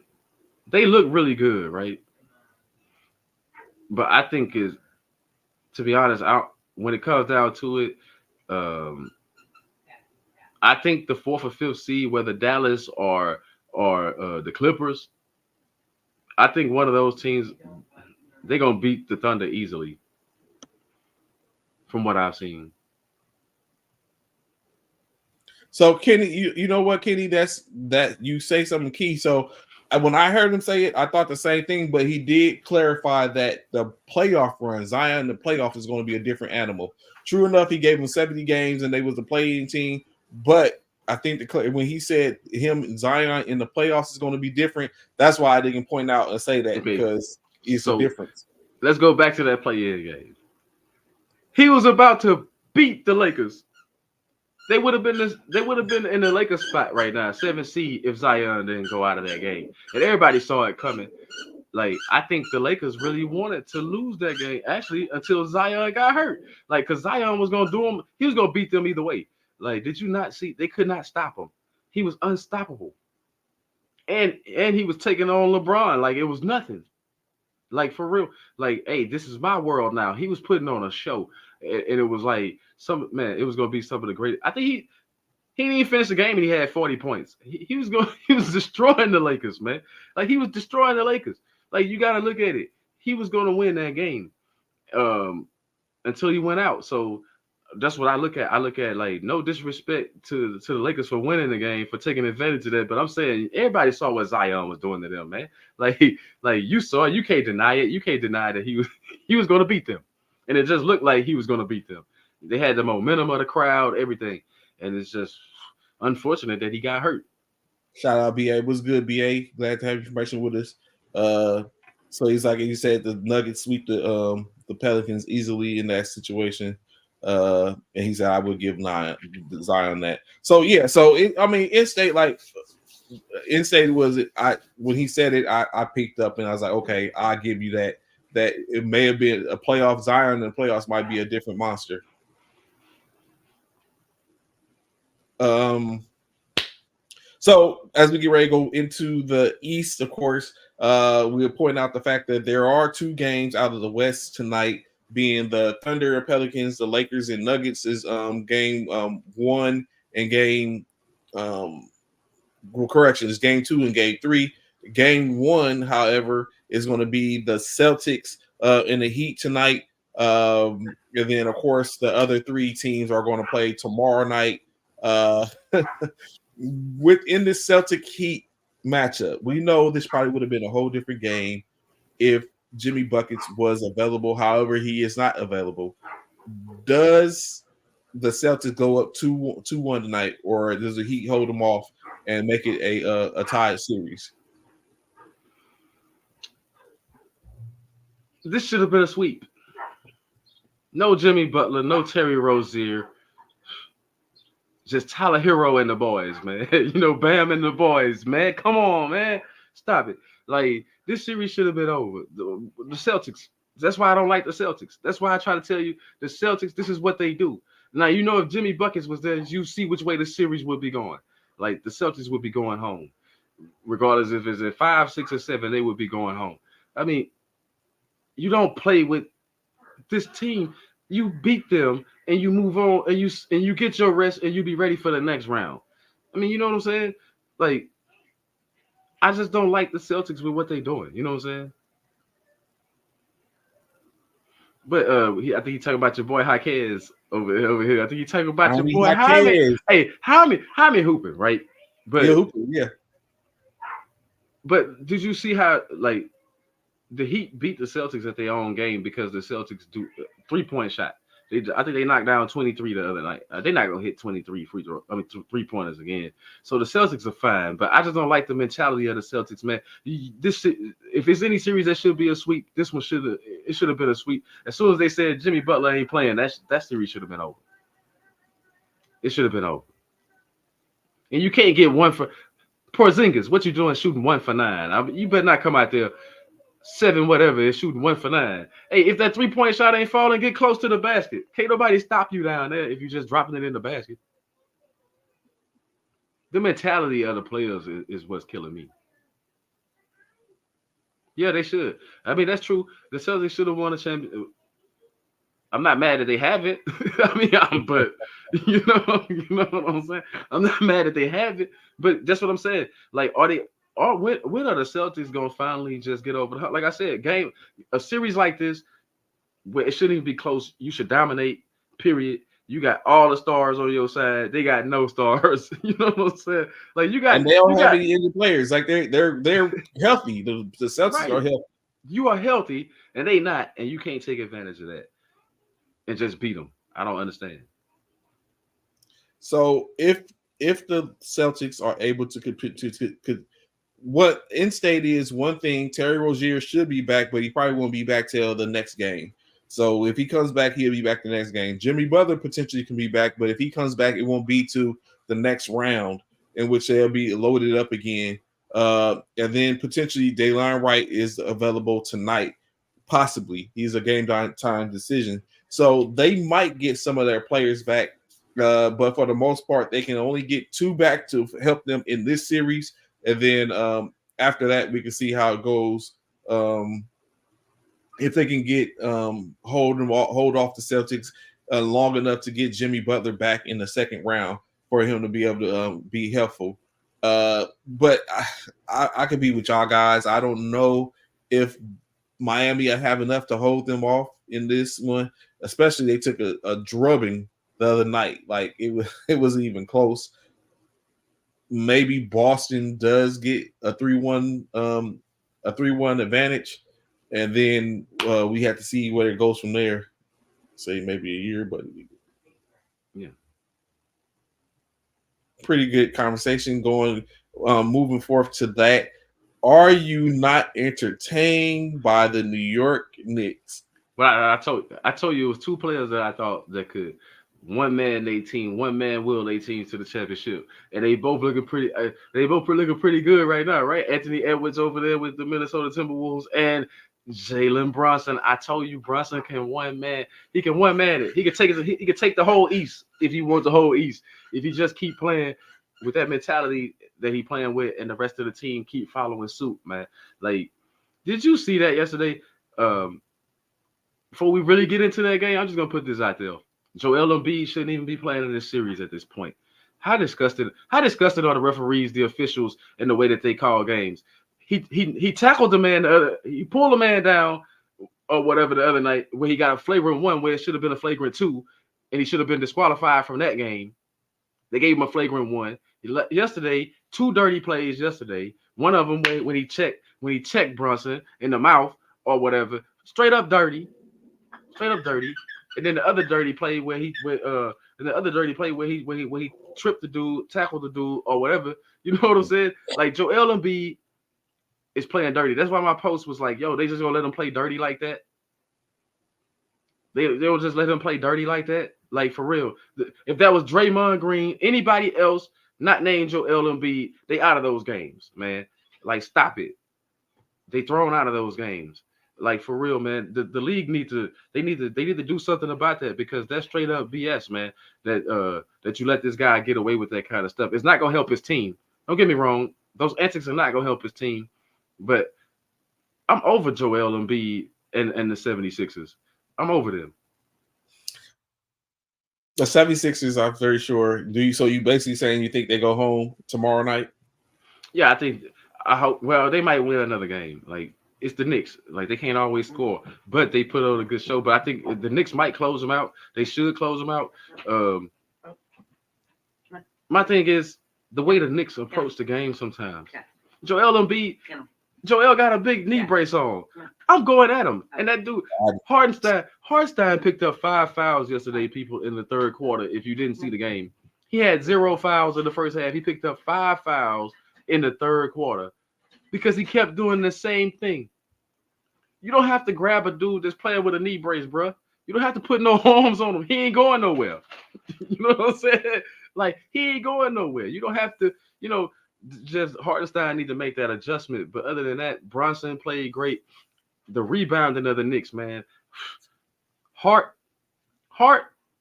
they look really good, right? But I think to be honest, when it comes down to it, I think the 4th or 5th seed, whether Dallas or the Clippers, I think one of those teams, they're gonna beat the Thunder easily. From what I've seen. So Kenny, you know what, Kenny? That you say something key. So when I heard him say it, I thought the same thing, but he did clarify that the playoff run, Zion, the playoff is going to be a different animal. True enough, he gave them 70 games and they was the playing team. But I think when he said him and Zion in the playoffs is going to be different, that's why I didn't point out and say that because it's a difference. Let's go back to that play-in game. He was about to beat the Lakers. They would have been in the Lakers spot right now, 7th seed, if Zion didn't go out of that game. And everybody saw it coming. Like, I think the Lakers really wanted to lose that game, actually, until Zion got hurt. Like, because Zion was going to do him. He was going to beat them either way. Like, did you not see? They could not stop him. He was unstoppable. And he was taking on LeBron like it was nothing. Like, for real. Like, hey, this is my world now. He was putting on a show. And it was like, it was going to be some of the great. I think he didn't even finish the game and he had 40 points. He was destroying the Lakers, man. Like, he was destroying the Lakers. Like, you got to look at it. He was going to win that game until he went out. So that's what I look at. I look at, like, no disrespect to the Lakers for winning the game, for taking advantage of that. But I'm saying everybody saw what Zion was doing to them, man. Like you saw it. You can't deny it. You can't deny that he was going to beat them. And it just looked like he was going to beat them. They had the momentum of the crowd, everything. And it's just unfortunate that he got hurt. Shout out, BA. What's good, BA? Glad to have information with us. So he's like you said, the Nuggets sweep the Pelicans easily in that situation. And he said, I would give Zion that. So, yeah. So, in-state, was it? When he said it, I picked up and I was like, okay, I'll give you that. That it may have been a playoff Zion, and playoffs might be a different monster. So as we get ready to go into the East, of course, we'll point out the fact that there are 2 games out of the West tonight, being the Thunder and Pelicans, the Lakers and Nuggets is game 1 and game is game 2 and game 3. Game 1, however, is going to be the Celtics and the Heat tonight. And then, of course, the other 3 teams are going to play tomorrow night. Within the Celtic Heat matchup. We know this probably would have been a whole different game if Jimmy Buckets was available. However, he is not available. Does the Celtics go up 2-1 tonight, or does the Heat hold them off and make it a tied series? This should have been a sweep. No Jimmy Butler, no Terry Rozier. Just Tyler Hero and the boys, man. Bam and the boys, man. Come on, man. Stop it. Like, this series should have been over. The Celtics. That's why I don't like the Celtics. That's why I try to tell you the Celtics, this is what they do. Now, if Jimmy Buckets was there, you see which way the series would be going. Like, the Celtics would be going home. Regardless if it's at 5, 6, or 7, they would be going home. I mean, you don't play with this team. You beat them and you move on and you get your rest and you be ready for the next round. I mean, you know what I'm saying? Like, I just don't like the Celtics with what they're doing. You know what I'm saying? But I think he's talking about your boy Jaquez over here. I think he's talking about your boy Jaime. Hey, Jaime hooping, right? But yeah. But did you see how, like, the Heat beat the Celtics at their own game because the Celtics do 3-point shot. I think they knocked down 23 the other night. They're not gonna hit 23 3-pointers again. So the Celtics are fine, but I just don't like the mentality of the Celtics, man. If it's any series that should be a sweep, this one should have been a sweep. As soon as they said Jimmy Butler ain't playing, that series should have been over. It should have been over. And you can't get one for Porzingis. What you doing shooting 1 for 9? You better not come out there 7 whatever is shooting 1 for 9. Hey, if that 3-point shot ain't falling, get close to the basket. Can't nobody stop you down there if you're just dropping it in the basket. The mentality of the players is what's killing me. Yeah, they should. I mean, that's true. The Celtics should have won a championship. I'm not mad that they haven't. But you know what I'm saying? I'm not mad that they haven't, but that's what I'm saying. Like, when are the Celtics gonna finally just get over the hump? Like I said, a series like this where it shouldn't even be close. You should dominate. Period. You got all the stars on your side. They got no stars. You know what I'm saying? Like, you got, and they don't have any injured players. Like, they're healthy. The Celtics are healthy. You are healthy, and they not, and you can't take advantage of that and just beat them. I don't understand. So if the Celtics are able to compete, what in state is one thing. Terry Rozier should be back, but he probably won't be back till the next game. So if he comes back, he'll be back the next game. Jimmy Butler potentially can be back, but if he comes back, it won't be to the next round in which they'll be loaded up again. And then potentially Delon Wright is available tonight. Possibly. He's a game time decision. So they might get some of their players back. But for the most part, they can only get 2 back to help them in this series. And then after that, we can see how it goes. If they can get hold off the Celtics long enough to get Jimmy Butler back in the second round for him to be able to be helpful. But I could be with y'all guys. I don't know if Miami have enough to hold them off in this one. Especially they took a drubbing the other night. Like, it wasn't even close. Maybe Boston does get a 3-1 advantage, and then we have to see where it goes from there. Say maybe a year, but yeah, pretty good conversation going. Moving forth to that, are you not entertained by the New York Knicks? Well, I told you it was 2 players that I thought that could. One man will their team to the championship, and they both looking pretty. Looking pretty good right now, right? Anthony Edwards over there with the Minnesota Timberwolves and Jalen Brunson. I told you, Brunson can one man. He can one man it. He can take the whole East if he wants the whole East. If he just keep playing with that mentality that he playing with, and the rest of the team keep following suit, man. Like, did you see that yesterday? Before we really get into that game, I'm just gonna put this out there. Joel Embiid shouldn't even be playing in this series at this point. How disgusted are the referees, the officials, and the way that they call games? He tackled the man, he pulled the man down or whatever the other night where he got a flagrant 1 where it should have been a flagrant 2, and he should have been disqualified from that game. They gave him a flagrant 1. Yesterday, 2 dirty plays yesterday. One of them when he checked Brunson in the mouth or whatever, straight up dirty. And then the other dirty play where he tripped the dude, tackled the dude, or whatever. You know what I'm saying? Like Joel Embiid is playing dirty. That's why my post was like, "Yo, they just gonna let him play dirty like that? They'll just let him play dirty like that? Like for real? If that was Draymond Green, anybody else not named Joel Embiid, they out of those games, man. Like stop it. They thrown out of those games." Like for real, man. The league need to do something about that because that's straight up BS, man. That you let this guy get away with that kind of stuff. It's not gonna help his team. Don't get me wrong. Those antics are not gonna help his team. But I'm over Joel Embiid and the 76ers. I'm over them. The 76ers, I'm very sure. So you basically saying you think they go home tomorrow night? Yeah, I hope. Well, they might win another game. Like. It's the Knicks. Like they can't always score, but they put on a good show. But I think the Knicks might close them out. They should close them out. My thing is the way the Knicks approach the game sometimes. Joel Embiid, Joel got a big knee brace on. I'm going at him. And that dude, Hartenstein picked up 5 fouls yesterday, people, in the third quarter. If you didn't see the game, he had 0 fouls in the first half. He picked up 5 fouls in the third quarter. Because he kept doing the same thing. You don't have to grab a dude that's playing with a knee brace, bro. You don't have to put no arms on him. He ain't going nowhere. You know what I'm saying? Like, he ain't going nowhere. You don't have to, just Hartenstein need to make that adjustment. But other than that, Brunson played great. The rebounding of the Knicks, man. Hart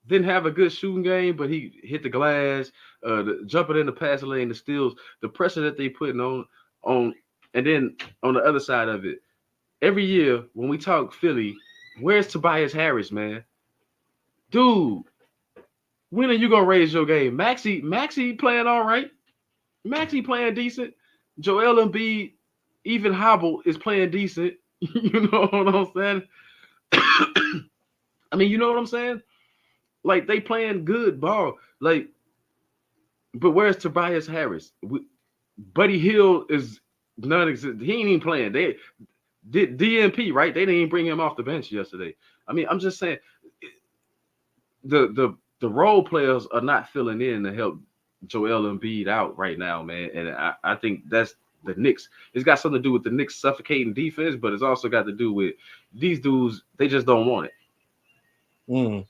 didn't have a good shooting game, but he hit the glass, jumping in the passing lane, the steals, the pressure that they putting on. And then on the other side of it, every year when we talk Philly, where's Tobias Harris, man? Dude, when are you gonna raise your game? Maxey playing all right. Maxey playing decent. Joel Embiid, even Hobble is playing decent. You know what I'm saying? I mean, you know what I'm saying? Like they playing good ball. Like, but where's Tobias Harris? Buddy Hield is non-existent. He ain't even playing. They did DNP, right? They didn't even bring him off the bench yesterday. I mean, I'm just saying the role players are not filling in to help Joel Embiid out right now, man. And I think that's the Knicks. It's got something to do with the Knicks suffocating defense, but it's also got to do with these dudes. They just don't want it.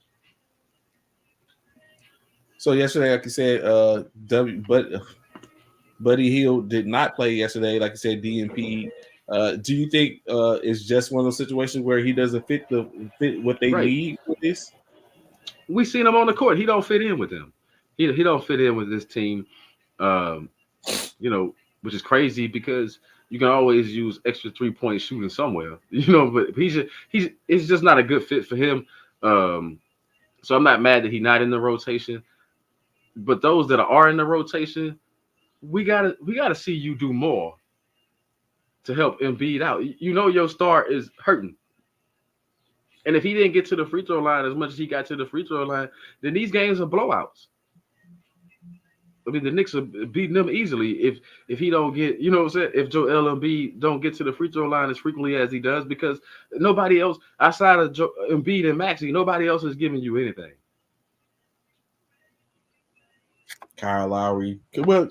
So yesterday, like you said, Buddy Hield did not play yesterday. Like I said, DNP. Do you think it's just one of those situations where he doesn't fit what they need with this? We seen him on the court. He don't fit in with them. He don't fit in with this team. Which is crazy because you can always use extra 3-point shooting somewhere. But it's just not a good fit for him. So I'm not mad that he's not in the rotation. But those that are in the rotation, we gotta see you do more to help Embiid out. Your star is hurting. And if he didn't get to the free throw line as much as he got to the free throw line, then these games are blowouts. I mean, the Knicks are beating them easily if he don't get, if Joel Embiid don't get to the free throw line as frequently as he does, because nobody else outside of Embiid and Maxey, nobody else is giving you anything. Kyle Lowry. Well,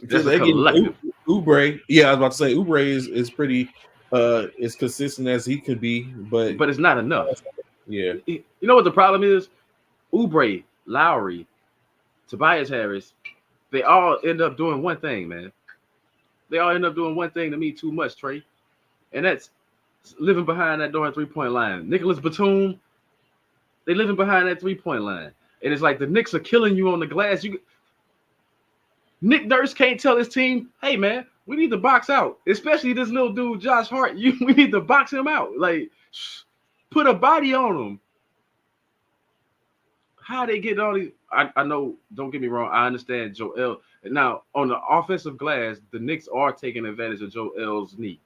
Oubre. Yeah, I was about to say Oubre is pretty as consistent as he could be, but it's not enough. Yeah. You know what the problem is? Oubre, Lowry, Tobias Harris, they all end up doing one thing, man. They all end up doing one thing to me too much, Trey. And that's living behind that darn 3-point line. Nicholas Batum, they living behind that 3-point line. And it's like the Knicks are killing you on the glass. Nick Nurse can't tell his team, hey, man, we need to box out. Especially this little dude, Josh Hart. We need to box him out. Like, put a body on him. How they get all these? I know, don't get me wrong, I understand Joel. Now, on the offensive glass, the Knicks are taking advantage of Joel's knee.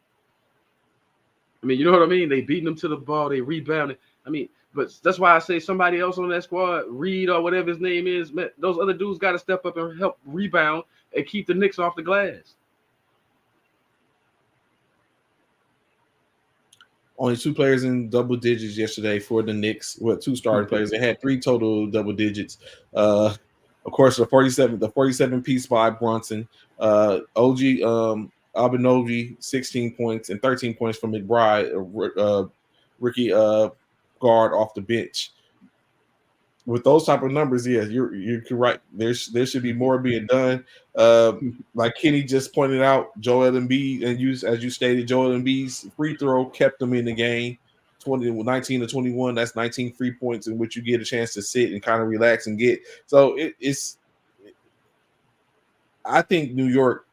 I mean, you know what I mean? They beating him to the ball. They rebounding. I mean, but that's why I say somebody else on that squad, Reed or whatever his name is, man, those other dudes got to step up and help rebound and keep the Knicks off the glass. Only 2 players in double digits yesterday for the Knicks. Well, 2 starting players. They had 3 total double digits. Of course, the 47 piece by Brunson. OG Abenovi, 16 points and 13 points from McBride, rookie guard off the bench. With those type of numbers, yeah, you're right. There should be more being done. Like Kenny just pointed out, Joel Embiid, and as you stated, Joel Embiid's free throw kept them in the game. 19 to 21. That's 19 free points in which you get a chance to sit and kind of relax and get. So it's. I think New York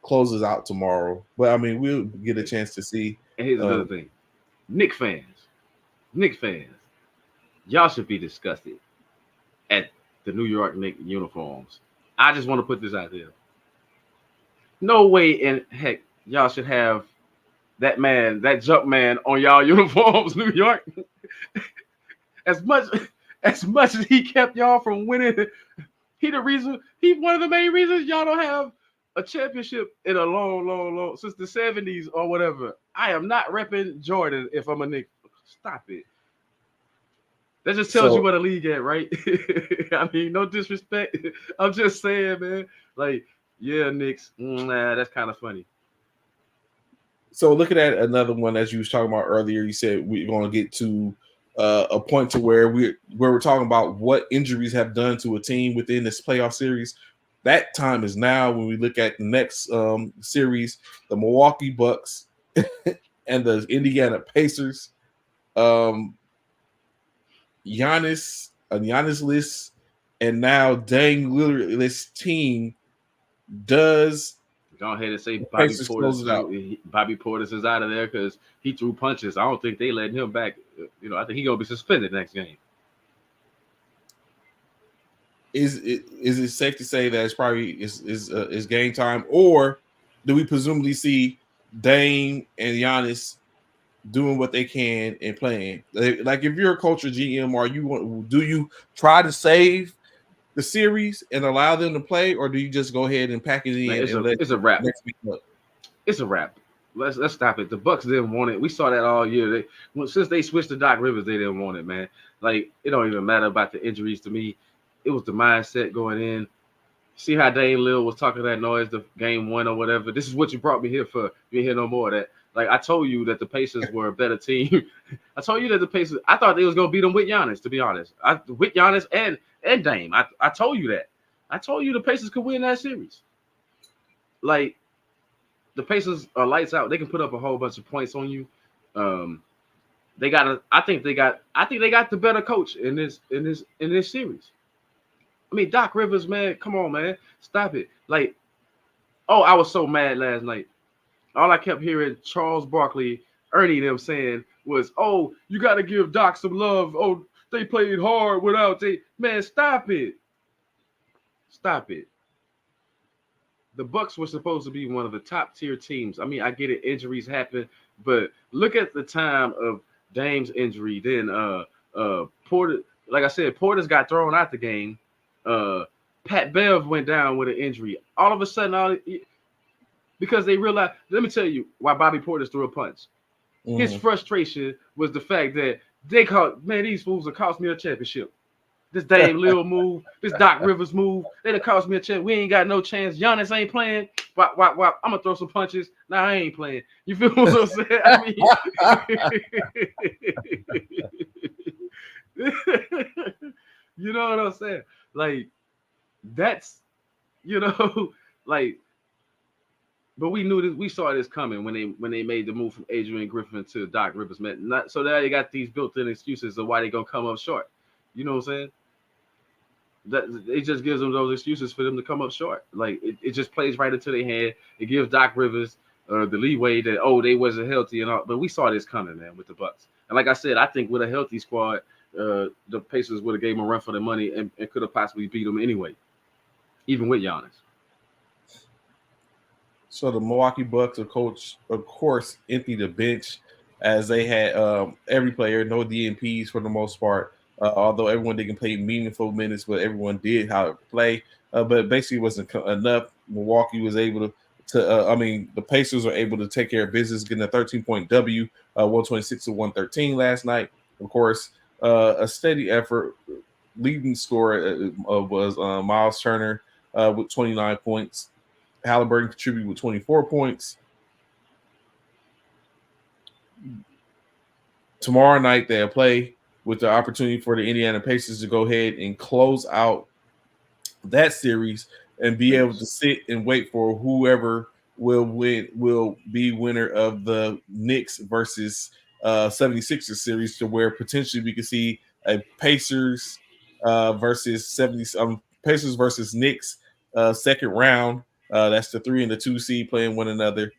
closes out tomorrow, but I mean we'll get a chance to see. And here's another thing, Knicks fans, y'all should be disgusted at the New York Knicks uniforms. I just want to put this out there. No way in heck y'all should have that jump man on y'all uniforms, New York. As much as he kept y'all from winning, he's one of the main reasons y'all don't have a championship in a long since the 70s or whatever. I am not repping Jordan if I'm a Knicks. Stop it. That just tells you what a league at, right? I mean, no disrespect. I'm just saying, man. Like, yeah, Knicks. That's kind of funny. So looking at another one, as you was talking about earlier, you said we're going to get to a point to where we're talking about what injuries have done to a team within this playoff series. That time is now when we look at the next series, the Milwaukee Bucks and the Indiana Pacers. Giannis-less, and now Dame Lillard-less team does. Go ahead and say Bobby Portis is out of there because he threw punches. I don't think they letting him back. I think he's gonna be suspended next game. Is it safe to say that it's probably is game time, or do we presumably see Dame and Giannis doing what they can and playing? Like if you're a culture GM, do you try to save the series and allow them to play, or do you just go ahead and pack it in? It's a wrap. It's a wrap. Let's stop it. The Bucks didn't want it. We saw that all year. Since they switched to Doc Rivers, they didn't want it, man. Like it don't even matter about the injuries to me. It was the mindset going in. See how Dame Lillard was talking that noise, the game 1 or whatever. This is what you brought me here for. You ain't hear no more of that. Like I told you that the Pacers were a better team. I told you that the Pacers. I thought they was gonna beat them with Giannis. To be honest, with Giannis and Dame. I told you that. I told you the Pacers could win that series. Like the Pacers are lights out. They can put up a whole bunch of points on you. I think they got the better coach in this series. I mean, Doc Rivers, man, come on, man. Stop it. Like, I was so mad last night. All I kept hearing Charles Barkley, Ernie them saying was, you got to give Doc some love. They played hard without man, stop it. Stop it. The Bucks were supposed to be one of the top tier teams. I mean, I get it, injuries happen, but look at the time of Dame's injury. Then Porter, like I said, Porter's got thrown out the game. Pat Bev went down with an injury. All of a sudden, because they realized, let me tell you why Bobby Portis threw a punch. Mm-hmm. His frustration was the fact that these fools have cost me a championship. This Dame Lillard move, this Doc Rivers move, they'd have cost me a chance. We ain't got no chance. Giannis ain't playing. Wop. I'm gonna throw some punches. Nah, I ain't playing. You feel what I'm saying? I mean, you know what I'm saying? Like, that's, like, but we knew this. We saw this coming when they made the move from Adrian Griffin to Doc Rivers. So now they got these built-in excuses of why they gonna come up short. You know what I'm saying? That it just gives them those excuses for them to come up short. Like it just plays right into their head. It gives Doc Rivers the leeway that they wasn't healthy and all. But we saw this coming, man, with the Bucks. And like I said, I think with a healthy squad, the Pacers would have gave them a run for their money and could have possibly beat them anyway, even with Giannis. So the Milwaukee Bucks, of course, emptied the bench as they had every player, no DNPs for the most part. Although everyone didn't play meaningful minutes, but everyone did how to play. But basically, it wasn't enough. Milwaukee was able to the Pacers were able to take care of business, getting a 13-point W 126 to 113 last night. Of course, a steady effort. Leading scorer was Miles Turner with 29 points. Halliburton contributed with 24 points. Tomorrow night they'll play with the opportunity for the Indiana Pacers to go ahead and close out that series and be able to sit and wait for whoever will be winner of the Knicks versus 76ers series, to where potentially we could see a Pacers versus Pacers versus Knicks second round. That's the 3 and the 2 seed playing one another.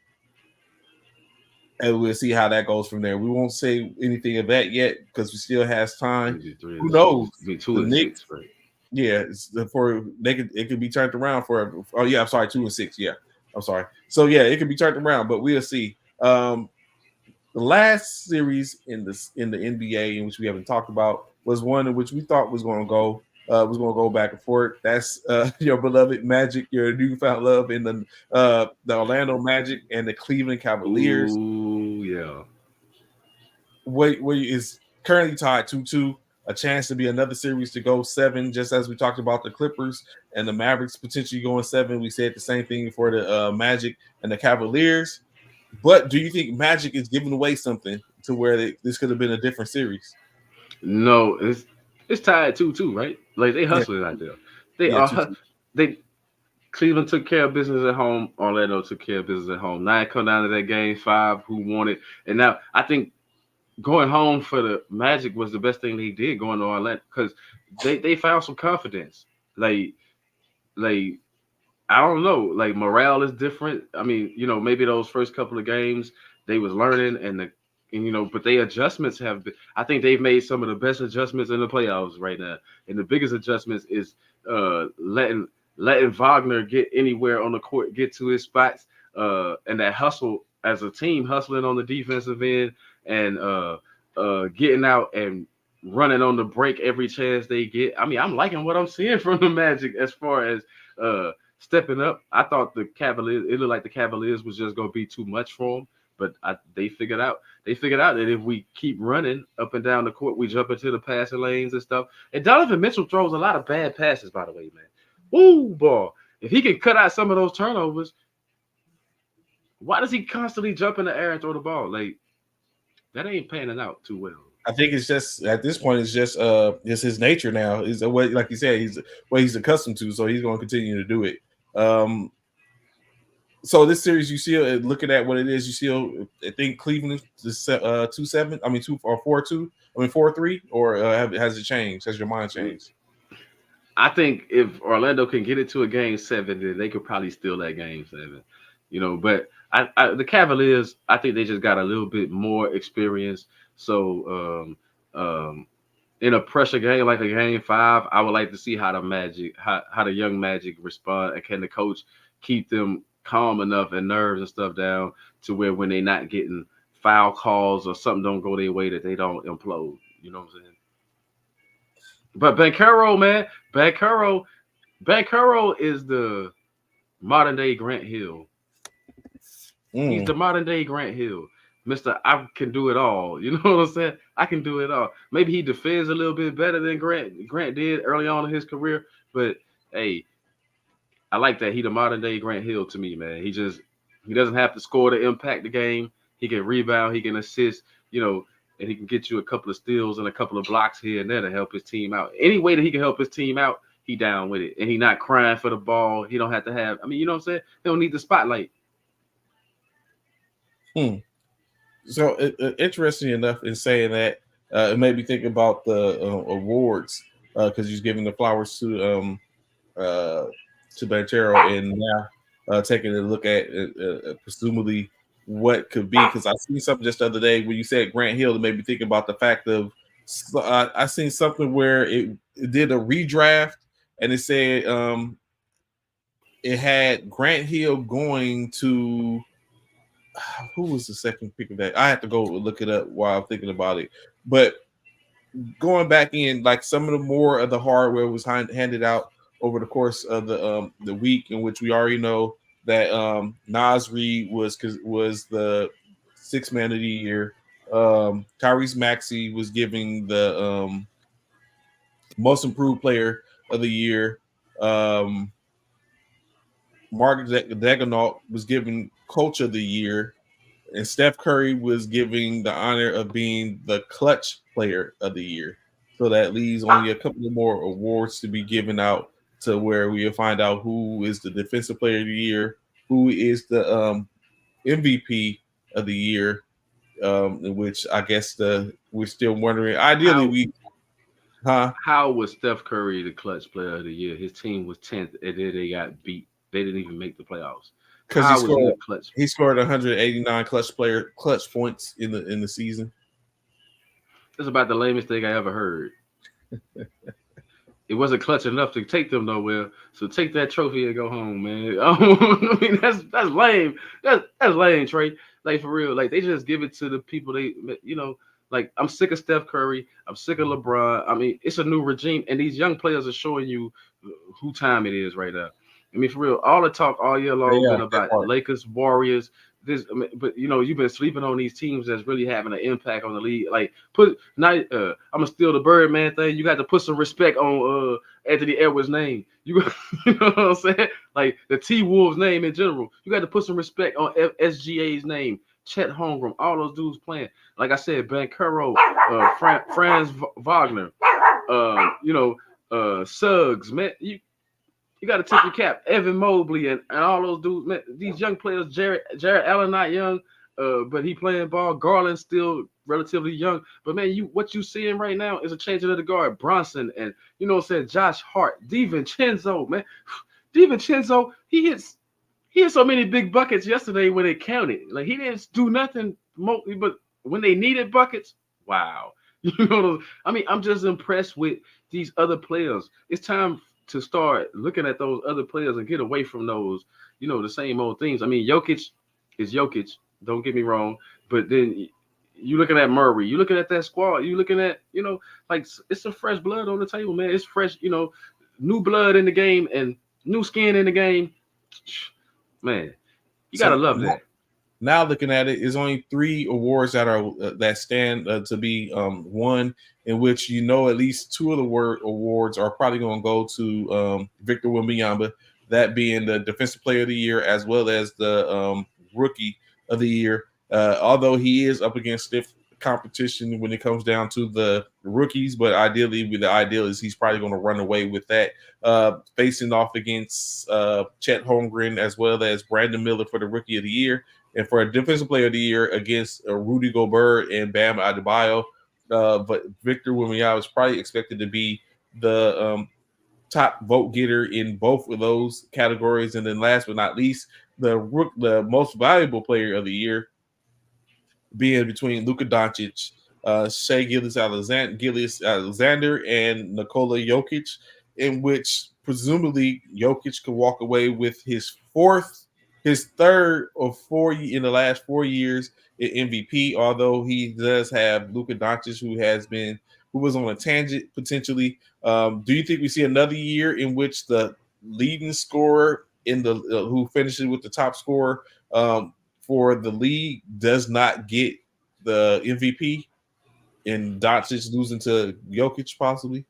And we'll see how that goes from there. We won't say anything of that yet because we still has time. Who knows? Two and Knicks, 6, right? Yeah, it could be turned around for. Oh yeah, I'm sorry, 2 and 6. Yeah, I'm sorry. So yeah, it could be turned around, but we'll see. The last series in the NBA in which we haven't talked about was one in which we thought was going to go back and forth. That's your beloved Magic, your newfound love in the Orlando Magic and the Cleveland Cavaliers. Ooh, yeah. What is currently tied 2-2. A chance to be another series to go 7, just as we talked about the Clippers and the Mavericks potentially going 7. We said the same thing for the Magic and the Cavaliers. But do you think Magic is giving away something to where this could have been a different series? No, it's tied 2-2, right? Like they hustling out there. Cleveland took care of business at home. Orlando took care of business at home. Now it come down to that game 5, who won it. And now I think going home for the Magic was the best thing they did going to Orlando, because they found some confidence. Like I don't know, like morale is different. I mean, maybe those first couple of games they was learning but they adjustments have been, I think they've made some of the best adjustments in the playoffs right now. And the biggest adjustments is letting Wagner get anywhere on the court, get to his spots, and that hustle as a team, hustling on the defensive end and getting out and running on the break every chance they get. I mean, I'm liking what I'm seeing from the Magic as far as stepping up. I thought it looked like the Cavaliers was just going to be too much for them, but they figured out that if we keep running up and down the court, we jump into the passing lanes and stuff. And Donovan Mitchell throws a lot of bad passes, by the way, man. Ooh, boy. If he can cut out some of those turnovers, why does he constantly jump in the air and throw the ball? Like, that ain't panning out too well. I think it's just at this point, it's just his nature now. Is what, like you said, he's accustomed to, so he's going to continue to do it. So this series, you see, looking at what it is, you see, I think Cleveland is 2-7. I mean, 2 or 4-2. I mean 4-3, or has it changed? Has your mind changed? I think if Orlando can get it to a game 7, then they could probably steal that game 7. But the Cavaliers, I think they just got a little bit more experience. So in a pressure game like a game 5, I would like to see how the young Magic respond, and can the coach keep them calm enough and nerves and stuff down to where when they're not getting foul calls or something don't go their way, that they don't implode. You know what I'm saying? But Banchero, man, Banchero is the modern day Grant Hill. He's the modern day Grant Hill. Mr. I can do it all. You know what I'm saying? I can do it all. Maybe he defends a little bit better than Grant did early on in his career. But hey, I like that. He the modern day Grant Hill to me, man. He doesn't have to score to impact the game. He can rebound, he can assist, and he can get you a couple of steals and a couple of blocks here and there to help his team out. Any way that he can help his team out, he down with it. And he not crying for the ball. He don't have to have, you know what I'm saying? He don't need the spotlight. So interesting enough in saying that, it made me think about the awards, because he's giving the flowers to Banchero, and now taking a look at presumably what could be, because I seen something just the other day when you said Grant Hill, it made me think about the fact of I seen something where it did a redraft, and it said it had Grant Hill going to who was the second pick of that? I have to go look it up while I'm thinking about it. But going back in, like some of the more of the hardware was handed out over the course of the week, in which we already know that Naz Reid was the 6th man of the year. Tyrese Maxey was giving the most improved player of the year. Mark Daigneault was given coach of the year, and Steph Curry was giving the honor of being the clutch player of the year. So that leaves only a couple more awards to be given out, to where we'll find out who is the defensive player of the year, who is the MVP of the year, in which I guess we're still wondering. Ideally, How was Steph Curry the clutch player of the year? His team was 10th, and then they got beat. They didn't even make the playoffs. Because he scored 189 clutch points in the season. That's about the lamest thing I ever heard. It wasn't clutch enough to take them nowhere. So take that trophy and go home, man. I mean, that's lame. That's lame, Trey. Like, for real. Like, they just give it to the people like, I'm sick of Steph Curry. I'm sick of LeBron. I mean, it's a new regime, and these young players are showing you who time it is right now. I mean, for real, all the talk all year long been about Lakers, Warriors. But you've been sleeping on these teams that's really having an impact on the league. Like, I'm gonna steal the Birdman thing. You got to put some respect on Anthony Edwards' name. You know what I'm saying? Like the T-Wolves name in general. You got to put some respect on SGA's name. Chet Holmgren, all those dudes playing. Like I said, Bankero, Franz Wagner, Suggs, man. You got to tip your cap. Evan Mobley and all those dudes, man. These young players, Jared Allen not young, but he playing ball. Garland still relatively young. But, man, what you seeing right now is a change of the guard. Bronson and, Josh Hart. DiVincenzo, man. DiVincenzo, he hit so many big buckets yesterday when it counted. Like, he didn't do nothing, but when they needed buckets, wow. I'm just impressed with these other players. It's time to start looking at those other players and get away from those, the same old things. I mean, Jokic is Jokic, don't get me wrong, but then you looking at Murray, you looking at that squad, you looking at, like, it's some fresh blood on the table, man. It's fresh, new blood in the game and new skin in the game. Man, you gotta love that. Now looking at it, is only 3 awards that stand to be won, in which at least 2 of the awards are probably going to go to Victor Wembanyama, that being the Defensive Player of the Year as well as the Rookie of the Year. Although he is up against stiff competition when it comes down to the rookies, but ideally, the ideal is he's probably going to run away with that, facing off against Chet Holmgren as well as Brandon Miller for the Rookie of the Year. And for a Defensive Player of the Year against Rudy Gobert and Bam Adebayo, but Victor Wembanyama is probably expected to be the top vote getter in both of those categories. And then last but not least, the most valuable player of the year being between Luka Doncic, Shai Gilgeous-Alexander, and Nikola Jokic, in which presumably Jokic could walk away with his third of 4 in the last 4 years in MVP, although he does have Luka Doncic, who was on a tangent potentially. Do you think we see another year in which the leading scorer who finishes with the top scorer for the league does not get the MVP, and Doncic losing to Jokic possibly?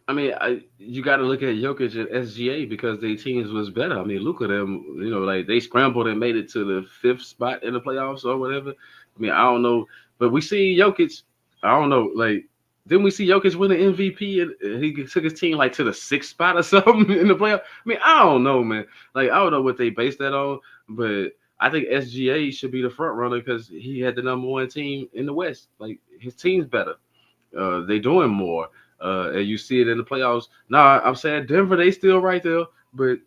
I mean, you got to look at Jokic and SGA because their teams was better. I mean, look at them, like they scrambled and made it to the 5th spot in the playoffs or whatever. I mean, I don't know, but we see Jokic. I don't know, like, didn't we see Jokic win the MVP and he took his team like to the 6th spot or something in the playoff? I mean, I don't know, man. Like, I don't know what they based that on, but I think SGA should be the front runner because he had the number 1 team in the West. Like, his team's better. They doing more. And you see it in the playoffs. Now, I'm saying Denver, they still right there. But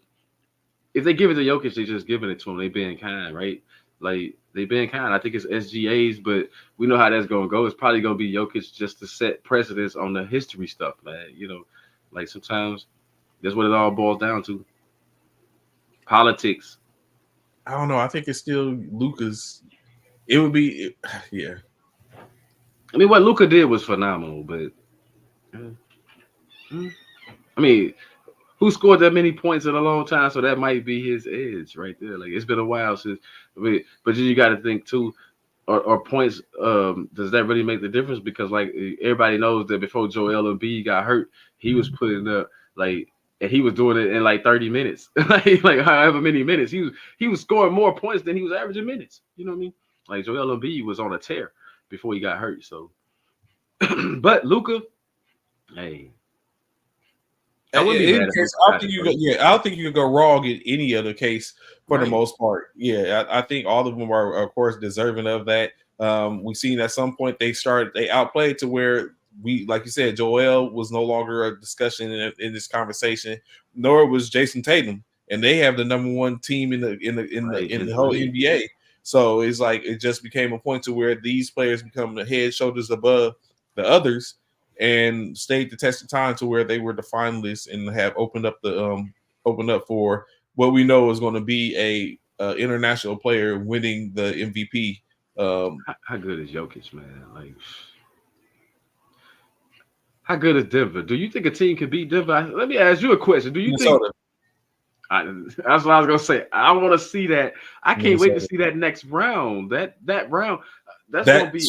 if they give it to Jokic, they just giving it to him. They being kind, right? Like, they being kind. I think it's SGA's, but we know how that's going to go. It's probably going to be Jokic just to set precedence on the history stuff, man. Like sometimes that's what it all boils down to. Politics. I don't know. I think it's still Luka's. It would be, yeah. I mean, what Luka did was phenomenal, but I mean, who scored that many points in a long time? So that might be his edge right there. Like, it's been a while since, but you got to think too. or points, does that really make the difference? Because like everybody knows that before Joel Embiid got hurt, he was putting up like, and he was doing it in like 30 minutes, like however many minutes he was scoring more points than he was averaging minutes. You know what I mean? Like Joel Embiid was on a tear before he got hurt. So, but Luka, hey. I wouldn't be mad if I don't think I don't think you could go wrong in any other case for the most part. Yeah, I think all of them are, of course, deserving of that. We've seen at some point they outplayed to where we, like you said, Joel was no longer a discussion in this conversation, nor was Jason Tatum, and they have the number one team in the whole NBA. So it's like it just became a point to where these players become the head shoulders above the others, and stayed the test of time to where they were the finalists and have opened up for what we know is going to be a international player winning the MVP. How good is Jokic, man? Like, how good is Denver? Do you think a team can beat Denver? Let me ask you a question. Do you think? That's what I was gonna say. I want to see that. I can't wait to see that next round. That round. That's gonna be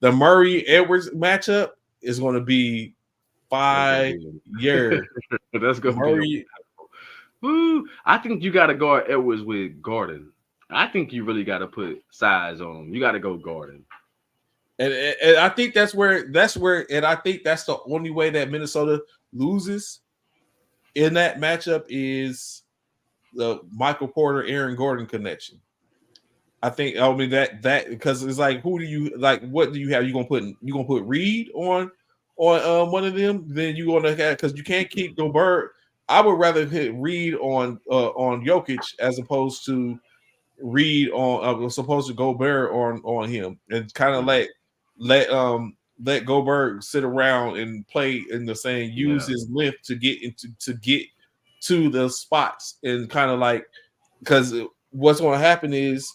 the Murray Edwards matchup is going to be 5 years. That's going to be. Woo! I think you got to guard Edwards with Gordon. I think you really got to put size on him. You got to go Gordon. And I think that's where, and I think that's the only way that Minnesota loses in that matchup is the Michael Porter, Aaron Gordon connection. I mean that because it's like, who do you like? What do you have? You gonna put Reed on one of them? Then you gonna have, because you can't keep Gobert. I would rather hit Reed on Jokic as opposed to Reed supposed to Gobert on him, and kind of let Gobert sit around and play in the same, use his lift to get to the spots, and kind of like, because what's going to happen is,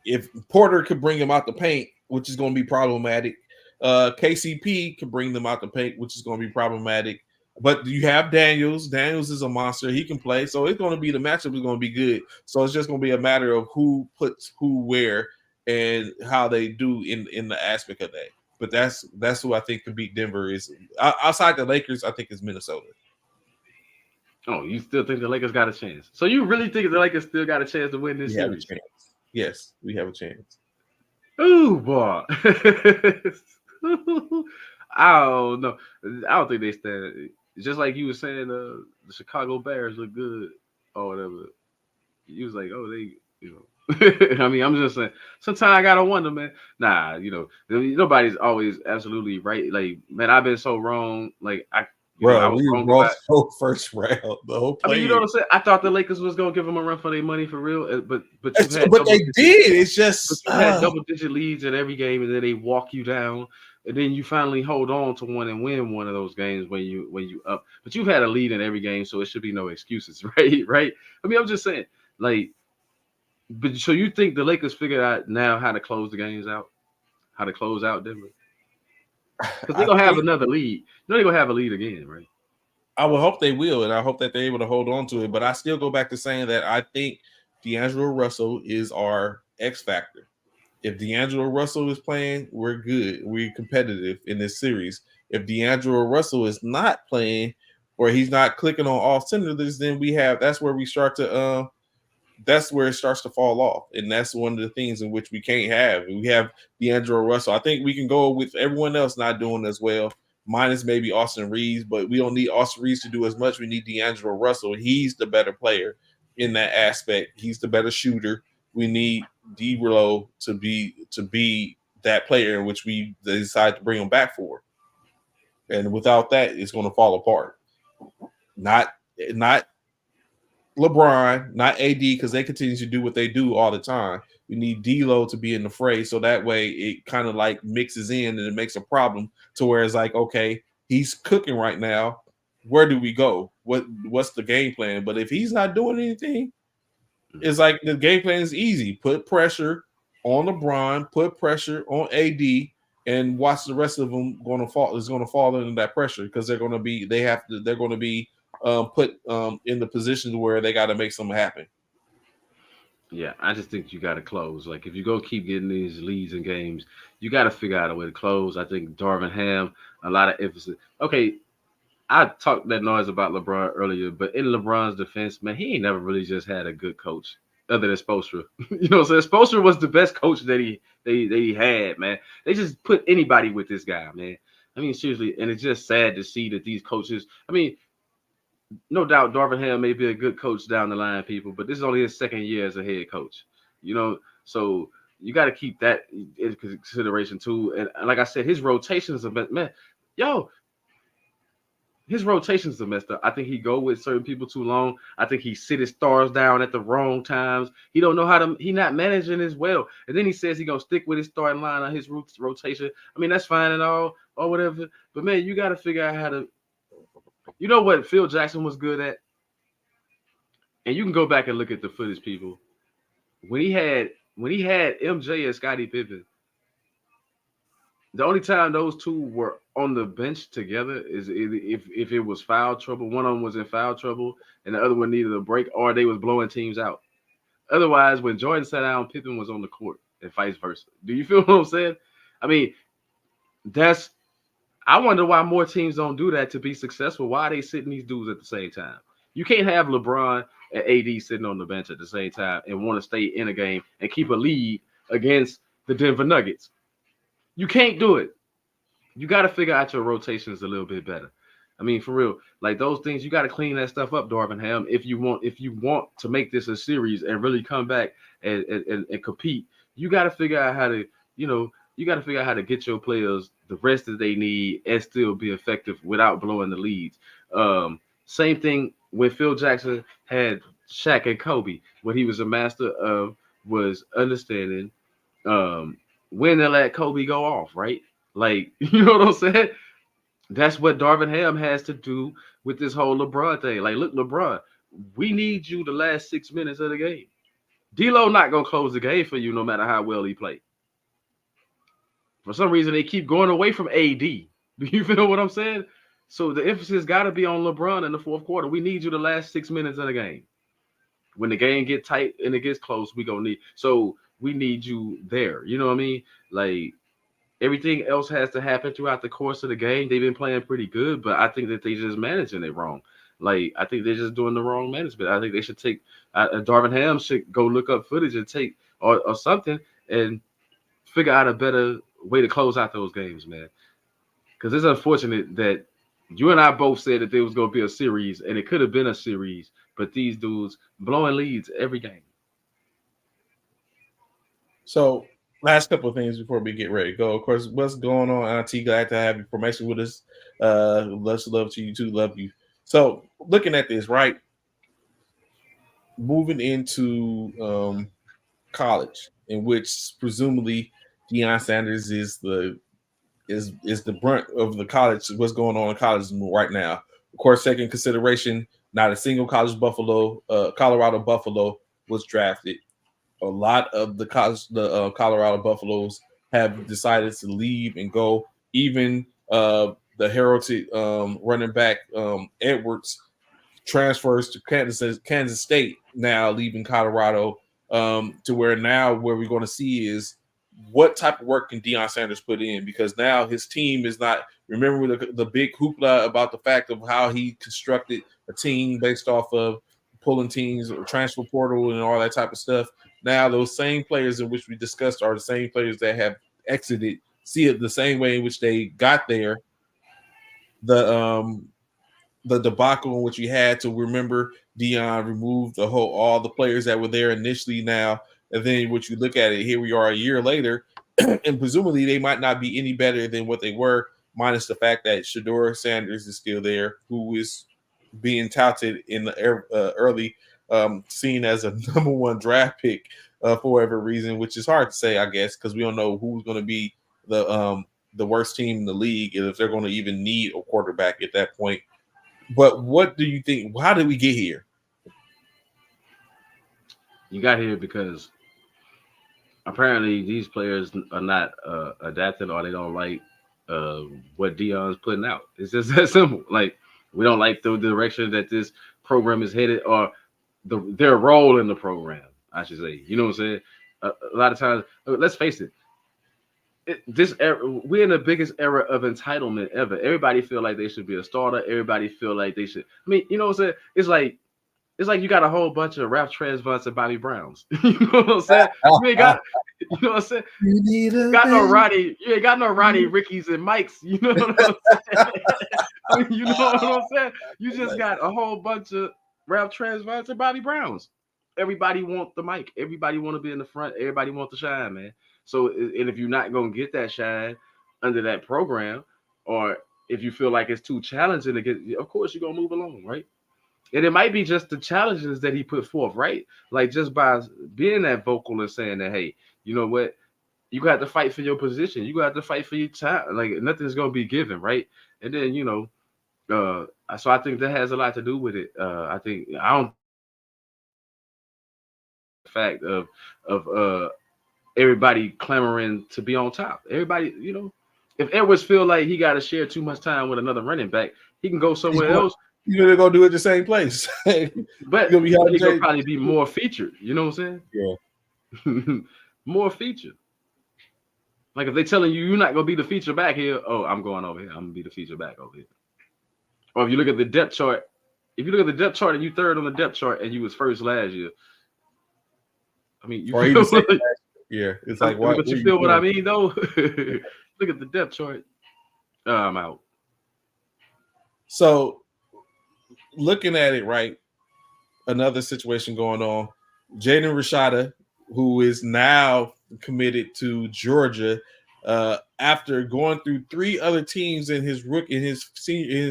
if Porter could bring him out the paint, which is going to be problematic, KCP can bring them out the paint, which is going to be problematic. But you have Daniels. Daniels is a monster. He can play. So it's going to be, the matchup is going to be good. So it's just going to be a matter of who puts who where and how they do in the aspect of that. But that's who I think can beat Denver is. Outside the Lakers, I think it's Minnesota. Oh, you still think the Lakers got a chance? So you really think the Lakers still got a chance to win this series? Yes, we have a chance. Ooh, boy. I don't know. I don't think they stand. Just like you were saying, the Chicago Bears look good or whatever. You was like, oh, they, I mean, I'm just saying, sometimes I gotta wonder, man. Nah, nobody's always absolutely right. Like, man, I've been so wrong. Like, we lost first round. The whole play. I mean, you know what I'm saying? I thought the Lakers was gonna give them a run for their money for real, but they did. It's just you had double-digit leads in every game, and then they walk you down, and then you finally hold on to one and win one of those games when you up. But you've had a lead in every game, so it should be no excuses, right? Right? I mean, I'm just saying, like, but so you think the Lakers figured out now how to close the games out, how to close out Denver? Because they're gonna have another lead. They're gonna have a lead again, right? I would hope they will, and I hope that they're able to hold on to it. But I still go back to saying that I think D'Angelo Russell is our X factor. If D'Angelo Russell is playing, we're good. We're competitive in this series. If D'Angelo Russell is not playing, or he's not clicking on all cylinders, then that's where it starts to fall off. And that's one of the things in which we can't have. We have D'Angelo Russell. I think we can go with everyone else not doing as well, minus maybe Austin Reeves, but we don't need Austin Reeves to do as much. We need D'Angelo Russell. He's the better player in that aspect. He's the better shooter. We need D-Lo to be that player in which they decide to bring him back for. And without that, it's going to fall apart. Not LeBron, not AD, because they continue to do what they do all the time. We need D'Lo to be in the fray, so that way it kind of like mixes in and it makes a problem to where it's like, okay, he's cooking right now. Where do we go? What's the game plan? But if he's not doing anything, it's like the game plan is easy. Put pressure on LeBron, put pressure on AD, and watch the rest of them going to fall. Is going to fall into that pressure because they're going to be put in the position where they got to make something happen. Yeah, I just think you got to close. Like, if you go keep getting these leads in games, you got to figure out a way to close. I think Darvin Ham, a lot of emphasis. Okay, I talked that noise about LeBron earlier, but in LeBron's defense, man, he ain't never really just had a good coach other than Spoelstra. You know, so Spoelstra was the best coach that he had, man. They just put anybody with this guy, man. I mean, seriously, and it's just sad to see that these coaches. I mean, no doubt Darvin Ham may be a good coach down the line, people, but this is only his second year as a head coach. You know, so you got to keep that in consideration too. And like I said, his rotations are man, yo, his rotations are messed up. I think he go with certain people too long. I think he sit his stars down at the wrong times. He don't know how to. He not managing as well. And then he says he gonna stick with his starting line on his rotation. I mean, that's fine and all or whatever. But man, you got to figure out how to. You know what Phil Jackson was good at, and you can go back and look at the footage, people. When he had MJ and Scottie Pippen, the only time those two were on the bench together is if it was foul trouble. One of them was in foul trouble, and the other one needed a break, or they was blowing teams out. Otherwise, when Jordan sat down, Pippen was on the court, and vice versa. Do you feel what I'm saying? I mean, I wonder why more teams don't do that to be successful. Why are they sitting these dudes at the same time? You can't have LeBron and AD sitting on the bench at the same time and want to stay in a game and keep a lead against the Denver Nuggets. You can't do it. You got to figure out your rotations a little bit better. I mean, for real, like those things, you got to clean that stuff up, Darvin Ham. If you want to make this a series and really come back and compete, you got to figure out how to, you got to figure out how to get your players the rest that they need and still be effective without blowing the leads. Same thing when Phil Jackson had Shaq and Kobe. What he was a master of was understanding when to let Kobe go off, right? Like, you know what I'm saying? That's what Darvin Ham has to do with this whole LeBron thing. Like, look, LeBron, we need you the last 6 minutes of the game. D'Lo not going to close the game for you no matter how well he played. For some reason, they keep going away from AD. Do you feel what I'm saying? So the emphasis got to be on LeBron in the fourth quarter. We need you the last 6 minutes of the game. When the game get tight and it gets close, we need you there. You know what I mean? Like, everything else has to happen throughout the course of the game. They've been playing pretty good, but I think that they just managing it wrong. Like, I think they're just doing the wrong management. I think they should take Darvin Ham should go look up footage and take or something and figure out a better way to close out those games, man. Because it's unfortunate that you and I both said that there was going to be a series, and it could have been a series, but these dudes blowing leads every game. So, last couple of things before we get ready to go. Of course, what's going on, Auntie? Glad to have you formation with us. Lots of love to you too. Love you. So, looking at this, right? Moving into college, in which presumably Deion Sanders is the brunt of the college. What's going on in college right now? Of course, second consideration: not a single Colorado Buffalo was drafted. A lot of the Colorado Buffaloes have decided to leave and go. Even the heralded running back Edwards transfers to Kansas State, now leaving Colorado, to where we're going to see is what type of work can Deion Sanders put in, because now his team is not. Remember the big hoopla about the fact of how he constructed a team based off of pulling teams, transfer portal, and all that type of stuff. Now, those same players in which we discussed are the same players that have exited. See it the same way in which they got there. The debacle in which you had to remember, Deion removed all the players that were there initially now, and then what you look at it, here we are a year later, and presumably they might not be any better than what they were, minus the fact that Shedeur Sanders is still there, who is being touted in the early. Seen as a number one draft pick for whatever reason, which is hard to say, I guess, because we don't know who's going to be the worst team in the league and if they're going to even need a quarterback at that point. But what do you think? How did we get here? You got here because apparently these players are not adapting, or they don't like what Deion's putting out. It's just that simple. Like, we don't like the direction that this program is headed, or their role in the program. I should say. You know what I'm saying? A lot of times, let's face it. This era, we're in the biggest era of entitlement ever. Everybody feel like they should be a starter. Everybody feel like they should. I mean, you know what I'm saying? It's like you got a whole bunch of Ralph Tresvants and Bobby Browns. You know what I'm saying? You ain't got, you know what I'm saying? You got no Roddy. You ain't got no Roddy Rickies and Mikes. You know what I'm saying? I mean, you know what I'm saying? You just got a whole bunch of Ralph Tresvants and Bobby Browns. Everybody want the mic. Everybody want to be in the front. Everybody want the shine, man. So, and if you're not going to get that shine under that program, or if you feel like it's too challenging to get, of course, you're going to move along, right? And it might be just the challenges that he put forth, right? Like just by being that vocal and saying that, hey, you know what? You got to fight for your position. You got to fight for your time. Like nothing's going to be given, right? And then, you know, so I think that has a lot to do with it. I don't fact of everybody clamoring to be on top. Everybody, you know, if Edwards feel like he got to share too much time with another running back, he can go somewhere else. You're gonna go do it the same place. But he'll probably be more featured. You know what I'm saying? Yeah. More featured. Like if they're telling you you're not gonna be the feature back here, oh, I'm going over here. I'm gonna be the feature back over here. Or if you look at the depth chart, and you third on the depth chart and you was first last year, I mean, you feel like, yeah, it's like what? But you feel what I mean, though. Look at the depth chart. I'm out. So, looking at it, right? Another situation going on. Jaden Rashada, who is now committed to Georgia, after going through 3 other teams in his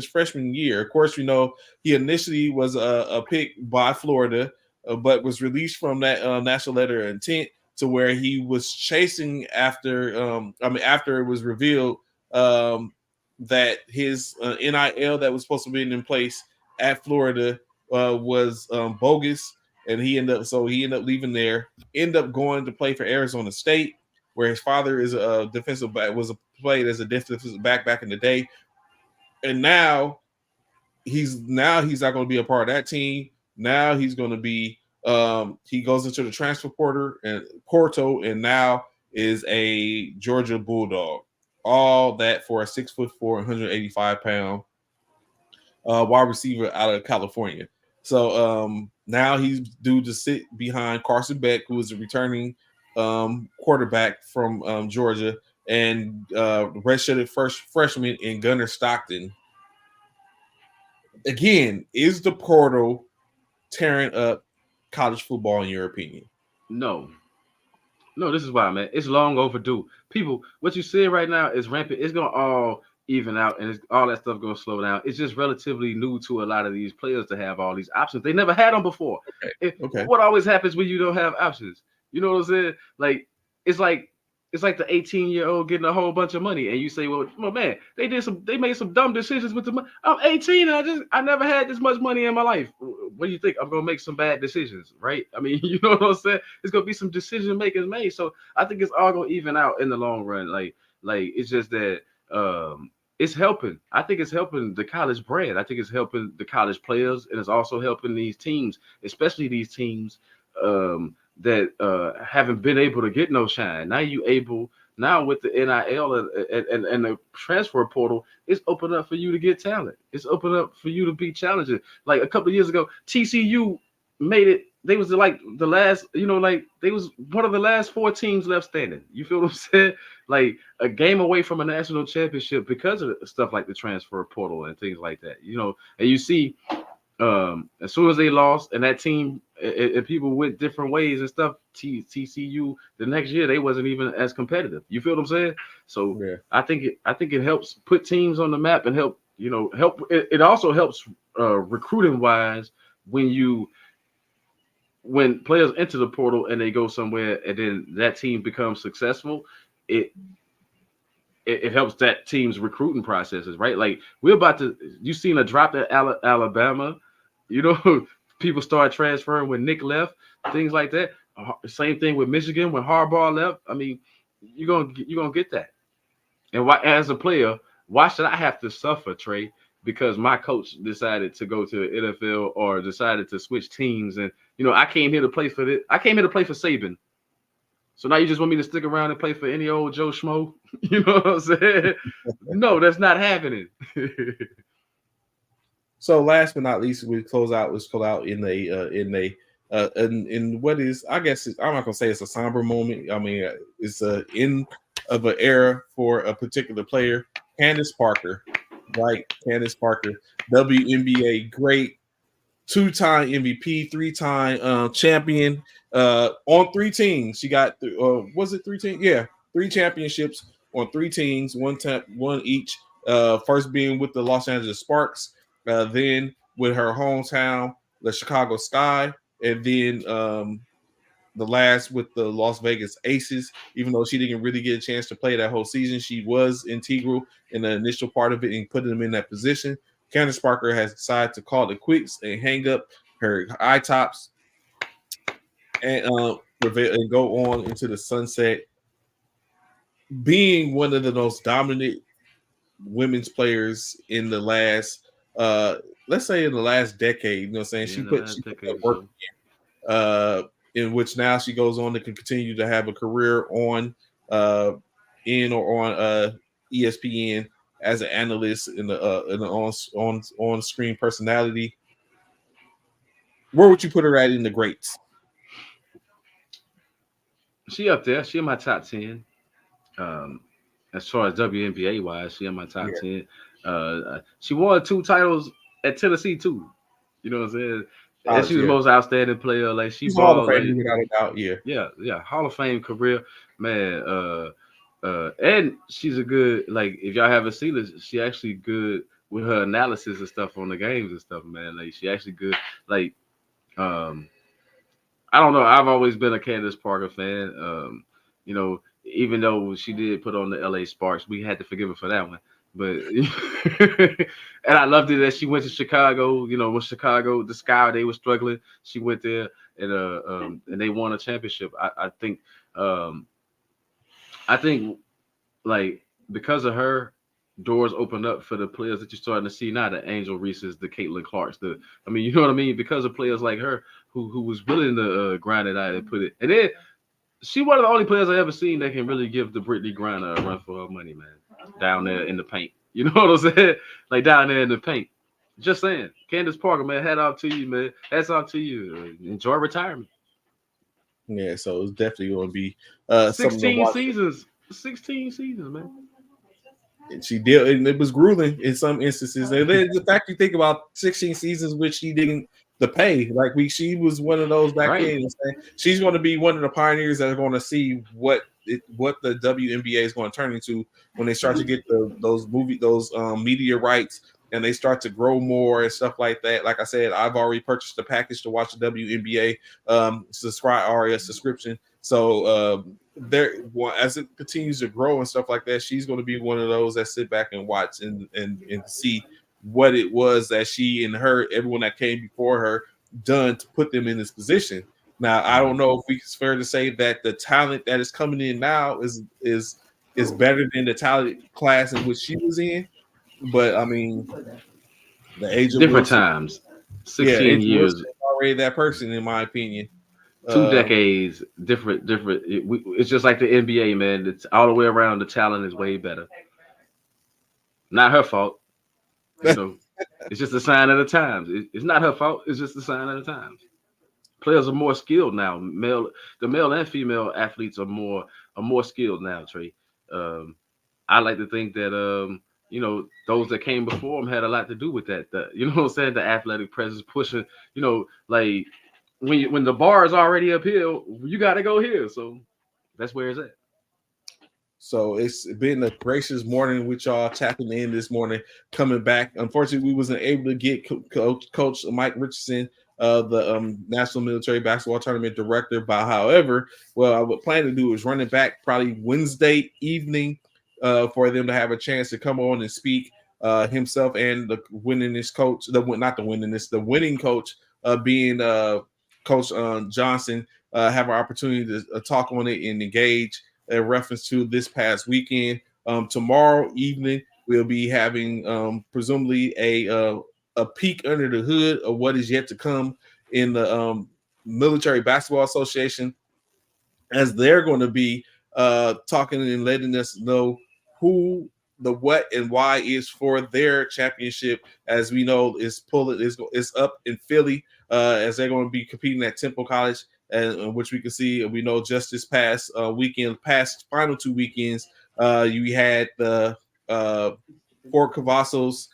freshman year. Of course, you know he initially was a pick by Florida, but was released from that national letter of intent to where he was chasing after. After it was revealed that his NIL that was supposed to be in place at Florida was bogus, and he ended up leaving there. Ended up going to play for Arizona State, where his father is a defensive back, played as a defensive back in the day, and now he's not going to be a part of that team. Now he's going to be he goes into the transfer portal and now is a Georgia Bulldog. All that for a 6'4", 185-pound wide receiver out of California. So now he's due to sit behind Carson Beck, who is a returning quarterback from Georgia, and redshirted freshman in Gunnar Stockton. Again, is the portal tearing up college football in your opinion? No, this is why, man. It's long overdue. People, what you see right now is rampant. It's gonna all even out, and all that stuff gonna slow down. It's just relatively new to a lot of these players to have all these options. They never had them before. Okay. What always happens when you don't have options? You know what I'm saying? Like it's like the 18-year-old getting a whole bunch of money, and you say, "Well, man, they made some dumb decisions with the money. I'm 18, and I never had this much money in my life. What do you think? I'm gonna make some bad decisions, right? I mean, you know what I'm saying? It's gonna be some decision makers made. So I think it's all gonna even out in the long run. Like it's just that it's helping. I think it's helping the college brand. I think it's helping the college players, and it's also helping these teams, especially these teams that haven't been able to get no shine. Now with the NIL and the transfer portal, it's open up for you to get talent. It's open up for you to be challenging. Like a couple of years ago, TCU made it. They was like the last, they was one of the last 4 teams left standing. You feel what I'm saying? Like a game away from a national championship because of stuff like the transfer portal and things like that. And you see, as soon as they lost and that team and people went different ways and stuff, TCU the next year they wasn't even as competitive. You feel what I'm saying? So yeah. I think it helps put teams on the map and help. It also helps recruiting wise when players enter the portal and they go somewhere and then that team becomes successful. It helps that team's recruiting processes, right? Like you seen a drop at Alabama. People start transferring when Nick left, things like that. Same thing with Michigan when Harbaugh left. I mean, you're gonna get that. And why, as a player, why should I have to suffer, Trey, because my coach decided to go to the NFL or decided to switch teams. And, I came here to play for this. I came here to play for Saban. So now you just want me to stick around and play for any old Joe Schmo? You know what I'm saying? No, that's not happening. So last but not least, we close out in what is, I guess I'm not gonna say it's a somber moment. I mean, it's a end of an era for a particular player, Candace Parker, right? Candace Parker, WNBA great, 2-time MVP, 3-time champion, on 3 teams. She got was it 3 teams? Yeah, 3 championships on 3 teams, one each. First being with the Los Angeles Sparks, then with her hometown, the Chicago Sky, and then the last with the Las Vegas Aces. Even though she didn't really get a chance to play that whole season, she was integral in the initial part of it and putting them in that position. Candace Parker has decided to call it quits and hang up her eye tops and go on into the sunset, being one of the most dominant women's players in the last, let's say in the last decade. You know what I'm saying? She put that work in which now she goes on to continue to have a career on ESPN as an analyst in the on screen personality. Where would you put her at in the greats? She up there. She in my top 10. As far as WNBA wise, she in my top 10. She won 2 titles at Tennessee too. You know what I'm saying? And she was the most outstanding player. Like she's Hall of Fame without a doubt. Yeah. Hall of Fame career, man. And she's a good, like, if y'all haven't seen this, she actually good with her analysis and stuff on the games and stuff, man. Like she actually good. Like, I don't know. I've always been a Candace Parker fan. Even though she did put on the LA Sparks, we had to forgive her for that one. But and I loved it that she went to Chicago. When Chicago, the Sky, they were struggling, she went there and they won a championship. I think like because of her, doors opened up for the players that you're starting to see now, the Angel Reeses, the Caitlin Clarks, you know what I mean? Because of players like her who was willing to grind it out and put it. And then she one of the only players I ever seen that can really give the Brittany Griner a run for her money, man. Down there in the paint. You know what I'm saying? Like down there in the paint. Just saying. Candace Parker, man, hat off to you, man. Hats off to you. Enjoy retirement. Yeah, so it's definitely going to be 16 seasons. 16 seasons, man. And she did, and it was grueling in some instances. And then the fact you think about 16 seasons, which she didn't the pay, like she was one of those back then. She's going to be one of the pioneers that are going to see what the WNBA is going to turn into when they start to get those media rights and they start to grow more and stuff like that. Like I said, I've already purchased the package to watch the WNBA subscription. So as it continues to grow and stuff like that, she's going to be one of those that sit back and watch and see what it was that she and everyone that came before her done to put them in this position. Now, I don't know if it's fair to say that the talent that is coming in now is better than the talent class in which she was in, but I mean, the age of different times, 16 years, already that person, in my opinion. 2 decades, different. It's just like the NBA, man. It's all the way around. The talent is way better. Not her fault. It's just a sign of the times. It's not her fault. It's just a sign of the times. Players are more skilled now. The male and female athletes are more skilled now, Trey. I like to think that those that came before them had a lot to do with that. You know what I'm saying? The athletic presence pushing. Like when the bar is already up here, you got to go here. So that's where it's at. So it's been a gracious morning with y'all tapping in this morning, coming back. Unfortunately, we wasn't able to get Coach Mike Richardson, the National Military Basketball Tournament director. But however, what I would plan to do is run it back probably Wednesday evening for them to have a chance to come on and speak himself and the winningest coach, the winning coach being Coach Johnson, have an opportunity to talk on it and engage in reference to this past weekend. Tomorrow evening, we'll be having presumably a peek under the hood of what is yet to come in the Military Basketball Association, as they're going to be talking and letting us know who the what and why is for their championship. As we know, is up in Philly, as they're going to be competing at Temple College, and which we can see. We know just this past final 2 weekends, you had the Fort Cavazos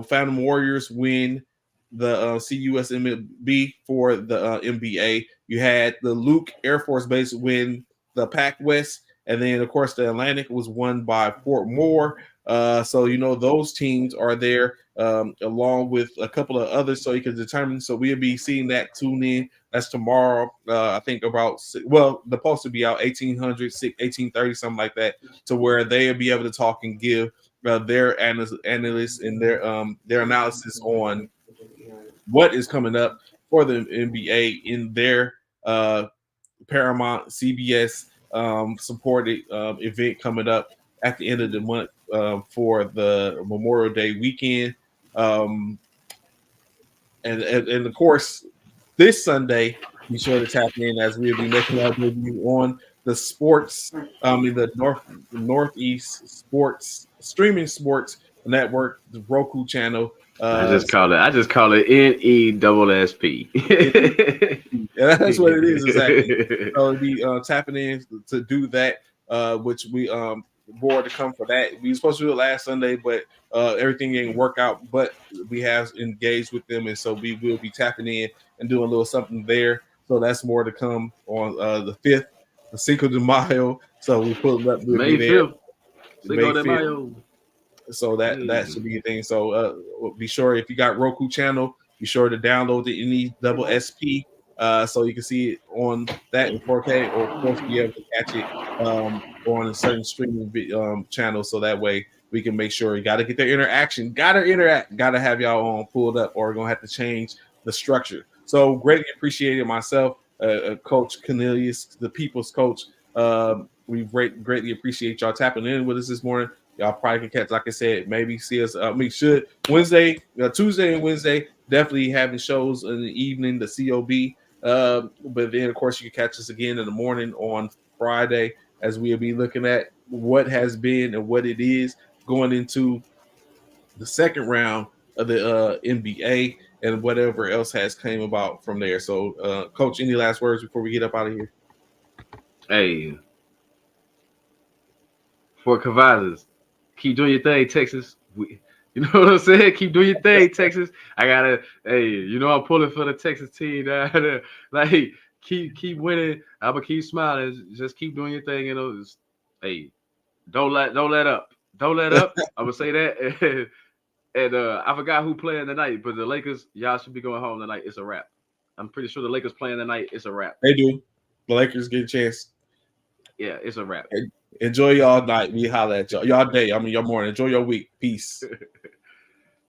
Phantom Warriors win the CUSMB for the NBA. You had the Luke Air Force Base win the Pac West, and then of course the Atlantic was won by Fort Moore. So you know those teams are there along with a couple of others, so you can determine. So we'll be seeing that. Tune in. That's tomorrow. I think about the post will be out 1800, 1830, something like that, to where they'll be able to talk and give their analysts and their analysis on what is coming up for the NBA in their Paramount CBS supported event coming up at the end of the month for the Memorial Day weekend. And of course, this Sunday, be sure to tap in as we'll be making our debut on the sports, the Northeast Sports Streaming Sports Network, the Roku channel. I just call it NESSP. Yeah, that's what it is exactly. So we'll be tapping in to do that, which we bored to come for that. We were supposed to do it last Sunday, but everything didn't work out. But we have engaged with them, and so we will be tapping in and doing a little something there. So that's more to come on the 5th, the Cinco de Mayo. So we put up May 5th. Cinco de Mayo. So that should be a thing. So be sure, if you got Roku channel, be sure to download the NESSP so you can see it on that in 4K, or of course be able to catch it on a certain streaming channel. So that way we can make sure you got to get their interaction, got to have y'all on pulled up, or we're gonna have to change the structure. So greatly appreciated myself, Coach Cornelius, the people's coach. We greatly appreciate y'all tapping in with us this morning. Y'all probably can catch, like I said, maybe see us. Should Wednesday, Tuesday, and Wednesday definitely having shows in the evening, the COB. But then, of course, you can catch us again in the morning on Friday, as we'll be looking at what has been and what it is going into the second round of the NBA and whatever else has came about from there. So, Coach, any last words before we get up out of here? Hey, for Cavazos, keep doing your thing, Texas. You know what I'm saying? Keep doing your thing, Texas. I'm pulling for the Texas team down there. Like, keep winning. I'm gonna keep smiling. Just keep doing your thing. Hey, don't let up. Don't let up. I'm gonna say that. And I forgot who playing tonight, but the Lakers, y'all should be going home tonight. It's a wrap. I'm pretty sure the Lakers playing tonight. It's a wrap. They do. The Lakers get a chance. Yeah, it's a wrap. Enjoy y'all night. We holla at y'all. Y'all day. Your morning. Enjoy your week. Peace.